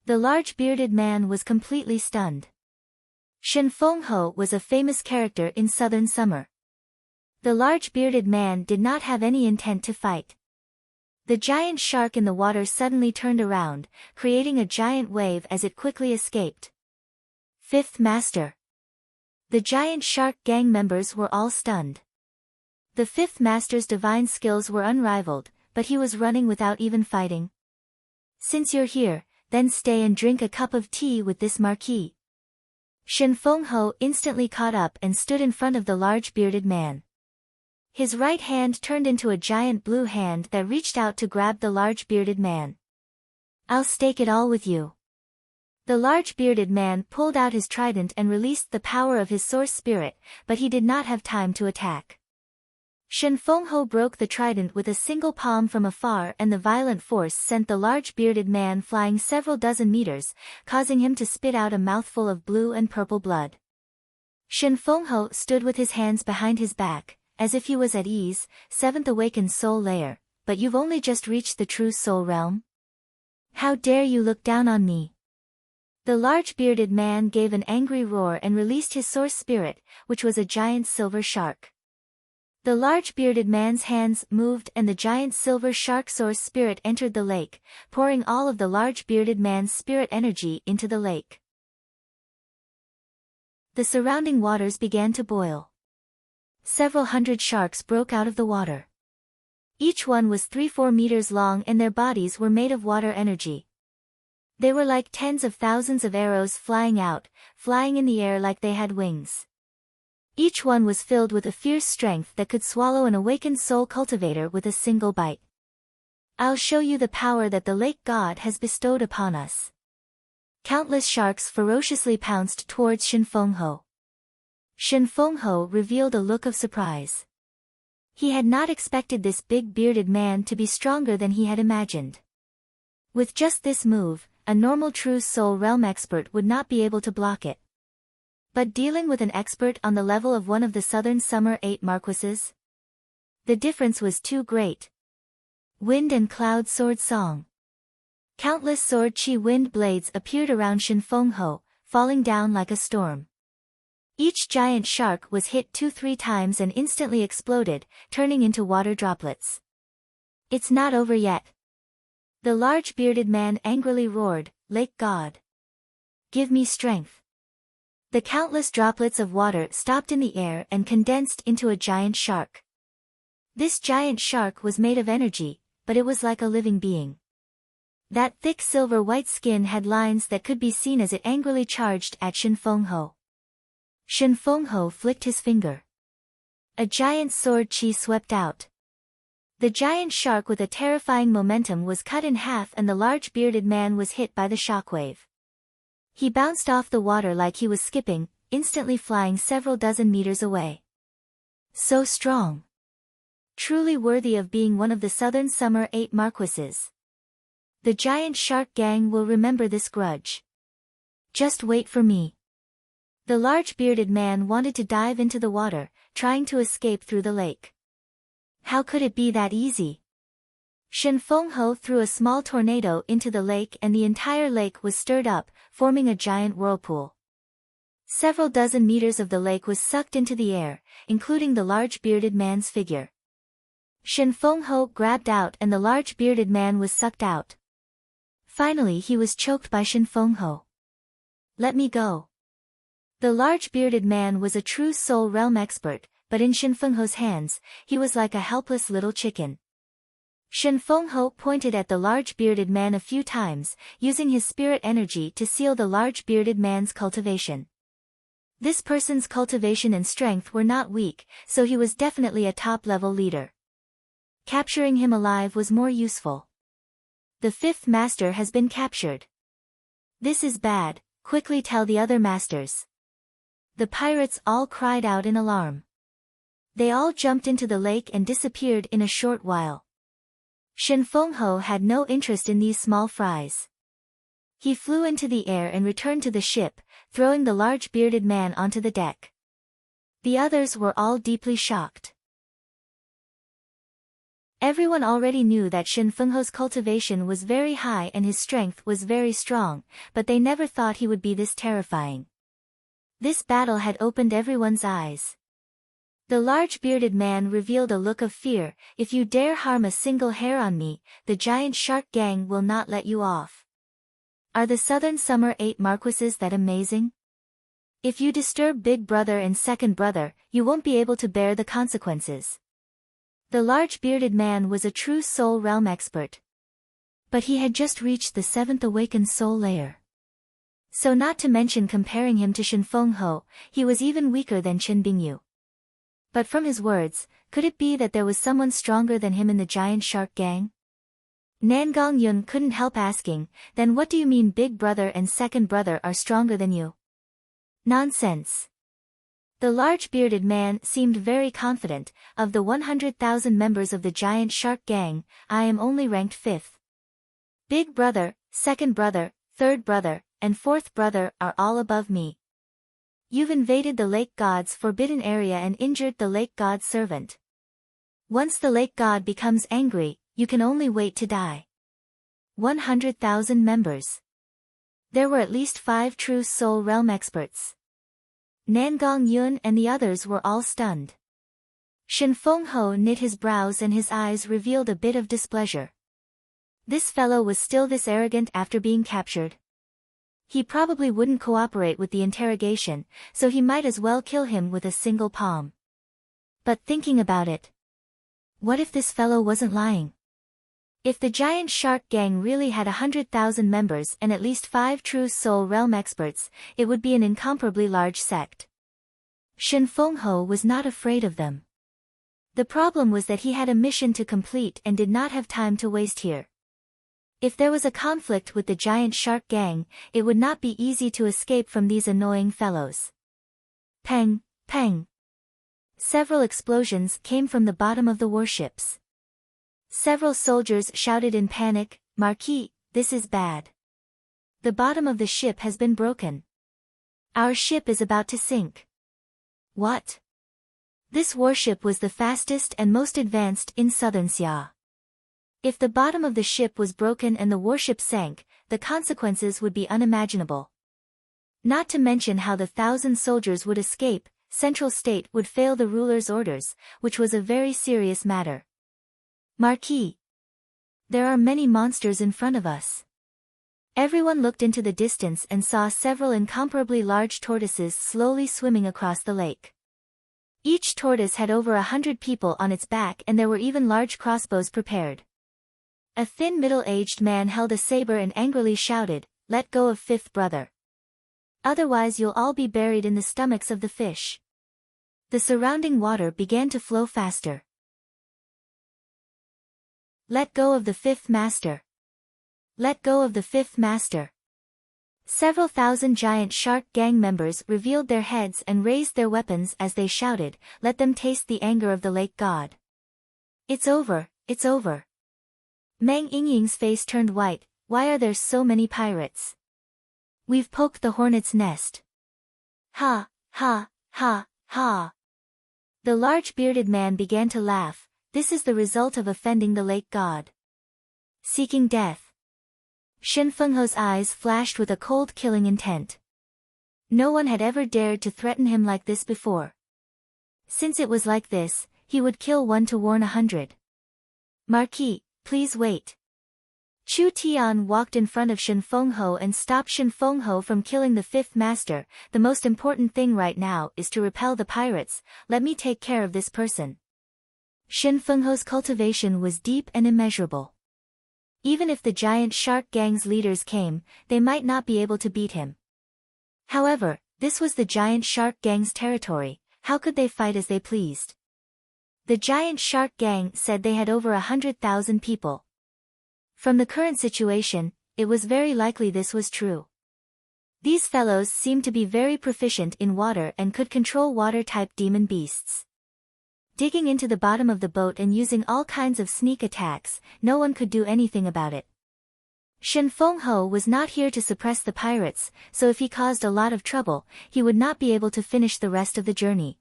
The large bearded man was completely stunned. Shin Fengho was a famous character in Southern Summer. The large bearded man did not have any intent to fight. The giant shark in the water suddenly turned around, creating a giant wave as it quickly escaped. Fifth Master. The giant shark gang members were all stunned. The Fifth Master's divine skills were unrivaled, but he was running without even fighting. Since you're here, then stay and drink a cup of tea with this marquis. Shin Fengho instantly caught up and stood in front of the large bearded man. His right hand turned into a giant blue hand that reached out to grab the large bearded man. I'll stake it all with you. The large bearded man pulled out his trident and released the power of his source spirit, but he did not have time to attack. Shin Fengho broke the trident with a single palm from afar and the violent force sent the large bearded man flying several dozen meters, causing him to spit out a mouthful of blue and purple blood. Shin Fengho stood with his hands behind his back, as if he was at ease. Seventh awakened soul layer, but you've only just reached the true soul realm? How dare you look down on me? The large bearded man gave an angry roar and released his source spirit, which was a giant silver shark. The large bearded man's hands moved and the giant silver shark source spirit entered the lake, pouring all of the large bearded man's spirit energy into the lake. The surrounding waters began to boil. Several hundred sharks broke out of the water. Each one was 3-4 meters long and their bodies were made of water energy. They were like tens of thousands of arrows flying out, flying in the air like they had wings. Each one was filled with a fierce strength that could swallow an awakened soul cultivator with a single bite. I'll show you the power that the lake god has bestowed upon us. Countless sharks ferociously pounced towards Shin Fengho. Shin Fengho revealed a look of surprise. He had not expected this big bearded man to be stronger than he had imagined. With just this move, a normal true soul realm expert would not be able to block it. But dealing with an expert on the level of one of the Southern Summer 8 marquises? The difference was too great. Wind and Cloud Sword Song. Countless sword chi wind blades appeared around Shin Fengho, falling down like a storm. Each giant shark was hit 2-3 times and instantly exploded, turning into water droplets. It's not over yet. The large bearded man angrily roared, "Lake God! Give me strength!" The countless droplets of water stopped in the air and condensed into a giant shark. This giant shark was made of energy, but it was like a living being. That thick silver-white skin had lines that could be seen as it angrily charged at Shen Fengho. Shen Fengho flicked his finger. A giant sword chi swept out. The giant shark with a terrifying momentum was cut in half and the large bearded man was hit by the shockwave. He bounced off the water like he was skipping, instantly flying several dozen meters away. So strong. Truly worthy of being one of the Southern Summer 8 Marquises. The giant shark gang will remember this grudge. Just wait for me. The large bearded man wanted to dive into the water, trying to escape through the lake. How could it be that easy? Shen Fengho threw a small tornado into the lake and the entire lake was stirred up, forming a giant whirlpool. Several dozen meters of the lake was sucked into the air, including the large bearded man's figure. Shen Fengho grabbed out and the large bearded man was sucked out. Finally he was choked by Shen Fengho. "Let me go." The large bearded man was a true soul realm expert, but in Shen Fengho's hands, he was like a helpless little chicken. Shen Fengho pointed at the large bearded man a few times, using his spirit energy to seal the large bearded man's cultivation. This person's cultivation and strength were not weak, so he was definitely a top-level leader. Capturing him alive was more useful. The fifth master has been captured. This is bad, quickly tell the other masters. The pirates all cried out in alarm. They all jumped into the lake and disappeared in a short while. Shen Fengho had no interest in these small fries. He flew into the air and returned to the ship, throwing the large bearded man onto the deck. The others were all deeply shocked. Everyone already knew that Shen Fengho's cultivation was very high and his strength was very strong, but they never thought he would be this terrifying. This battle had opened everyone's eyes. The large bearded man revealed a look of fear. "If you dare harm a single hair on me, the giant shark gang will not let you off. Are the Southern Summer 8 Marquises that amazing? If you disturb Big Brother and Second Brother, you won't be able to bear the consequences." The large bearded man was a true soul realm expert. But he had just reached the 7th awakened soul layer. So not to mention comparing him to Shen Fengho, he was even weaker than Chen Bingyu. But from his words, could it be that there was someone stronger than him in the giant shark gang? Nangong Yun couldn't help asking, "Then what do you mean Big Brother and Second Brother are stronger than you?" "Nonsense." The large bearded man seemed very confident. "Of the 100,000 members of the giant shark gang, I am only ranked 5th. Big Brother, Second Brother, Third Brother, and Fourth Brother are all above me. You've invaded the lake god's forbidden area and injured the lake god's servant. Once the lake god becomes angry, you can only wait to die." 100,000 members. There were at least 5 true soul realm experts. Nangong Yun and the others were all stunned. Shen Fengho knit his brows and his eyes revealed a bit of displeasure. This fellow was still this arrogant after being captured. He probably wouldn't cooperate with the interrogation, so he might as well kill him with a single palm. But thinking about it, what if this fellow wasn't lying? If the giant shark gang really had 100,000 members and at least 5 true soul realm experts, it would be an incomparably large sect. Shen Fengho was not afraid of them. The problem was that he had a mission to complete and did not have time to waste here. If there was a conflict with the giant shark gang, it would not be easy to escape from these annoying fellows. Peng, peng. Several explosions came from the bottom of the warships. Several soldiers shouted in panic, "Marquis, this is bad. The bottom of the ship has been broken. Our ship is about to sink." What? This warship was the fastest and most advanced in Southern Xia. If the bottom of the ship was broken and the warship sank, the consequences would be unimaginable. Not to mention how the 1,000 soldiers would escape, Central State would fail the ruler's orders, which was a very serious matter. "Marquis." There are many monsters in front of us. Everyone looked into the distance and saw several incomparably large tortoises slowly swimming across the lake. Each tortoise had over 100 people on its back, and there were even large crossbows prepared. A thin middle-aged man held a saber and angrily shouted, "Let go of fifth brother. Otherwise you'll all be buried in the stomachs of the fish." The surrounding water began to flow faster. "Let go of the fifth master. Let go of the fifth master." Several thousand giant shark gang members revealed their heads and raised their weapons as they shouted, "Let them taste the anger of the lake god. It's over, it's over." Meng Yingying's face turned white. "Why are there so many pirates? We've poked the hornet's nest." "Ha, ha, ha, ha." The large bearded man began to laugh. "This is the result of offending the lake god. Seeking death." Shen Fengho's eyes flashed with a cold killing intent. No one had ever dared to threaten him like this before. Since it was like this, he would kill one to warn 100. "Marquis, please wait." Chu Tian walked in front of Shen Fengho and stopped Shen Fengho from killing the fifth master. "The most important thing right now is to repel the pirates. Let me take care of this person." Shen Fengho's cultivation was deep and immeasurable. Even if the giant shark gang's leaders came, they might not be able to beat him. However, this was the giant shark gang's territory. How could they fight as they pleased? The giant shark gang said they had over 100,000 people. From the current situation, it was very likely this was true. These fellows seemed to be very proficient in water and could control water-type demon beasts. Digging into the bottom of the boat and using all kinds of sneak attacks, no one could do anything about it. Shen Fengho was not here to suppress the pirates, so if he caused a lot of trouble, he would not be able to finish the rest of the journey.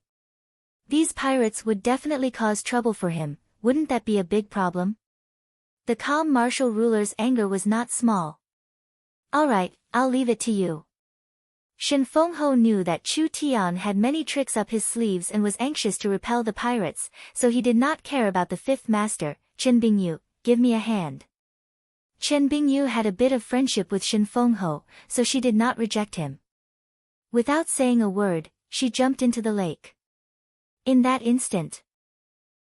These pirates would definitely cause trouble for him. Wouldn't that be a big problem? The calm martial ruler's anger was not small. "Alright, I'll leave it to you." Shen Fengho knew that Chu Tian had many tricks up his sleeves and was anxious to repel the pirates, so he did not care about the fifth master. "Chen Bingyu, give me a hand." Chen Bingyu had a bit of friendship with Shen Fengho, so she did not reject him. Without saying a word, she jumped into the lake. In that instant,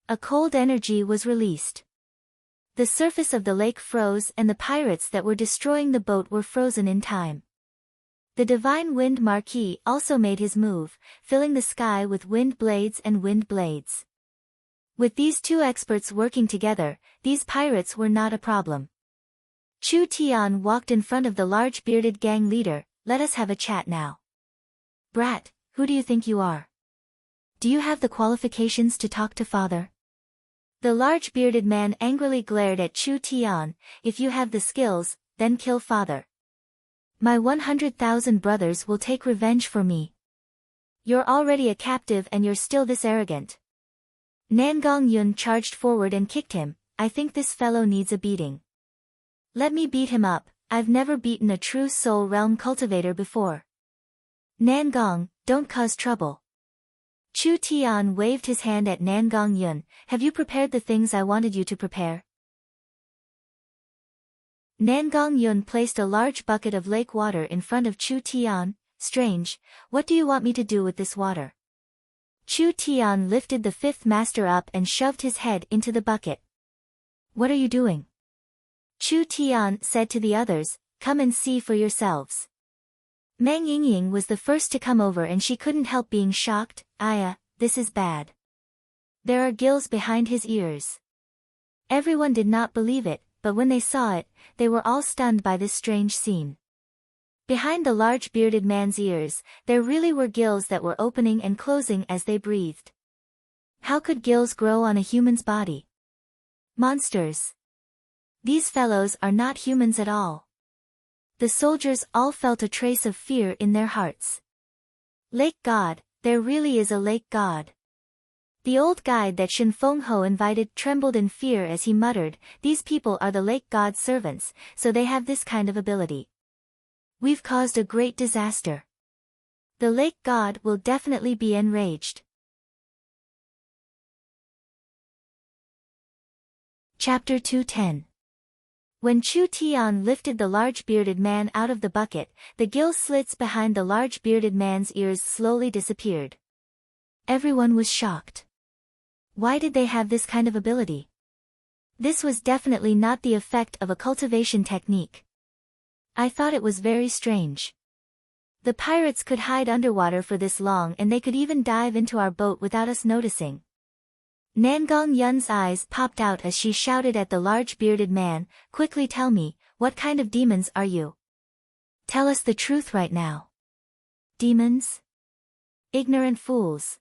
a cold energy was released. The surface of the lake froze and the pirates that were destroying the boat were frozen in time. The divine wind Marquis also made his move, filling the sky with wind blades and wind blades. With these two experts working together, these pirates were not a problem. Chu Tian walked in front of the large bearded gang leader. "Let us have a chat now." "Brat, who do you think you are? Do you have the qualifications to talk to father?" The large bearded man angrily glared at Chu Tian. "If you have the skills, then kill father. My 100,000 brothers will take revenge for me. You're already a captive and you're still this arrogant." Nangong Yun charged forward and kicked him. "I think this fellow needs a beating. Let me beat him up. I've never beaten a true soul realm cultivator before." "Nangong, don't cause trouble." Chu Tian waved his hand at Nangong Yun. "Have you prepared the things I wanted you to prepare?" Nangong Yun placed a large bucket of lake water in front of Chu Tian. "Strange, what do you want me to do with this water?" Chu Tian lifted the fifth master up and shoved his head into the bucket. "What are you doing?" Chu Tian said to the others, "Come and see for yourselves." Meng Yingying was the first to come over and she couldn't help being shocked. "Aya, this is bad. There are gills behind his ears." Everyone did not believe it, but when they saw it, they were all stunned by this strange scene. Behind the large bearded man's ears, there really were gills that were opening and closing as they breathed. How could gills grow on a human's body? Monsters. These fellows are not humans at all. The soldiers all felt a trace of fear in their hearts. Lake God, there really is a lake god. The old guide that Shen Fengho invited trembled in fear as he muttered, "These people are the lake god's servants, so they have this kind of ability. We've caused a great disaster. The lake god will definitely be enraged." Chapter 210. When Chu Tian lifted the large bearded man out of the bucket, the gill slits behind the large bearded man's ears slowly disappeared. Everyone was shocked. Why did they have this kind of ability? This was definitely not the effect of a cultivation technique. I thought it was very strange. The pirates could hide underwater for this long, and they could even dive into our boat without us noticing. Nangong Yun's eyes popped out as she shouted at the large bearded man, "Quickly tell me, what kind of demons are you? Tell us the truth right now." Demons? Ignorant fools.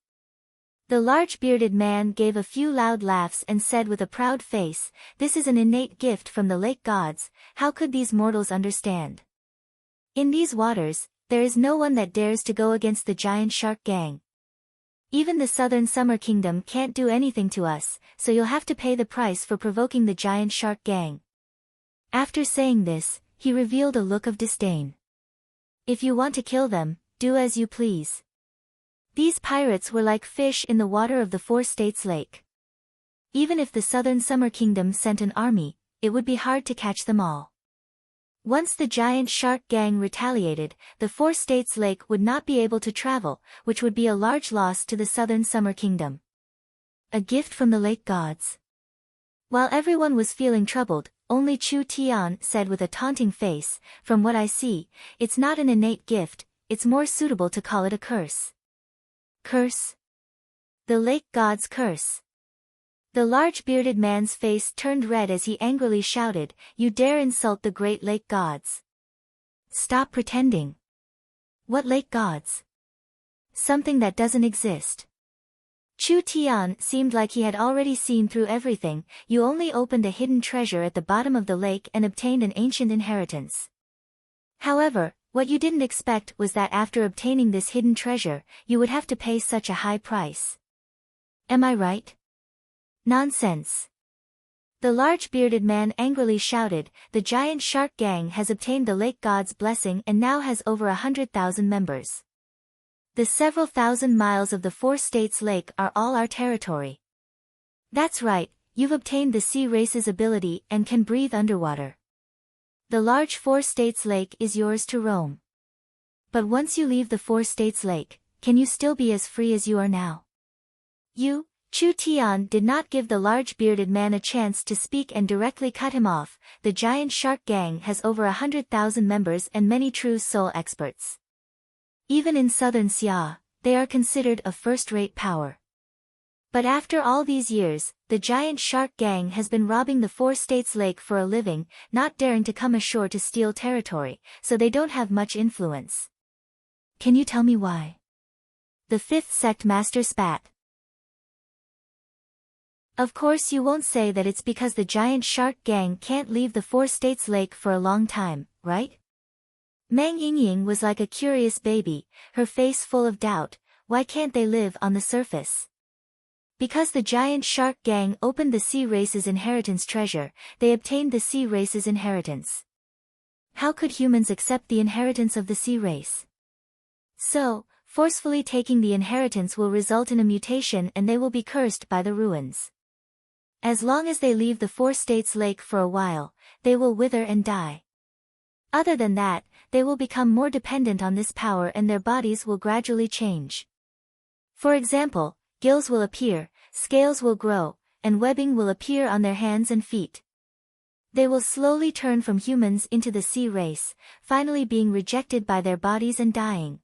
The large bearded man gave a few loud laughs and said with a proud face, "This is an innate gift from the lake gods, how could these mortals understand? In these waters, there is no one that dares to go against the giant shark gang. Even the southern summer kingdom can't do anything to us, so you'll have to pay the price for provoking the giant shark gang." After saying this, he revealed a look of disdain. "If you want to kill them, do as you please. These pirates were like fish in the water of the Four States Lake. Even if the southern summer kingdom sent an army, it would be hard to catch them all. Once the giant shark gang retaliated, the Four States Lake would not be able to travel, which would be a large loss to the southern summer kingdom. A gift from the lake gods." While everyone was feeling troubled, only Chu Tian said with a taunting face, "From what I see, it's not an innate gift, it's more suitable to call it a curse." Curse? The lake god's curse. The large bearded man's face turned red as he angrily shouted, "You dare insult the great lake gods? Stop pretending. What lake gods? Something that doesn't exist." Chu Tian seemed like he had already seen through everything. "You only opened a hidden treasure at the bottom of the lake and obtained an ancient inheritance. However, what you didn't expect was that after obtaining this hidden treasure, you would have to pay such a high price. Am I right?" "Nonsense." The large bearded man angrily shouted, "The giant shark gang has obtained the lake god's blessing and now has over 100,000 members. The several thousand miles of the Four States Lake are all our territory. That's right, you've obtained the sea race's ability and can breathe underwater. The large Four States Lake is yours to roam. But once you leave the Four States Lake, can you still be as free as you are now?" Chu Tian did not give the large bearded man a chance to speak and directly cut him off. "The giant shark gang has over 100,000 members and many true soul experts. Even in southern Xia, they are considered a first-rate power. But after all these years, the giant shark gang has been robbing the Four States Lake for a living, not daring to come ashore to steal territory, so they don't have much influence. Can you tell me why?" The fifth sect master spat. "Of course you won't say that it's because the giant shark gang can't leave the Four States Lake for a long time, right?" Meng Yingying was like a curious baby, her face full of doubt. "Why can't they live on the surface?" "Because the giant shark gang opened the sea race's inheritance treasure, they obtained the sea race's inheritance. How could humans accept the inheritance of the sea race? So, forcefully taking the inheritance will result in a mutation and they will be cursed by the ruins. As long as they leave the Four States Lake for a while, they will wither and die. Other than that, they will become more dependent on this power and their bodies will gradually change. For example, gills will appear, scales will grow, and webbing will appear on their hands and feet. They will slowly turn from humans into the sea race, finally being rejected by their bodies and dying."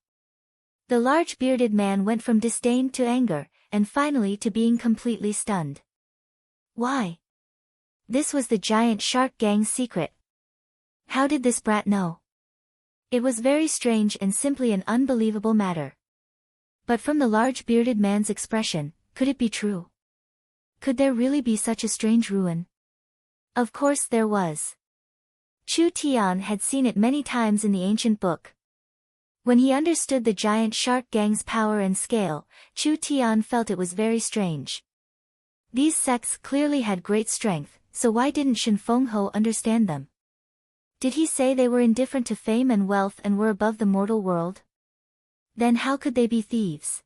The large bearded man went from disdain to anger, and finally to being completely stunned. Why? This was the giant shark gang's secret. How did this brat know? It was very strange and simply an unbelievable matter. But from the large bearded man's expression, could it be true? Could there really be such a strange ruin? Of course there was. Chu Tian had seen it many times in the ancient book. When he understood the giant shark gang's power and scale, Chu Tian felt it was very strange. These sects clearly had great strength, so why didn't Shen Fengho understand them? Did he say they were indifferent to fame and wealth and were above the mortal world? Then how could they be thieves?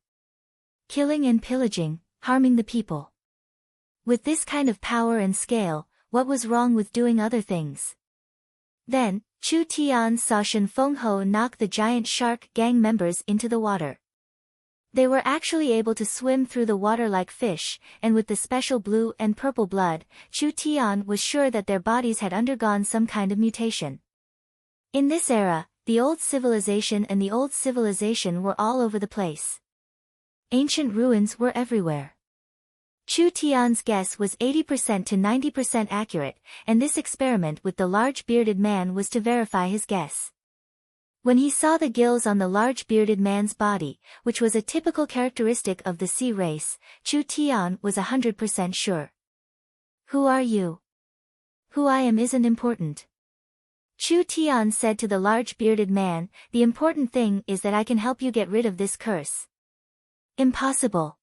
Killing and pillaging, harming the people. With this kind of power and scale, what was wrong with doing other things? Then, Chu Tian saw Shen Fengho knock the giant shark gang members into the water. They were actually able to swim through the water like fish, and with the special blue and purple blood, Chu Tian was sure that their bodies had undergone some kind of mutation. In this era, the old civilization and the old civilization were all over the place. Ancient ruins were everywhere. Chu Tian's guess was 80% to 90% accurate, and this experiment with the large bearded man was to verify his guess. When he saw the gills on the large bearded man's body, which was a typical characteristic of the sea race, Chu Tian was 100% sure. Who are you? Who I am isn't important. Chu Tian said to the large bearded man, the important thing is that I can help you get rid of this curse. Impossible.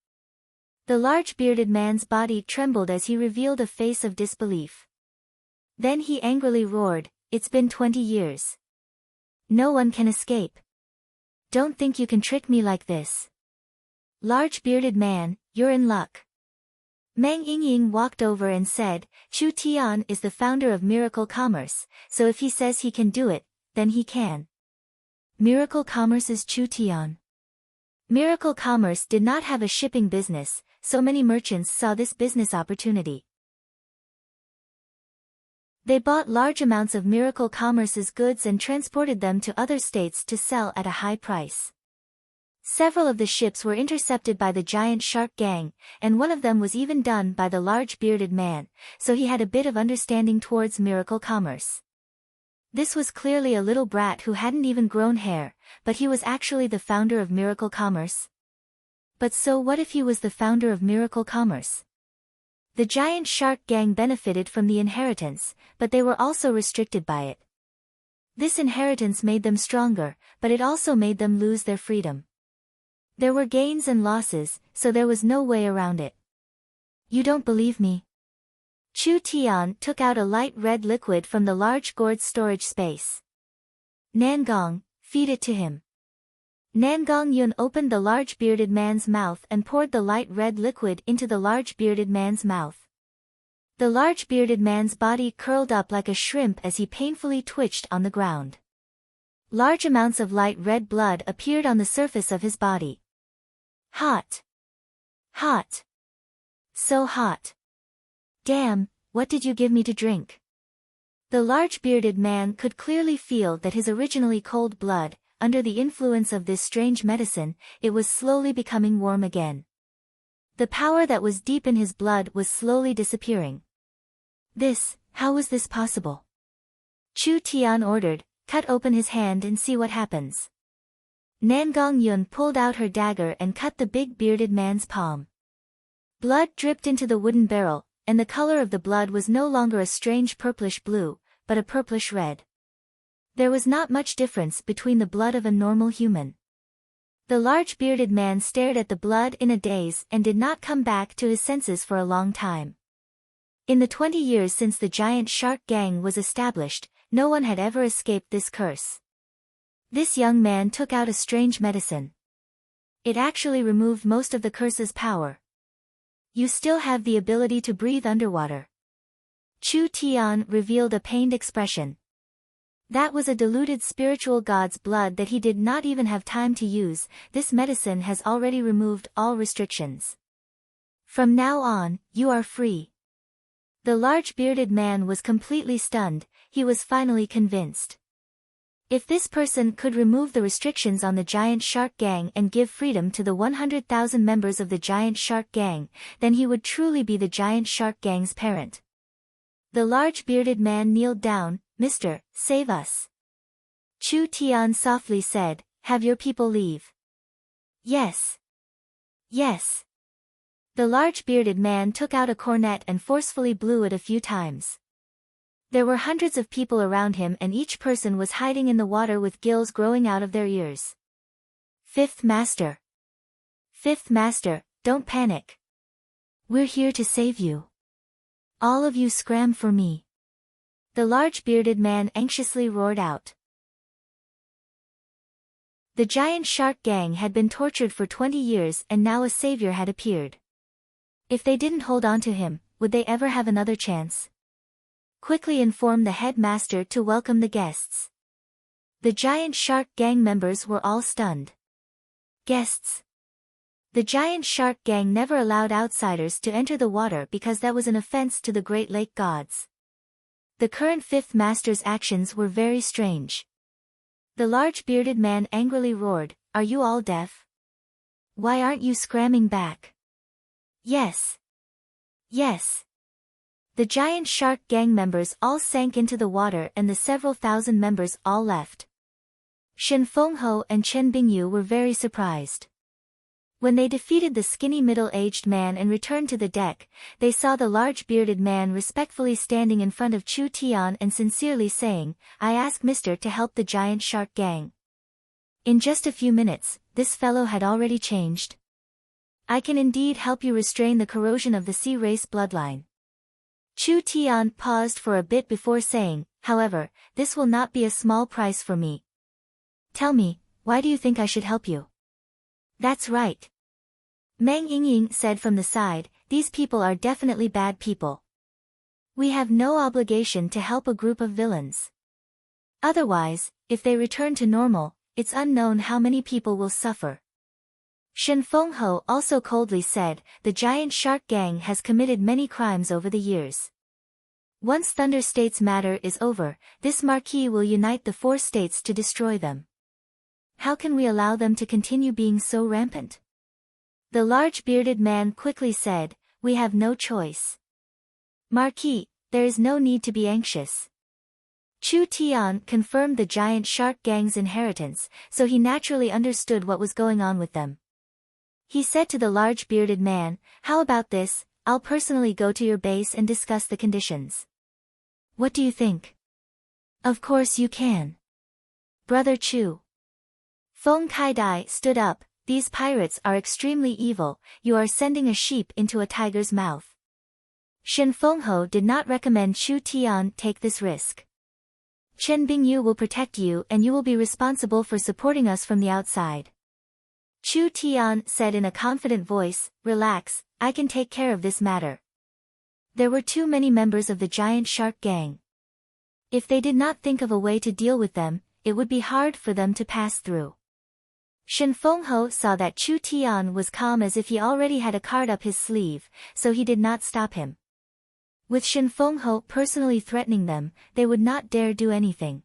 The large bearded man's body trembled as he revealed a face of disbelief. Then he angrily roared, "It's been 20 years. No one can escape. Don't think you can trick me like this. Large bearded man, you're in luck." Meng Yingying walked over and said, Chu Tian is the founder of Miracle Commerce, so if he says he can do it, then he can. Miracle Commerce is Chu Tian. Miracle Commerce did not have a shipping business, so many merchants saw this business opportunity. They bought large amounts of Miracle Commerce's goods and transported them to other states to sell at a high price. Several of the ships were intercepted by the giant shark gang, and one of them was even done by the large bearded man, so he had a bit of understanding towards Miracle Commerce. This was clearly a little brat who hadn't even grown hair, but he was actually the founder of Miracle Commerce. But so what if he was the founder of Miracle Commerce? The giant shark gang benefited from the inheritance, but they were also restricted by it. This inheritance made them stronger, but it also made them lose their freedom. There were gains and losses, so there was no way around it. You don't believe me? Chu Tian took out a light red liquid from the large gourd storage space. Nangong, feed it to him. Nangong Yun opened the large bearded man's mouth and poured the light red liquid into the large bearded man's mouth. The large bearded man's body curled up like a shrimp as he painfully twitched on the ground. Large amounts of light red blood appeared on the surface of his body. Hot. Hot. So hot. Damn, what did you give me to drink? The large bearded man could clearly feel that his originally cold blood, under the influence of this strange medicine, it was slowly becoming warm again. The power that was deep in his blood was slowly disappearing. How was this possible? Chu Tian ordered, cut open his hand and see what happens. Nangong Yun pulled out her dagger and cut the big bearded man's palm. Blood dripped into the wooden barrel, and the color of the blood was no longer a strange purplish blue, but a purplish red. There was not much difference between the blood of a normal human. The large bearded man stared at the blood in a daze and did not come back to his senses for a long time. In the 20 years since the giant shark gang was established, no one had ever escaped this curse. This young man took out a strange medicine. It actually removed most of the curse's power. You still have the ability to breathe underwater. Chu Tian revealed a pained expression. That was a diluted spiritual god's blood that he did not even have time to use. This medicine has already removed all restrictions. From now on, you are free. The large bearded man was completely stunned. He was finally convinced. If this person could remove the restrictions on the giant shark gang and give freedom to the 100,000 members of the giant shark gang, then he would truly be the giant shark gang's parent. The large bearded man kneeled down. Mister, save us. Chu Tian softly said, have your people leave. Yes. Yes. The large bearded man took out a cornet and forcefully blew it a few times. There were hundreds of people around him and each person was hiding in the water with gills growing out of their ears. Fifth Master. Fifth Master, don't panic. We're here to save you. All of you scram for me. The large bearded man anxiously roared out. The giant shark gang had been tortured for 20 years and now a savior had appeared. If they didn't hold on to him, would they ever have another chance? quickly informed the headmaster to welcome the guests. The giant shark gang members were all stunned. Guests. The giant shark gang never allowed outsiders to enter the water because that was an offense to the Great Lake gods. The current fifth master's actions were very strange. The large bearded man angrily roared, "Are you all deaf? Why aren't you scramming back?" "Yes. Yes." The giant shark gang members all sank into the water and the several thousand members all left. Shen Fengho and Chen Bingyu were very surprised. When they defeated the skinny middle-aged man and returned to the deck, they saw the large bearded man respectfully standing in front of Chu Tian and sincerely saying, "I ask Mister to help the giant shark gang." In just a few minutes, this fellow had already changed. "I can indeed help you restrain the corrosion of the sea race bloodline." Chu Tian paused for a bit before saying, "However, this will not be a small price for me." "Tell me, why do you think I should help you?" "That's right," Meng Yingying said from the side, "these people are definitely bad people. We have no obligation to help a group of villains. Otherwise, if they return to normal, it's unknown how many people will suffer." Shen Fengho also coldly said, "The giant shark gang has committed many crimes over the years. Once Thunder State's matter is over, this marquis will unite the four states to destroy them. How can we allow them to continue being so rampant?" The large bearded man quickly said, "We have no choice. Marquis, there is no need to be anxious." Chu Tian confirmed the giant shark gang's inheritance, so he naturally understood what was going on with them. He said to the large bearded man, "How about this, I'll personally go to your base and discuss the conditions. What do you think?" "Of course you can. Brother Chu." Feng Kaidai stood up, "These pirates are extremely evil, you are sending a sheep into a tiger's mouth." Shen Fengho did not recommend Chu Tian take this risk. "Chen Bingyu will protect you and you will be responsible for supporting us from the outside." Chu Tian said in a confident voice, "Relax, I can take care of this matter." There were too many members of the giant shark gang. If they did not think of a way to deal with them, it would be hard for them to pass through. Shen Fengho saw that Chu Tian was calm as if he already had a card up his sleeve, so he did not stop him. With Shen Fengho personally threatening them, they would not dare do anything.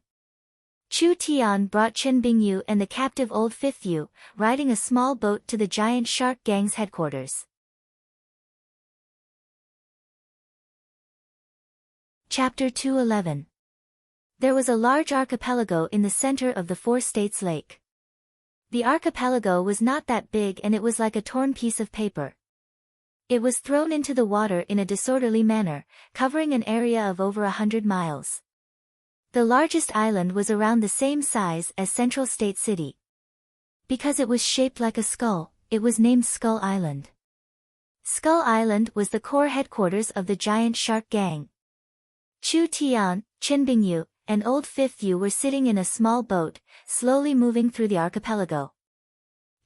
Chu Tian brought Chen Bingyu and the captive old fifth Yu, riding a small boat to the giant shark gang's headquarters. Chapter 211. There was a large archipelago in the center of the four states lake. The archipelago was not that big and it was like a torn piece of paper. It was thrown into the water in a disorderly manner, covering an area of over 100 miles. The largest island was around the same size as Central State City. Because it was shaped like a skull, it was named Skull Island. Skull Island was the core headquarters of the giant shark gang. Chu Tian, Chen Bingyu, and old fifth Yu were sitting in a small boat, slowly moving through the archipelago.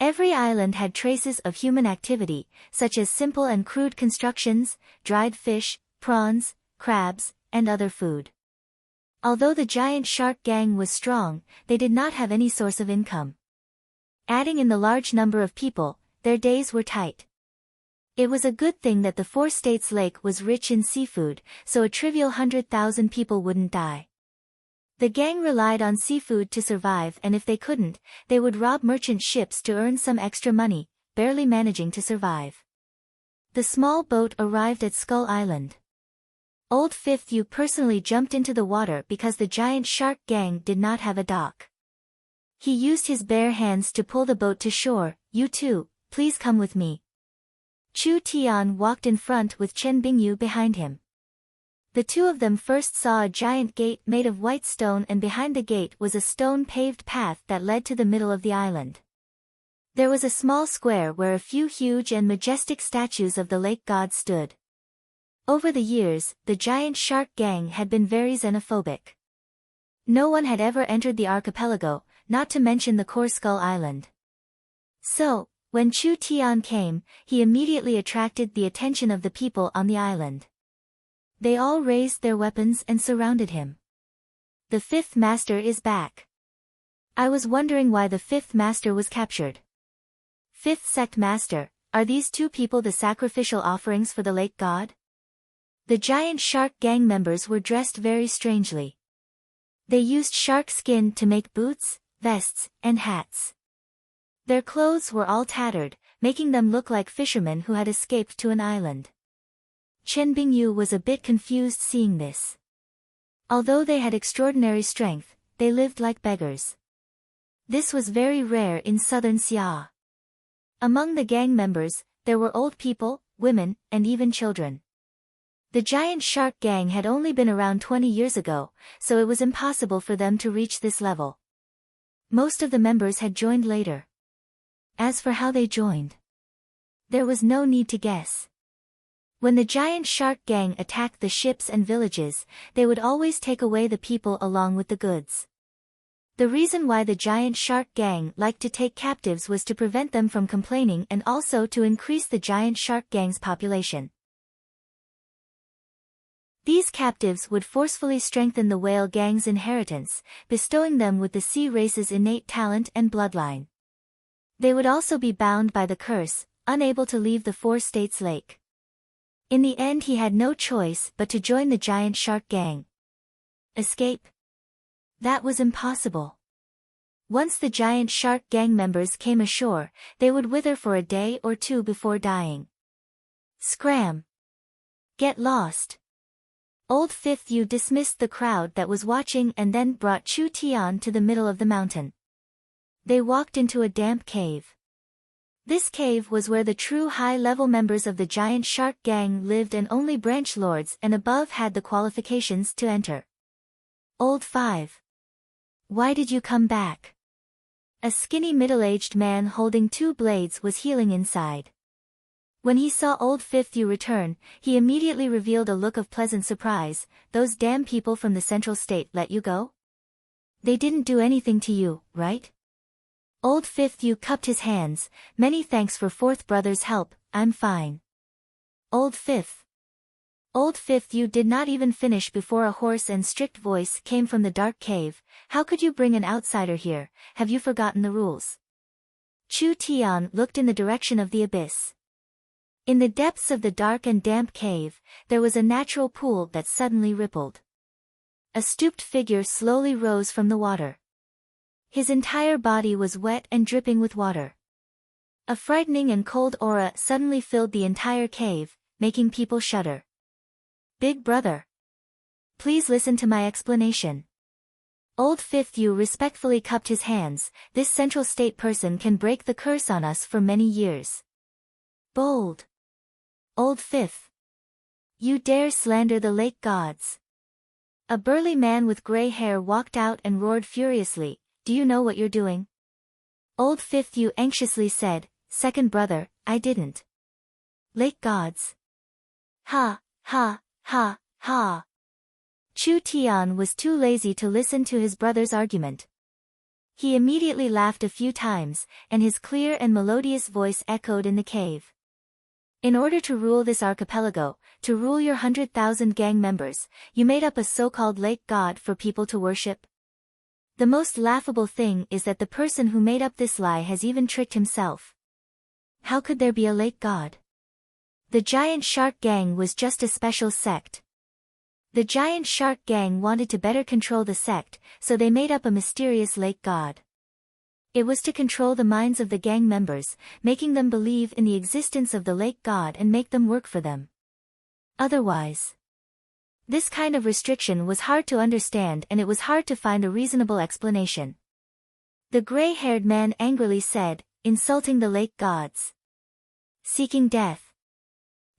Every island had traces of human activity, such as simple and crude constructions, dried fish, prawns, crabs, and other food. Although the giant shark gang was strong, they did not have any source of income. Adding in the large number of people, their days were tight. It was a good thing that the four states lake was rich in seafood, so a trivial 100,000 people wouldn't die. The gang relied on seafood to survive and if they couldn't, they would rob merchant ships to earn some extra money, barely managing to survive. The small boat arrived at Skull Island. Old Fifth Yu personally jumped into the water because the giant shark gang did not have a dock. He used his bare hands to pull the boat to shore. "You too, please come with me." Chu Tian walked in front with Chen Bingyu behind him. The two of them first saw a giant gate made of white stone and behind the gate was a stone-paved path that led to the middle of the island. There was a small square where a few huge and majestic statues of the lake god stood. Over the years, the giant shark gang had been very xenophobic. No one had ever entered the archipelago, not to mention the core Skull Island. So, when Chu Tian came, he immediately attracted the attention of the people on the island. They all raised their weapons and surrounded him. The fifth master is back. I was wondering why the fifth master was captured. Fifth sect master, are these two people the sacrificial offerings for the lake god? The giant shark gang members were dressed very strangely. They used shark skin to make boots, vests, and hats. Their clothes were all tattered, making them look like fishermen who had escaped to an island. Chen Bingyu was a bit confused seeing this. Although they had extraordinary strength, they lived like beggars. This was very rare in southern Xia. Among the gang members, there were old people, women, and even children. The giant shark gang had only been around 20 years ago, so it was impossible for them to reach this level. Most of the members had joined later. As for how they joined, there was no need to guess. When the giant shark gang attacked the ships and villages, they would always take away the people along with the goods. The reason why the giant shark gang liked to take captives was to prevent them from complaining and also to increase the giant shark gang's population. These captives would forcefully strengthen the whale gang's inheritance, bestowing them with the sea race's innate talent and bloodline. They would also be bound by the curse, unable to leave the Four States Lake. In the end he had no choice but to join the giant shark gang. Escape? That was impossible. Once the giant shark gang members came ashore, they would wither for a day or two before dying. Scram! Get lost! Old Fifth Yu dismissed the crowd that was watching and then brought Chu Tian to the middle of the mountain. They walked into a damp cave. This cave was where the true high-level members of the giant shark gang lived and only branch lords and above had the qualifications to enter. Old Five. Why did you come back? A skinny middle-aged man holding two blades was healing inside. When he saw Old Fifth Yu return, he immediately revealed a look of pleasant surprise. Those damn people from the Central State let you go? They didn't do anything to you, right? Old Fifth Yu cupped his hands. Many thanks for Fourth Brother's help, I'm fine. Old Fifth Yu did not even finish before a hoarse and strict voice came from the dark cave. How could you bring an outsider here? Have you forgotten the rules? Chu Tian looked in the direction of the abyss. In the depths of the dark and damp cave, there was a natural pool that suddenly rippled. A stooped figure slowly rose from the water. His entire body was wet and dripping with water. A frightening and cold aura suddenly filled the entire cave, making people shudder. Big brother. Please listen to my explanation. Old Fifth Yu respectfully cupped his hands. This Central State person can break the curse on us for many years. Bold. Old Fifth. You dare slander the lake gods. A burly man with gray hair walked out and roared furiously. Do you know what you're doing? Old Fifth Yu anxiously said, Second brother, I didn't. Lake gods. Ha, ha, ha, ha. Chu Tian was too lazy to listen to his brother's argument. He immediately laughed a few times, and his clear and melodious voice echoed in the cave. In order to rule this archipelago, to rule your 100,000 gang members, you made up a so-called lake god for people to worship? The most laughable thing is that the person who made up this lie has even tricked himself. How could there be a lake god? The giant shark gang was just a special sect. The giant shark gang wanted to better control the sect, so they made up a mysterious lake god. It was to control the minds of the gang members, making them believe in the existence of the lake god and make them work for them. Otherwise, this kind of restriction was hard to understand and it was hard to find a reasonable explanation. The gray-haired man angrily said, insulting the lake gods. Seeking death.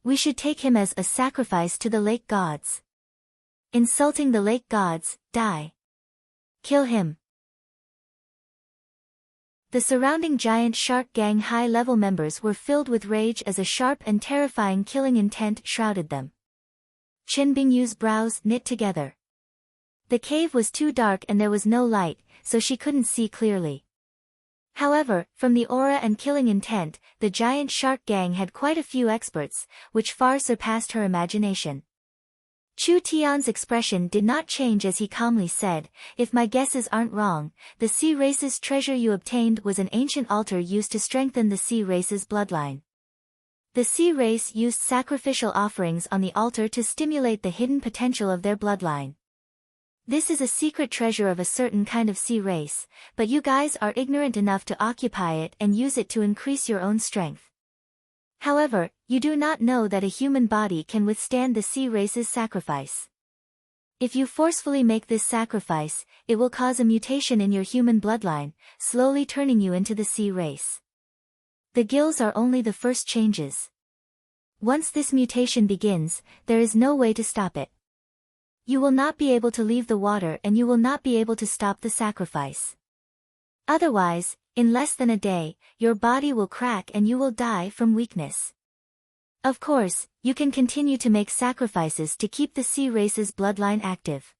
We should take him as a sacrifice to the lake gods. Insulting the lake gods, die. Kill him. The surrounding giant shark gang high-level members were filled with rage as a sharp and terrifying killing intent shrouded them. Chen Bingyu's brows knit together. The cave was too dark and there was no light, so she couldn't see clearly. However, from the aura and killing intent, the giant shark gang had quite a few experts, which far surpassed her imagination. Chu Tian's expression did not change as he calmly said, "If my guesses aren't wrong, the sea race's treasure you obtained was an ancient altar used to strengthen the sea race's bloodline. The sea race used sacrificial offerings on the altar to stimulate the hidden potential of their bloodline. This is a secret treasure of a certain kind of sea race, but you guys are ignorant enough to occupy it and use it to increase your own strength. However, you do not know that a human body can withstand the sea race's sacrifice. If you forcefully make this sacrifice, it will cause a mutation in your human bloodline, slowly turning you into the sea race. The gills are only the first changes. Once this mutation begins, there is no way to stop it. You will not be able to leave the water and you will not be able to stop the sacrifice. Otherwise, in less than a day, your body will crack and you will die from weakness. Of course, you can continue to make sacrifices to keep the sea race's bloodline active.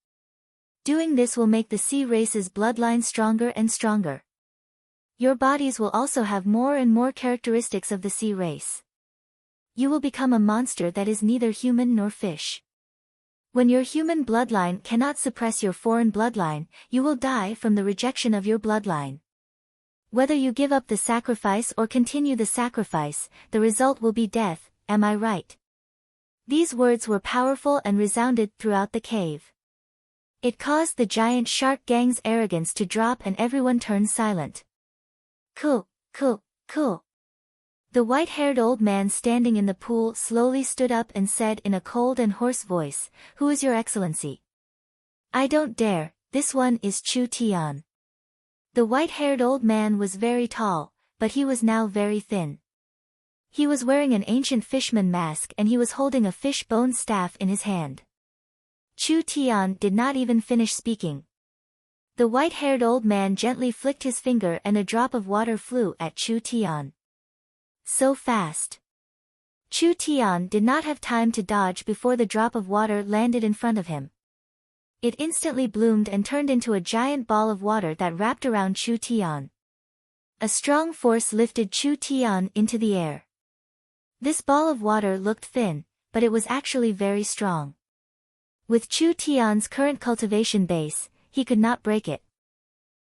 Doing this will make the sea race's bloodline stronger and stronger. Your bodies will also have more and more characteristics of the sea race. You will become a monster that is neither human nor fish. When your human bloodline cannot suppress your foreign bloodline, you will die from the rejection of your bloodline. Whether you give up the sacrifice or continue the sacrifice, the result will be death, am I right?" These words were powerful and resounded throughout the cave. It caused the giant shark gang's arrogance to drop and everyone turned silent. Cool. The white-haired old man standing in the pool slowly stood up and said in a cold and hoarse voice, "Who is your excellency?" "I don't dare, this one is Chu Tian." The white-haired old man was very tall, but he was now very thin. He was wearing an ancient fishman mask and he was holding a fish bone staff in his hand. Chu Tian did not even finish speaking. The white-haired old man gently flicked his finger and a drop of water flew at Chu Tian. So fast. Chu Tian did not have time to dodge before the drop of water landed in front of him. It instantly bloomed and turned into a giant ball of water that wrapped around Chu Tian. A strong force lifted Chu Tian into the air. This ball of water looked thin, but it was actually very strong. With Chu Tian's current cultivation base, he could not break it.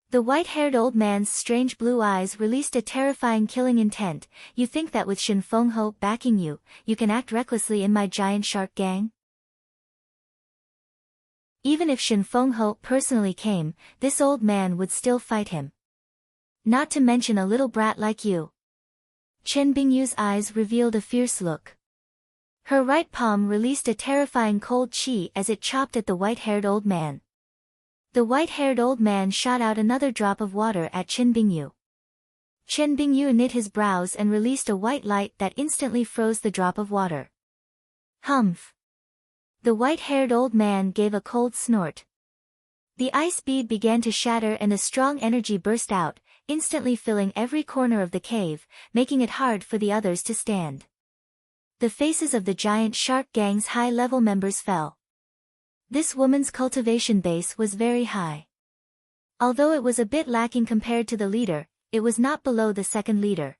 The white-haired old man's strange blue eyes released a terrifying killing intent. "You think that with Shen Fengho backing you, you can act recklessly in my giant shark gang?" Even if Shen Fengho personally came, this old man would still fight him. Not to mention a little brat like you. Chen Bingyu's eyes revealed a fierce look. Her right palm released a terrifying cold chi as it chopped at the white-haired old man. The white-haired old man shot out another drop of water at Chen Bingyu. Chen Bingyu knit his brows and released a white light that instantly froze the drop of water. Humph! The white-haired old man gave a cold snort. The ice bead began to shatter and a strong energy burst out, instantly filling every corner of the cave, making it hard for the others to stand. The faces of the giant shark gang's high-level members fell. This woman's cultivation base was very high. Although it was a bit lacking compared to the leader, it was not below the second leader.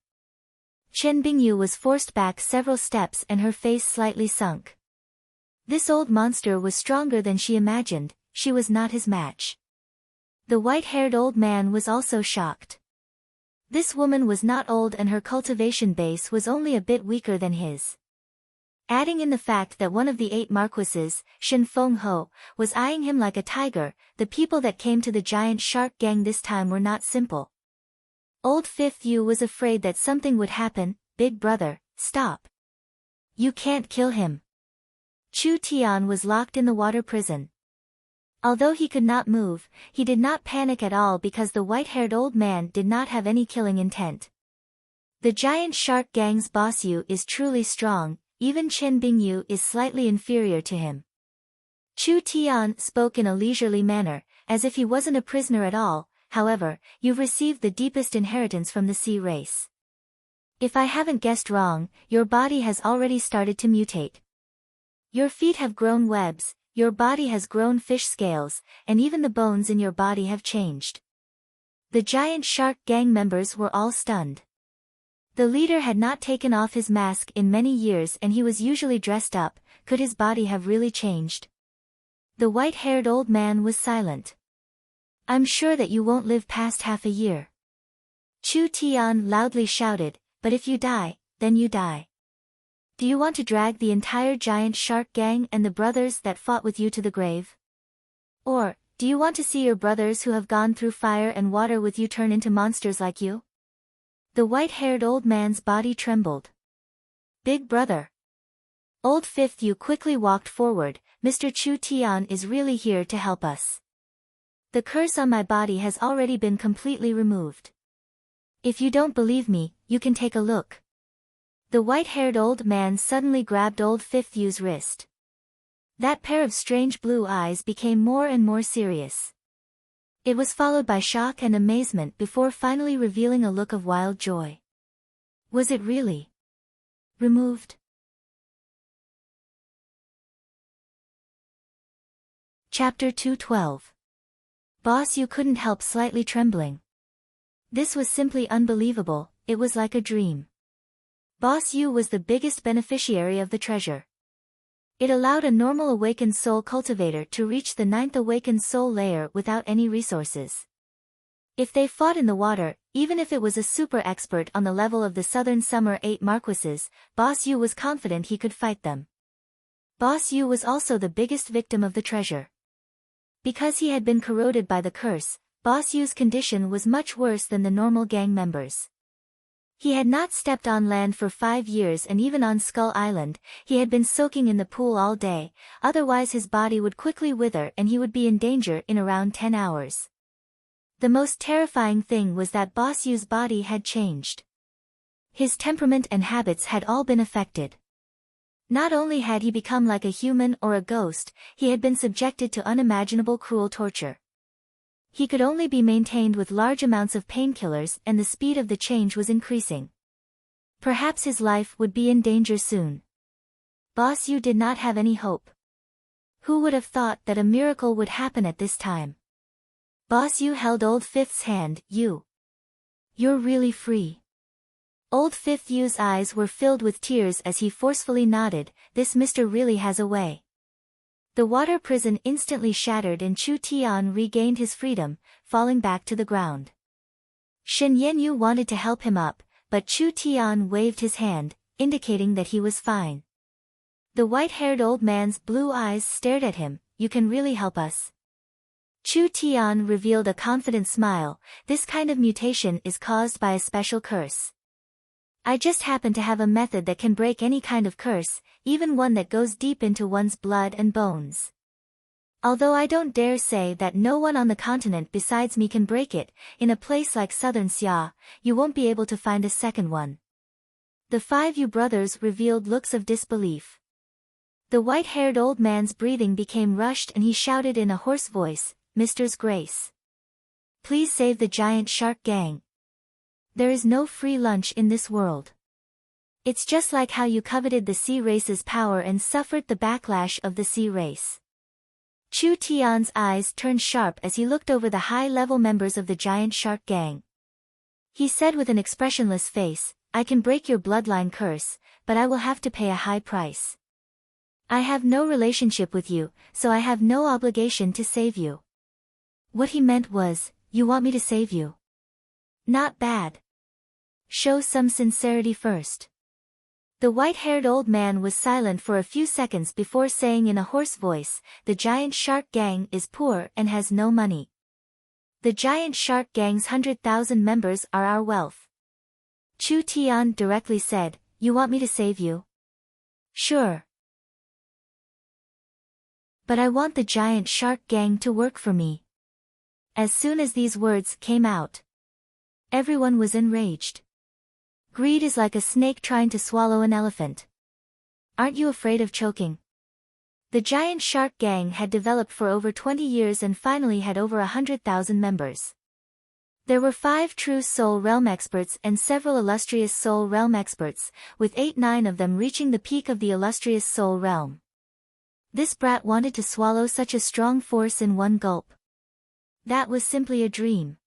Chen Bingyu was forced back several steps and her face slightly sunk. This old monster was stronger than she imagined, she was not his match. The white-haired old man was also shocked. This woman was not old and her cultivation base was only a bit weaker than his. Adding in the fact that one of the 8 marquises, Shen Fengho, was eyeing him like a tiger, the people that came to the giant shark gang this time were not simple. Old Fifth Yu was afraid that something would happen. "Big brother, stop. You can't kill him." Chu Tian was locked in the water prison. Although he could not move, he did not panic at all because the white-haired old man did not have any killing intent. The giant shark gang's boss Yu is truly strong, even Chen Bingyu is slightly inferior to him. Chu Tian spoke in a leisurely manner, as if he wasn't a prisoner at all. "However, you've received the deepest inheritance from the sea race. If I haven't guessed wrong, your body has already started to mutate. Your feet have grown webs, your body has grown fish scales, and even the bones in your body have changed." The giant shark gang members were all stunned. The leader had not taken off his mask in many years and he was usually dressed up. Could his body have really changed? The white-haired old man was silent. I'm sure that you won't live past half a year. Chu Tian loudly shouted, but if you die, then you die. Do you want to drag the entire giant shark gang and the brothers that fought with you to the grave? Or, do you want to see your brothers who have gone through fire and water with you turn into monsters like you? The white-haired old man's body trembled. Big brother. Old Fifth Yu quickly walked forward. Mr. Chu Tian is really here to help us. The curse on my body has already been completely removed. If you don't believe me, you can take a look. The white-haired old man suddenly grabbed Old Fifth Yu's wrist. That pair of strange blue eyes became more and more serious. It was followed by shock and amazement before finally revealing a look of wild joy. Was it really removed? Chapter 212. Boss Yu couldn't help slightly trembling. This was simply unbelievable, it was like a dream. Boss Yu was the biggest beneficiary of the treasure. It allowed a normal awakened soul cultivator to reach the 9th awakened soul layer without any resources. If they fought in the water, even if it was a super expert on the level of the Southern Summer 8 Marquises, Boss Yu was confident he could fight them. Boss Yu was also the biggest victim of the treasure. Because he had been corroded by the curse, Boss Yu's condition was much worse than the normal gang members. He had not stepped on land for 5 years, and even on Skull Island, he had been soaking in the pool all day, otherwise his body would quickly wither and he would be in danger in around 10 hours. The most terrifying thing was that Boss Yu's body had changed. His temperament and habits had all been affected. Not only had he become like a human or a ghost, he had been subjected to unimaginable cruel torture. He could only be maintained with large amounts of painkillers, and the speed of the change was increasing. Perhaps his life would be in danger soon. Boss Yu did not have any hope. Who would have thought that a miracle would happen at this time? Boss Yu held Old Fifth's hand. You're really free. Old Fifth Yu's eyes were filled with tears as he forcefully nodded. This mister really has a way. The water prison instantly shattered and Chu Tian regained his freedom, falling back to the ground. Shen Yanyu wanted to help him up, but Chu Tian waved his hand, indicating that he was fine. The white-haired old man's blue eyes stared at him. You can really help us? Chu Tian revealed a confident smile. This kind of mutation is caused by a special curse. I just happen to have a method that can break any kind of curse, even one that goes deep into one's blood and bones. Although I don't dare say that no one on the continent besides me can break it, in a place like Southern Xia, you won't be able to find a second one. The 5 Yu brothers revealed looks of disbelief. The white-haired old man's breathing became rushed and he shouted in a hoarse voice, Mister's Grace. Please save the giant shark gang. There is no free lunch in this world. It's just like how you coveted the sea race's power and suffered the backlash of the sea race. Chu Tian's eyes turned sharp as he looked over the high-level members of the giant shark gang. He said with an expressionless face, I can break your bloodline curse, but I will have to pay a high price. I have no relationship with you, so I have no obligation to save you. What he meant was, you want me to save you? Not bad. Show some sincerity first. The white-haired old man was silent for a few seconds before saying in a hoarse voice, the giant shark gang is poor and has no money. The giant shark gang's 100,000 members are our wealth. Chu Tian directly said, you want me to save you? Sure. But I want the giant shark gang to work for me. As soon as these words came out, everyone was enraged. Greed is like a snake trying to swallow an elephant. Aren't you afraid of choking? The giant shark gang had developed for over 20 years and finally had over 100,000 members. There were 5 true Soul Realm experts and several illustrious Soul Realm experts, with 8-9 of them reaching the peak of the illustrious Soul Realm. This brat wanted to swallow such a strong force in one gulp. That was simply a dream.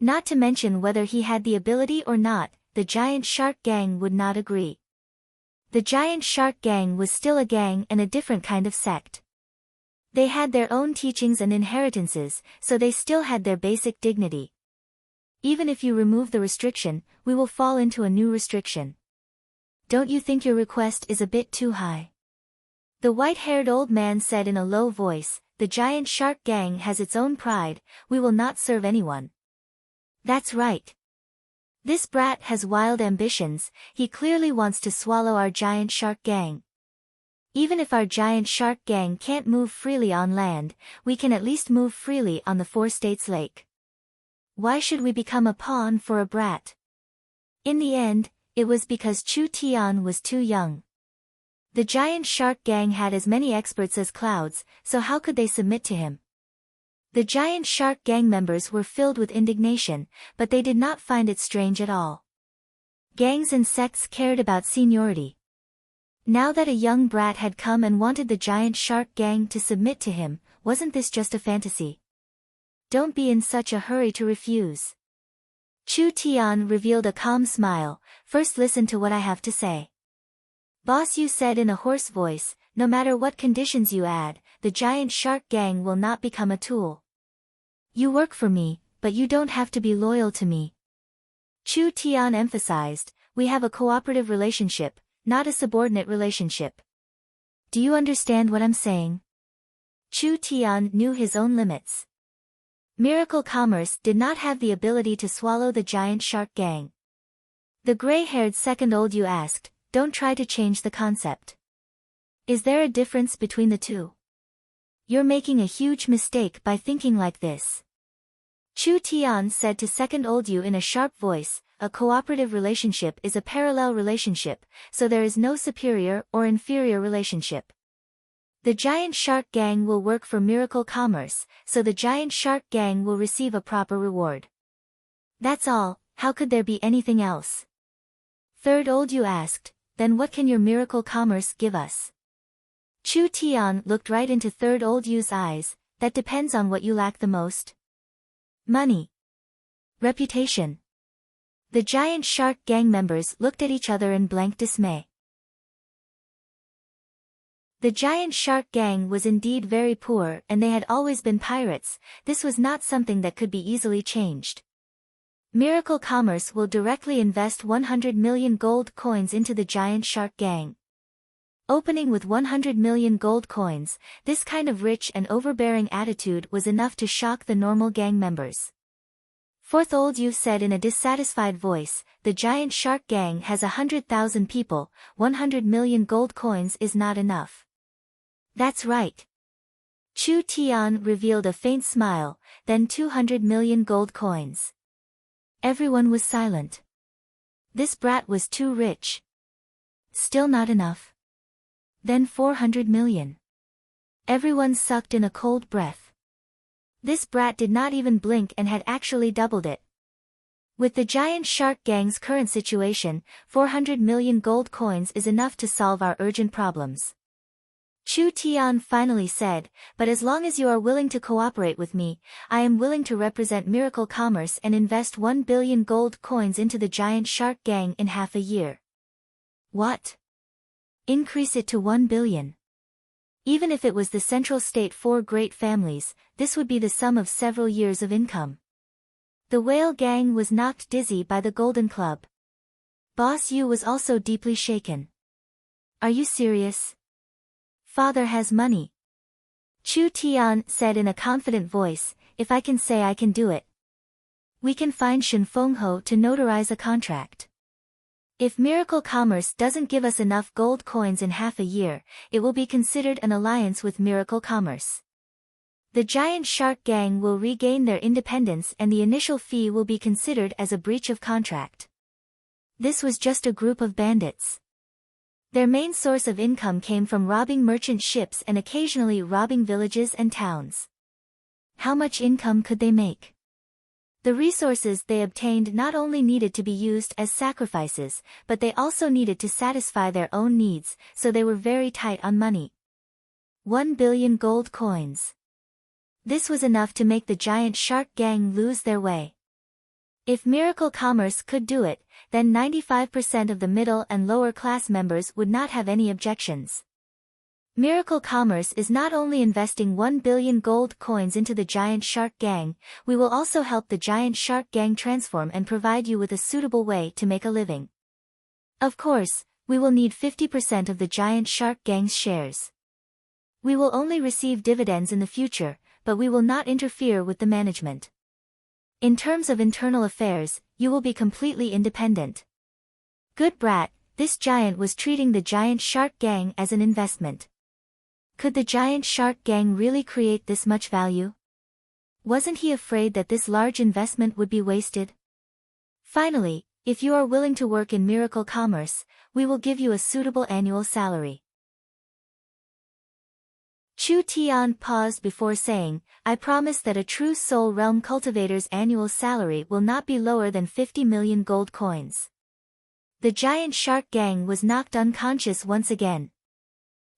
Not to mention whether he had the ability or not, the giant shark gang would not agree. The giant shark gang was still a gang and a different kind of sect. They had their own teachings and inheritances, so they still had their basic dignity. Even if you remove the restriction, we will fall into a new restriction. Don't you think your request is a bit too high? The white-haired old man said in a low voice, the giant shark gang has its own pride, we will not serve anyone. That's right. This brat has wild ambitions, he clearly wants to swallow our giant shark gang. Even if our giant shark gang can't move freely on land, we can at least move freely on the Four States Lake. Why should we become a pawn for a brat? In the end, it was because Chu Tian was too young. The giant shark gang had as many experts as clouds, so how could they submit to him? The giant shark gang members were filled with indignation, but they did not find it strange at all. Gangs and sects cared about seniority. Now that a young brat had come and wanted the giant shark gang to submit to him, wasn't this just a fantasy? Don't be in such a hurry to refuse. Chu Tian revealed a calm smile, first listen to what I have to say. Boss Yu said in a hoarse voice, no matter what conditions you add, the giant shark gang will not become a tool. You work for me, but you don't have to be loyal to me. Chu Tian emphasized, we have a cooperative relationship, not a subordinate relationship. Do you understand what I'm saying? Chu Tian knew his own limits. Miracle Commerce did not have the ability to swallow the giant shark gang. The gray-haired second old Yu asked, don't try to change the concept. Is there a difference between the two? You're making a huge mistake by thinking like this. Chu Tian said to second old Yu in a sharp voice, a cooperative relationship is a parallel relationship, so there is no superior or inferior relationship. The giant shark gang will work for Miracle Commerce, so the giant shark gang will receive a proper reward. That's all, how could there be anything else? Third old Yu asked, then what can your Miracle Commerce give us? Chu Tian looked right into third old Yu's eyes, that depends on what you lack the most. Money. Reputation. The giant shark gang members looked at each other in blank dismay. The giant shark gang was indeed very poor and they had always been pirates, this was not something that could be easily changed. Miracle Commerce will directly invest 100 million gold coins into the giant shark gang. Opening with 100 million gold coins, this kind of rich and overbearing attitude was enough to shock the normal gang members. Fourth old Yu said in a dissatisfied voice, the giant shark gang has 100,000 people, 100 million gold coins is not enough. That's right. Chu Tian revealed a faint smile, then 200 million gold coins. Everyone was silent. This brat was too rich. Still not enough. Then 400 million. Everyone sucked in a cold breath. This brat did not even blink and had actually doubled it. With the giant shark gang's current situation, 400 million gold coins is enough to solve our urgent problems. Chu Tian finally said, but as long as you are willing to cooperate with me, I am willing to represent Miracle Commerce and invest 1 billion gold coins into the giant shark gang in half a year. What? Increase it to 1 billion. Even if it was the Central State four great families, this would be the sum of several years of income. The whale gang was knocked dizzy by the Golden Club. Boss Yu was also deeply shaken. Are you serious? Father has money. Chu Tian said in a confident voice, if I can say I can do it. We can find Shen Fengho to notarize a contract. If Miracle Commerce doesn't give us enough gold coins in half a year, it will be considered an alliance with Miracle Commerce. The giant shark gang will regain their independence and the initial fee will be considered as a breach of contract. This was just a group of bandits. Their main source of income came from robbing merchant ships and occasionally robbing villages and towns. How much income could they make? The resources they obtained not only needed to be used as sacrifices, but they also needed to satisfy their own needs, so they were very tight on money. 1 billion gold coins. This was enough to make the giant shark gang lose their way. If Miracle Commerce could do it, then 95% of the middle and lower class members would not have any objections. Miracle Commerce is not only investing 1 billion gold coins into the Giant Shark Gang, we will also help the Giant Shark Gang transform and provide you with a suitable way to make a living. Of course, we will need 50% of the Giant Shark Gang's shares. We will only receive dividends in the future, but we will not interfere with the management. In terms of internal affairs, you will be completely independent. Good brat, this giant was treating the Giant Shark Gang as an investment. Could the Giant Shark Gang really create this much value? Wasn't he afraid that this large investment would be wasted? Finally, if you are willing to work in Miracle Commerce, we will give you a suitable annual salary. Chu Tian paused before saying, I promise that a true Soul Realm cultivator's annual salary will not be lower than 50 million gold coins. The Giant Shark Gang was knocked unconscious once again.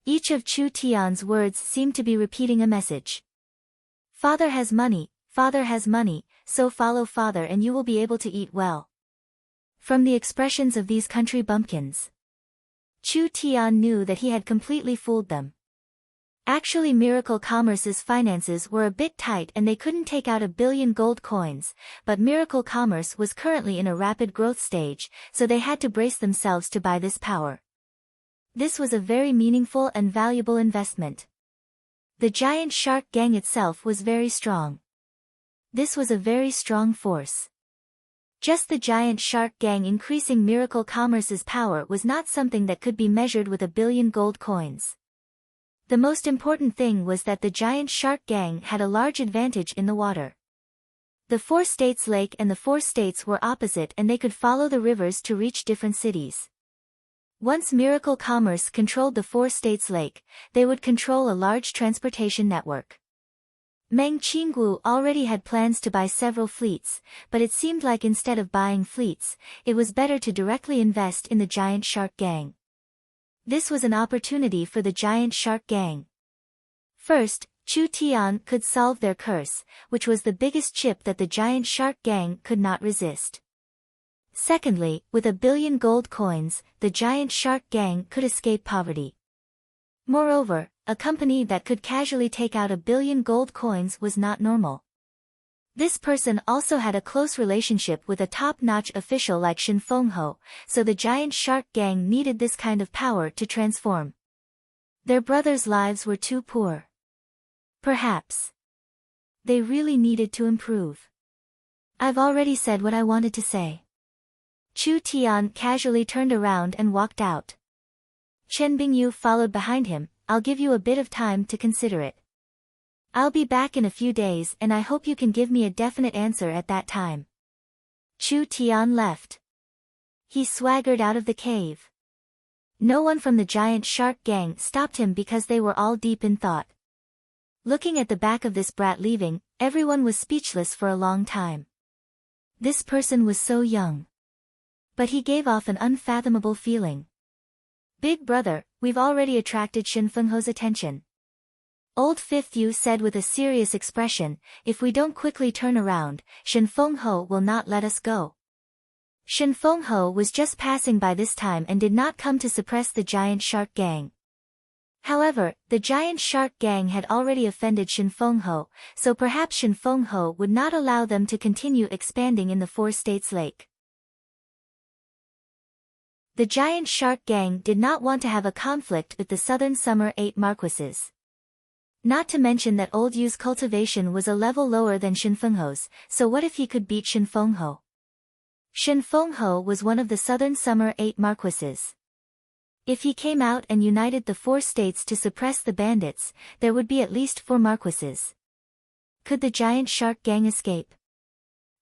Each of Chu Tian's words seemed to be repeating a message. Father has money, so follow father and you will be able to eat well. From the expressions of these country bumpkins, Chu Tian knew that he had completely fooled them. Actually, Miracle Commerce's finances were a bit tight and they couldn't take out 1 billion gold coins, but Miracle Commerce was currently in a rapid growth stage, so they had to brace themselves to buy this power. This was a very meaningful and valuable investment. The Giant Shark Gang itself was very strong. This was a very strong force. Just the Giant Shark Gang increasing Miracle Commerce's power was not something that could be measured with 1 billion gold coins. The most important thing was that the Giant Shark Gang had a large advantage in the water. The 4 states lake and the 4 states were opposite and they could follow the rivers to reach different cities. Once Miracle Commerce controlled the 4 states lake, they would control a large transportation network. Meng Qinggu already had plans to buy several fleets, but it seemed like instead of buying fleets, it was better to directly invest in the Giant Shark Gang. This was an opportunity for the Giant Shark Gang. First, Chu Tian could solve their curse, which was the biggest chip that the Giant Shark Gang could not resist. Secondly, with 1 billion gold coins, the Giant Shark Gang could escape poverty. Moreover, a company that could casually take out 1 billion gold coins was not normal. This person also had a close relationship with a top-notch official like Shin Fengho, so the Giant Shark Gang needed this kind of power to transform. Their brothers' lives were too poor. Perhaps they really needed to improve. I've already said what I wanted to say. Chu Tian casually turned around and walked out. Chen Bingyu followed behind him. I'll give you a bit of time to consider it. I'll be back in a few days and I hope you can give me a definite answer at that time. Chu Tian left. He swaggered out of the cave. No one from the Giant Shark Gang stopped him because they were all deep in thought. Looking at the back of this brat leaving, everyone was speechless for a long time. This person was so young. But he gave off an unfathomable feeling. Big brother, we've already attracted Shin Fengho's attention. Old Fifth Yu said with a serious expression, if we don't quickly turn around, Shin Fengho will not let us go. Shin Fengho was just passing by this time and did not come to suppress the Giant Shark Gang. However, the Giant Shark Gang had already offended Shin Fengho, so perhaps Shin Fengho would not allow them to continue expanding in the 4 states lake. The Giant Shark Gang did not want to have a conflict with the Southern Summer 8 Marquises. Not to mention that Old Yu's cultivation was a level lower than Shin Fengho's, so what if he could beat Shin Fengho? Shin Fengho was one of the Southern Summer 8 Marquises. If he came out and united the 4 states to suppress the bandits, there would be at least 4 Marquises. Could the Giant Shark Gang escape?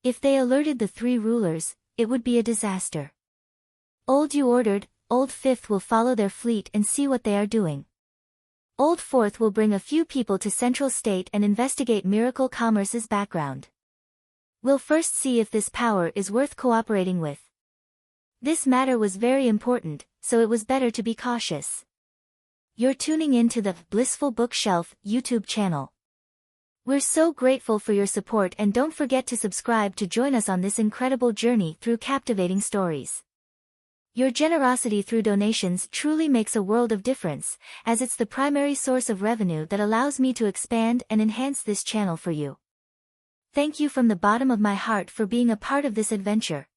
If they alerted the 3 rulers, it would be a disaster. Old Yu ordered, Old Fifth will follow their fleet and see what they are doing. Old Fourth will bring a few people to Central State and investigate Miracle Commerce's background. We'll first see if this power is worth cooperating with. This matter was very important, so it was better to be cautious. You're tuning in to the Blissful Bookshelf YouTube channel. We're so grateful for your support and don't forget to subscribe to join us on this incredible journey through captivating stories. Your generosity through donations truly makes a world of difference, as it's the primary source of revenue that allows me to expand and enhance this channel for you. Thank you from the bottom of my heart for being a part of this adventure.